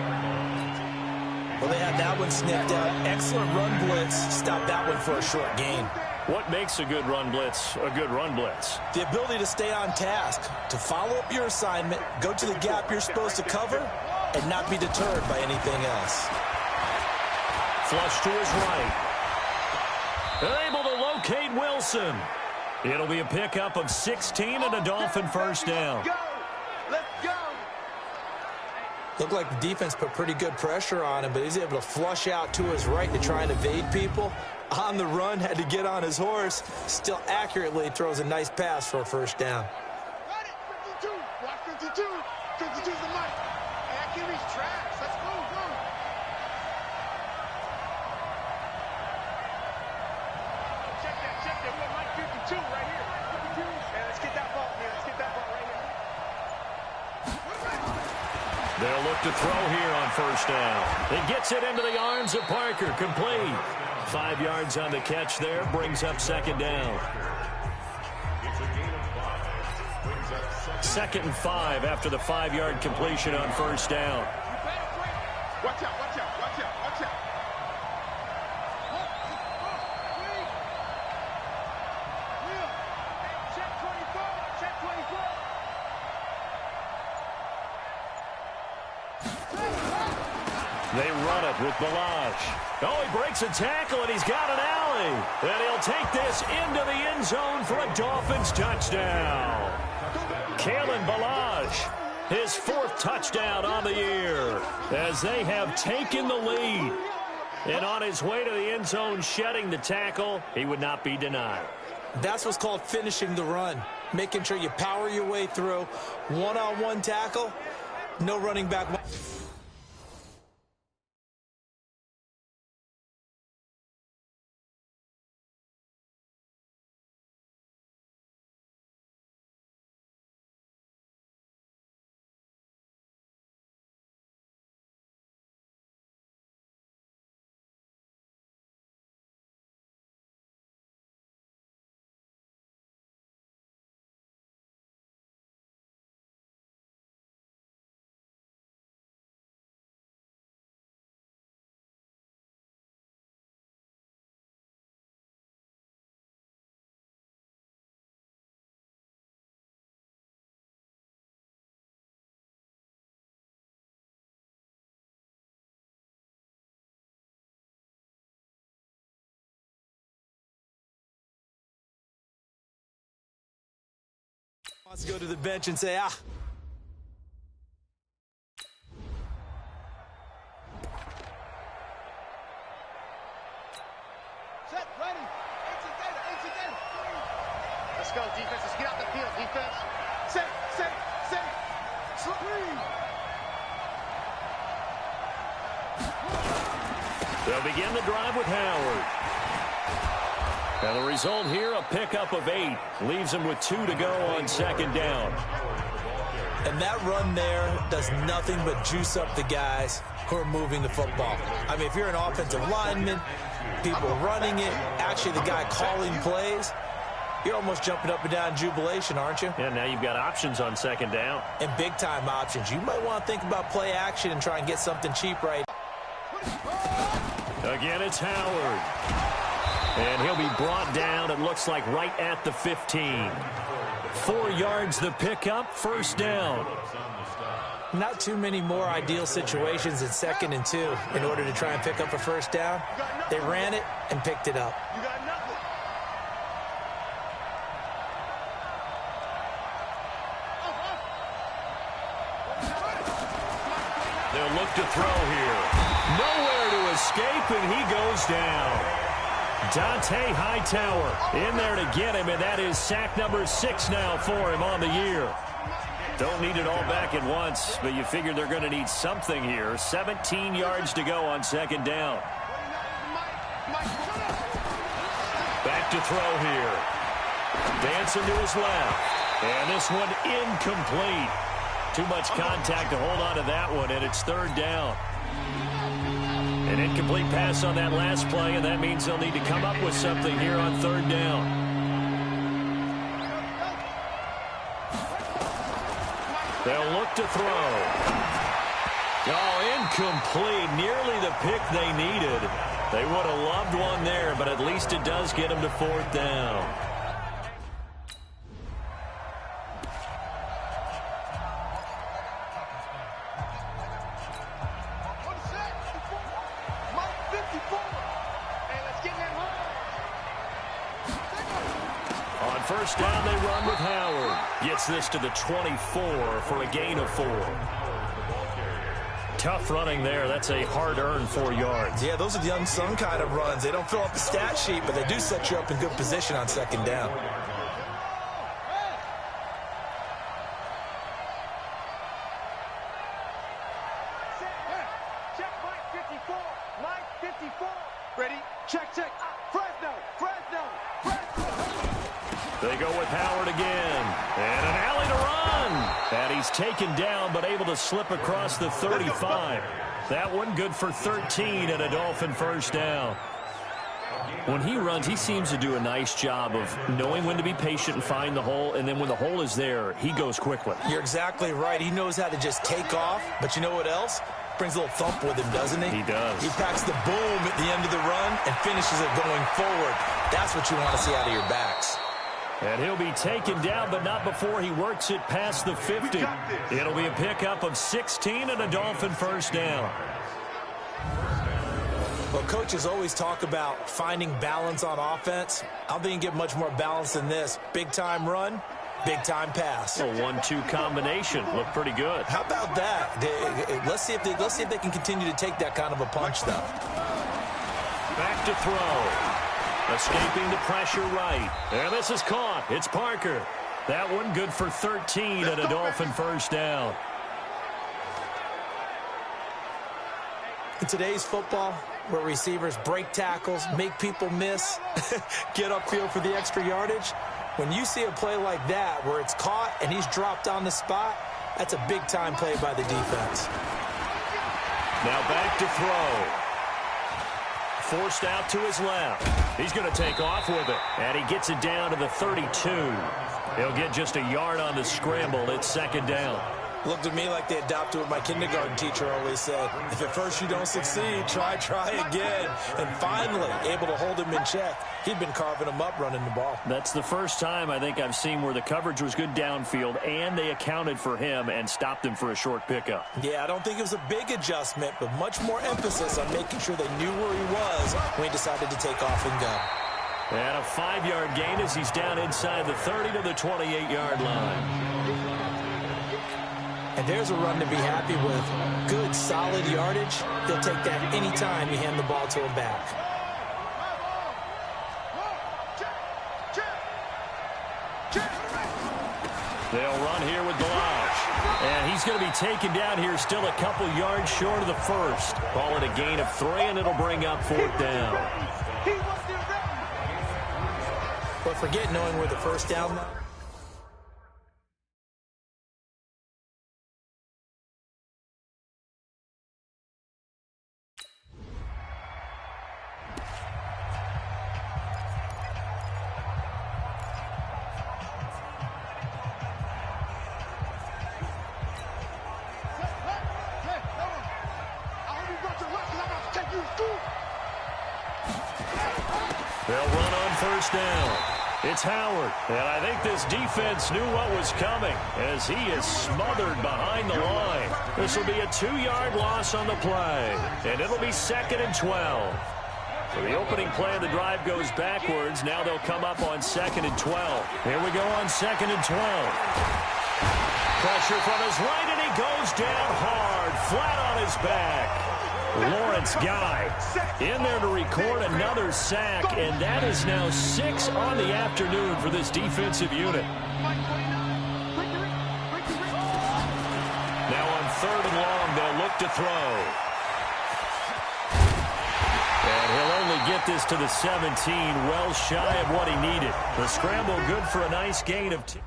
Well, they had that one sniffed out. Excellent run blitz. Stopped that one for a short gain. What makes a good run blitz a good run blitz? The ability to stay on task, to follow up your assignment, go to the gap you're supposed to cover, and not be deterred by anything else. Flush to his right. They're able to locate Wilson. It'll be a pickup of 16 and a Dolphin 1st down. Let's go. Looked like the defense put pretty good pressure on him, but he's able to flush out to his right to try and evade people. On the run, had to get on his horse. Still accurately throws a nice pass for a 1st down. Got it. 52. Block 52. 52's the mic. Hey, Kimmy's trash. Let's go. Check that. We got Mike 52 right here. 52. Man, let's get that ball, man. Let's get that ball right here. They'll look to throw here on 1st down. It gets it into the arms of Parker, complete. 5 yards on the catch there, brings up 2nd down. 2nd and 5 after the 5-yard completion on 1st down. Watch out. Check 24. They run it with Ballage. Oh, he breaks a tackle, and he's got an alley. And he'll take this into the end zone for a Dolphins touchdown. Kalen Ballage, his 4th touchdown on the year, as they have taken the lead. And on his way to the end zone, shedding the tackle, he would not be denied. That's what's called finishing the run. Making sure you power your way through. One-on-one tackle, no running back. Wants to go to the bench and say, Set, ready. Let's go, defense. Let's get out the field, defense. Set. Screen. They'll begin the drive with Howard. And the result here, a pickup of 8. Leaves him with 2 to go on second down. and that run there does nothing but juice up the guys who are moving the football. I mean, if you're an offensive lineman, people running it, actually the guy calling plays, you're almost jumping up and down in jubilation, aren't you? Yeah, now you've got options on second down. And big-time options. You might want to think about play action and try and get something cheap right. Again, it's Howard. And he'll be brought down, it looks like, right at the 15. 4 yards the pickup, first down. Not too many more ideal situations in 2nd and 2 in order to try and pick up a first down. They ran it and picked it up. You got nothing. They'll look to throw here. Nowhere to escape, and he goes down. Dante Hightower in there to get him, and that is sack number 6 now for him on the year. Don't need it all back at once, but you figure they're going to need something here. 17 yards to go on second down. Back to throw here. Dancing to his left. And this one incomplete. Too much contact to hold on to that one, and it's 3rd down. An incomplete pass on that last play, and that means they'll need to come up with something here on 3rd down. They'll look to throw. Oh, incomplete. Nearly the pick they needed. They would have loved one there, but at least it does get them to 4th down. On first down, they run with Howard. Gets this to the 24 for a gain of 4. Tough running there. That's a hard-earned 4 yards. Yeah, those are the unsung kind of runs. They don't fill up the stat sheet, but they do set you up in good position on 2nd down. Check Mike 54. Mike 54. Ready? Check. Fresno. They go with Howard again. And an alley to run. And he's taken down, but able to slip across the 35. That one good for 13 and a Dolphin first down. When he runs, he seems to do a nice job of knowing when to be patient and find the hole, and then when the hole is there, he goes quickly. You're exactly right. He knows how to just take off, but you know what else? Brings a little thump with him, doesn't he? He does. He packs the boom at the end of the run and finishes it going forward. That's what you want to see out of your backs. And he'll be taken down, but not before he works it past the 50. It'll be a pickup of 16 and a Dolphin first down. Well, coaches always talk about finding balance on offense. I don't think you can get much more balance than this. Big-time run, big-time pass. A 1-2 combination. Looked pretty good. How about that? Let's see if they can continue to take that kind of a punch, though. Back to throw. Escaping the pressure right. And this is caught. It's Parker. That one good for 13 and a Dolphin first down. In today's football, where receivers break tackles, make people miss, get upfield for the extra yardage, when you see a play like that where it's caught and he's dropped on the spot, that's a big-time play by the defense. Now back to throw. Forced out to his left. He's going to take off with it. And he gets it down to the 32. He'll get just a yard on the scramble. It's 2nd down. Looked to me like they adopted what my kindergarten teacher always said. If at first you don't succeed, try again. And finally, able to hold him in check. He'd been carving him up running the ball. That's the first time I think I've seen where the coverage was good downfield and they accounted for him and stopped him for a short pickup. Yeah, I don't think it was a big adjustment, but much more emphasis on making sure they knew where he was when he decided to take off and go. And a 5-yard gain as he's down inside the 30 to the 28-yard line. And there's a run to be happy with. Good, solid yardage. He'll take that anytime you hand the ball to him back. They'll run here with Balazs. And he's going to be taken down here still a couple yards short of the first. Call it a gain of 3, and it'll bring up 4th down. But forget knowing where the first down now. They'll run on 1st down. It's Howard, and I think this defense knew what was coming as he is smothered behind the line. This will be a 2-yard loss on the play, and it'll be 2nd and 12. So the opening play of the drive goes backwards. Now they'll come up on 2nd and 12. Here we go on 2nd and 12. Pressure from his right, and he goes down hard, flat on his back. Lawrence Guy in there to record another sack, and that is now 6 on the afternoon for this defensive unit. Now on 3rd and long, they'll look to throw. And he'll only get this to the 17, well shy of what he needed. The scramble good for a nice gain of 2.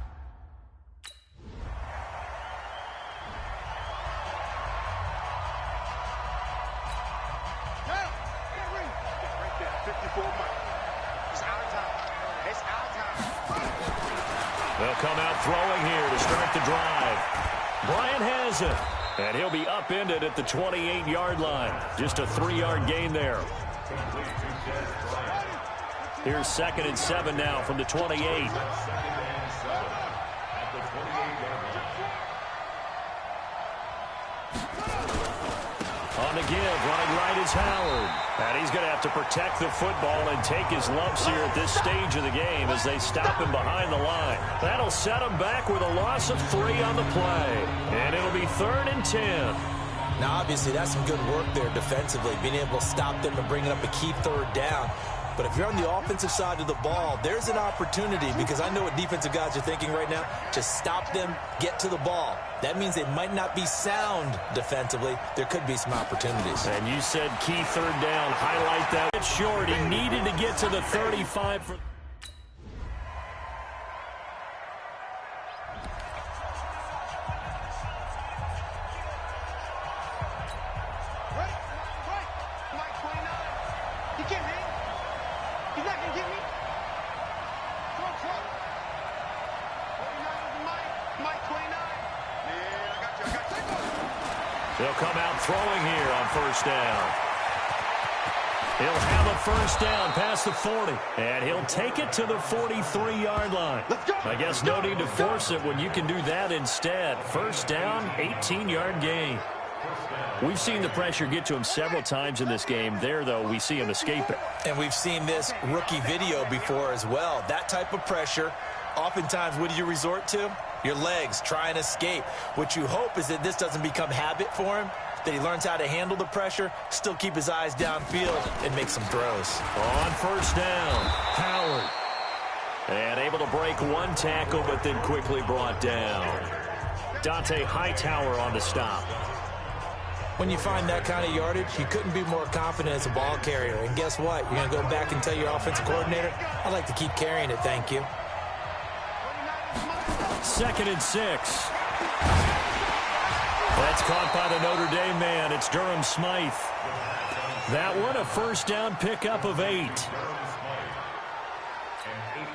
They'll come out throwing here to start the drive. Bryant has it, and he'll be upended at the 28-yard line. Just a 3-yard gain there. Here's 2nd and 7 now from the 28. On the give, running right is Howard. And he's going to have to protect the football and take his lumps here at this stage of the game as they stop him behind the line. That'll set him back with a loss of 3 on the play. And it'll be 3rd and 10. Now, obviously, that's some good work there defensively, being able to stop them and bring up a key 3rd down. But if you're on the offensive side of the ball, there's an opportunity, because I know what defensive guys are thinking right now, to stop them, get to the ball. That means they might not be sound defensively. There could be some opportunities. And you said key 3rd down. Highlight that. It's short. He needed to get to the 35 for... They'll come out throwing here on 1st down. He'll have a 1st down past the 40, and he'll take it to the 43-yard line. I guess no need to force it when you can do that instead. 1st down, 18-yard gain. We've seen the pressure get to him several times in this game. There, though, we see him escape it. And we've seen this rookie video before as well. That type of pressure, oftentimes, what do you resort to? Your legs, try and escape. What you hope is that this doesn't become habit for him, that he learns how to handle the pressure, still keep his eyes downfield, and make some throws. On 1st down, Howard. And able to break one tackle, but then quickly brought down. Dante Hightower on the stop. When you find that kind of yardage, you couldn't be more confident as a ball carrier. And guess what? You're going to go back and tell your offensive coordinator, I'd like to keep carrying it, thank you. 2nd and 6. That's caught by the Notre Dame man. It's Durham Smythe. That one, a 1st down pickup of 8.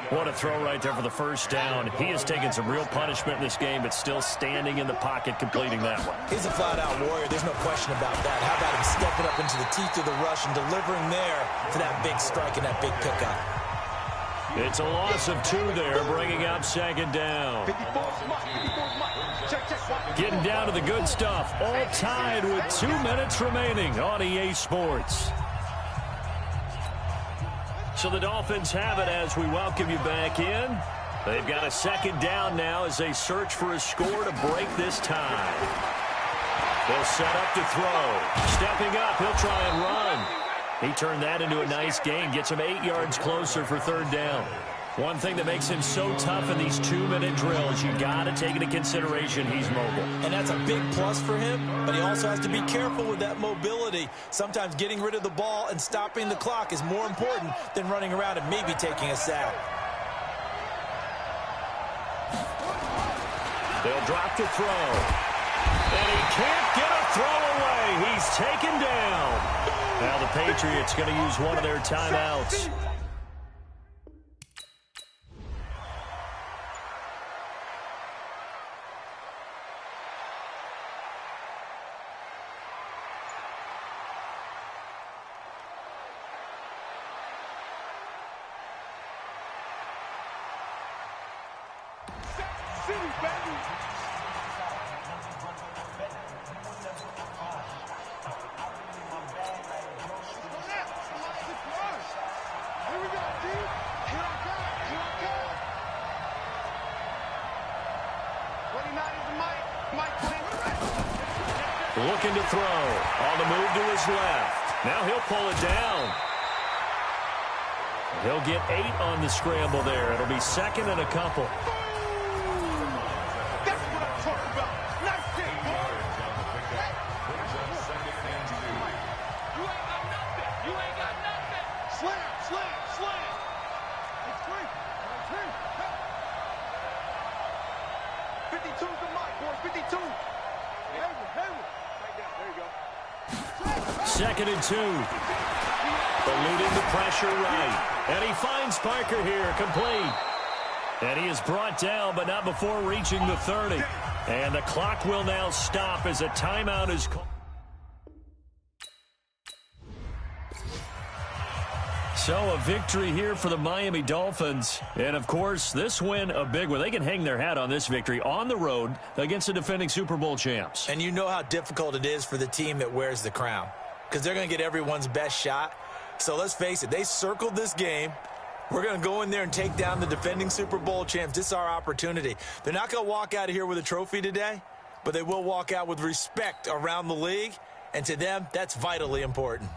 What a throw right there for the 1st down. He has taken some real punishment in this game, but still standing in the pocket completing that one. He's a flat-out warrior. There's no question about that. How about him stepping up into the teeth of the rush and delivering there for that big strike and that big pickup? It's a loss of 2 there, bringing up 2nd down. Getting down to the good stuff. All tied with 2 minutes remaining on EA Sports. So the Dolphins have it as we welcome you back in. They've got a second down now as they search for a score to break this tie. They'll set up to throw. Stepping up, he'll try and run. He turned that into a nice gain, gets him 8 yards closer for third down. One thing that makes him so tough in these 2-minute drills, you got to take into consideration he's mobile. And that's a big plus for him, but he also has to be careful with that mobility. Sometimes getting rid of the ball and stopping the clock is more important than running around and maybe taking a sack. They'll drop to throw. And he can't get a throw away. He's taken down. Now the Patriots going to use one of their timeouts. Looking to throw. On the move to his left. Now he'll pull it down. He'll get 8 on the scramble there. It'll be second and a couple. That's what I'm talking about. Nice hit, boy. You ain't got nothing. You ain't got nothing. Slam, slam, slam. It's free. It's free. 52's the mark, boys. 52. Hayward. There you go. Second and 2. Eluding the pressure right. And he finds Parker here, complete. And he is brought down, but not before reaching the 30. And the clock will now stop as a timeout is called. So a victory here for the Miami Dolphins. And, of course, this win, a big one. They can hang their hat on this victory on the road against the defending Super Bowl champs. And you know how difficult it is for the team that wears the crown, because they're going to get everyone's best shot. So let's face it, they circled this game. We're going to go in there and take down the defending Super Bowl champs. This is our opportunity. They're not going to walk out of here with a trophy today, but they will walk out with respect around the league. And to them, that's vitally important.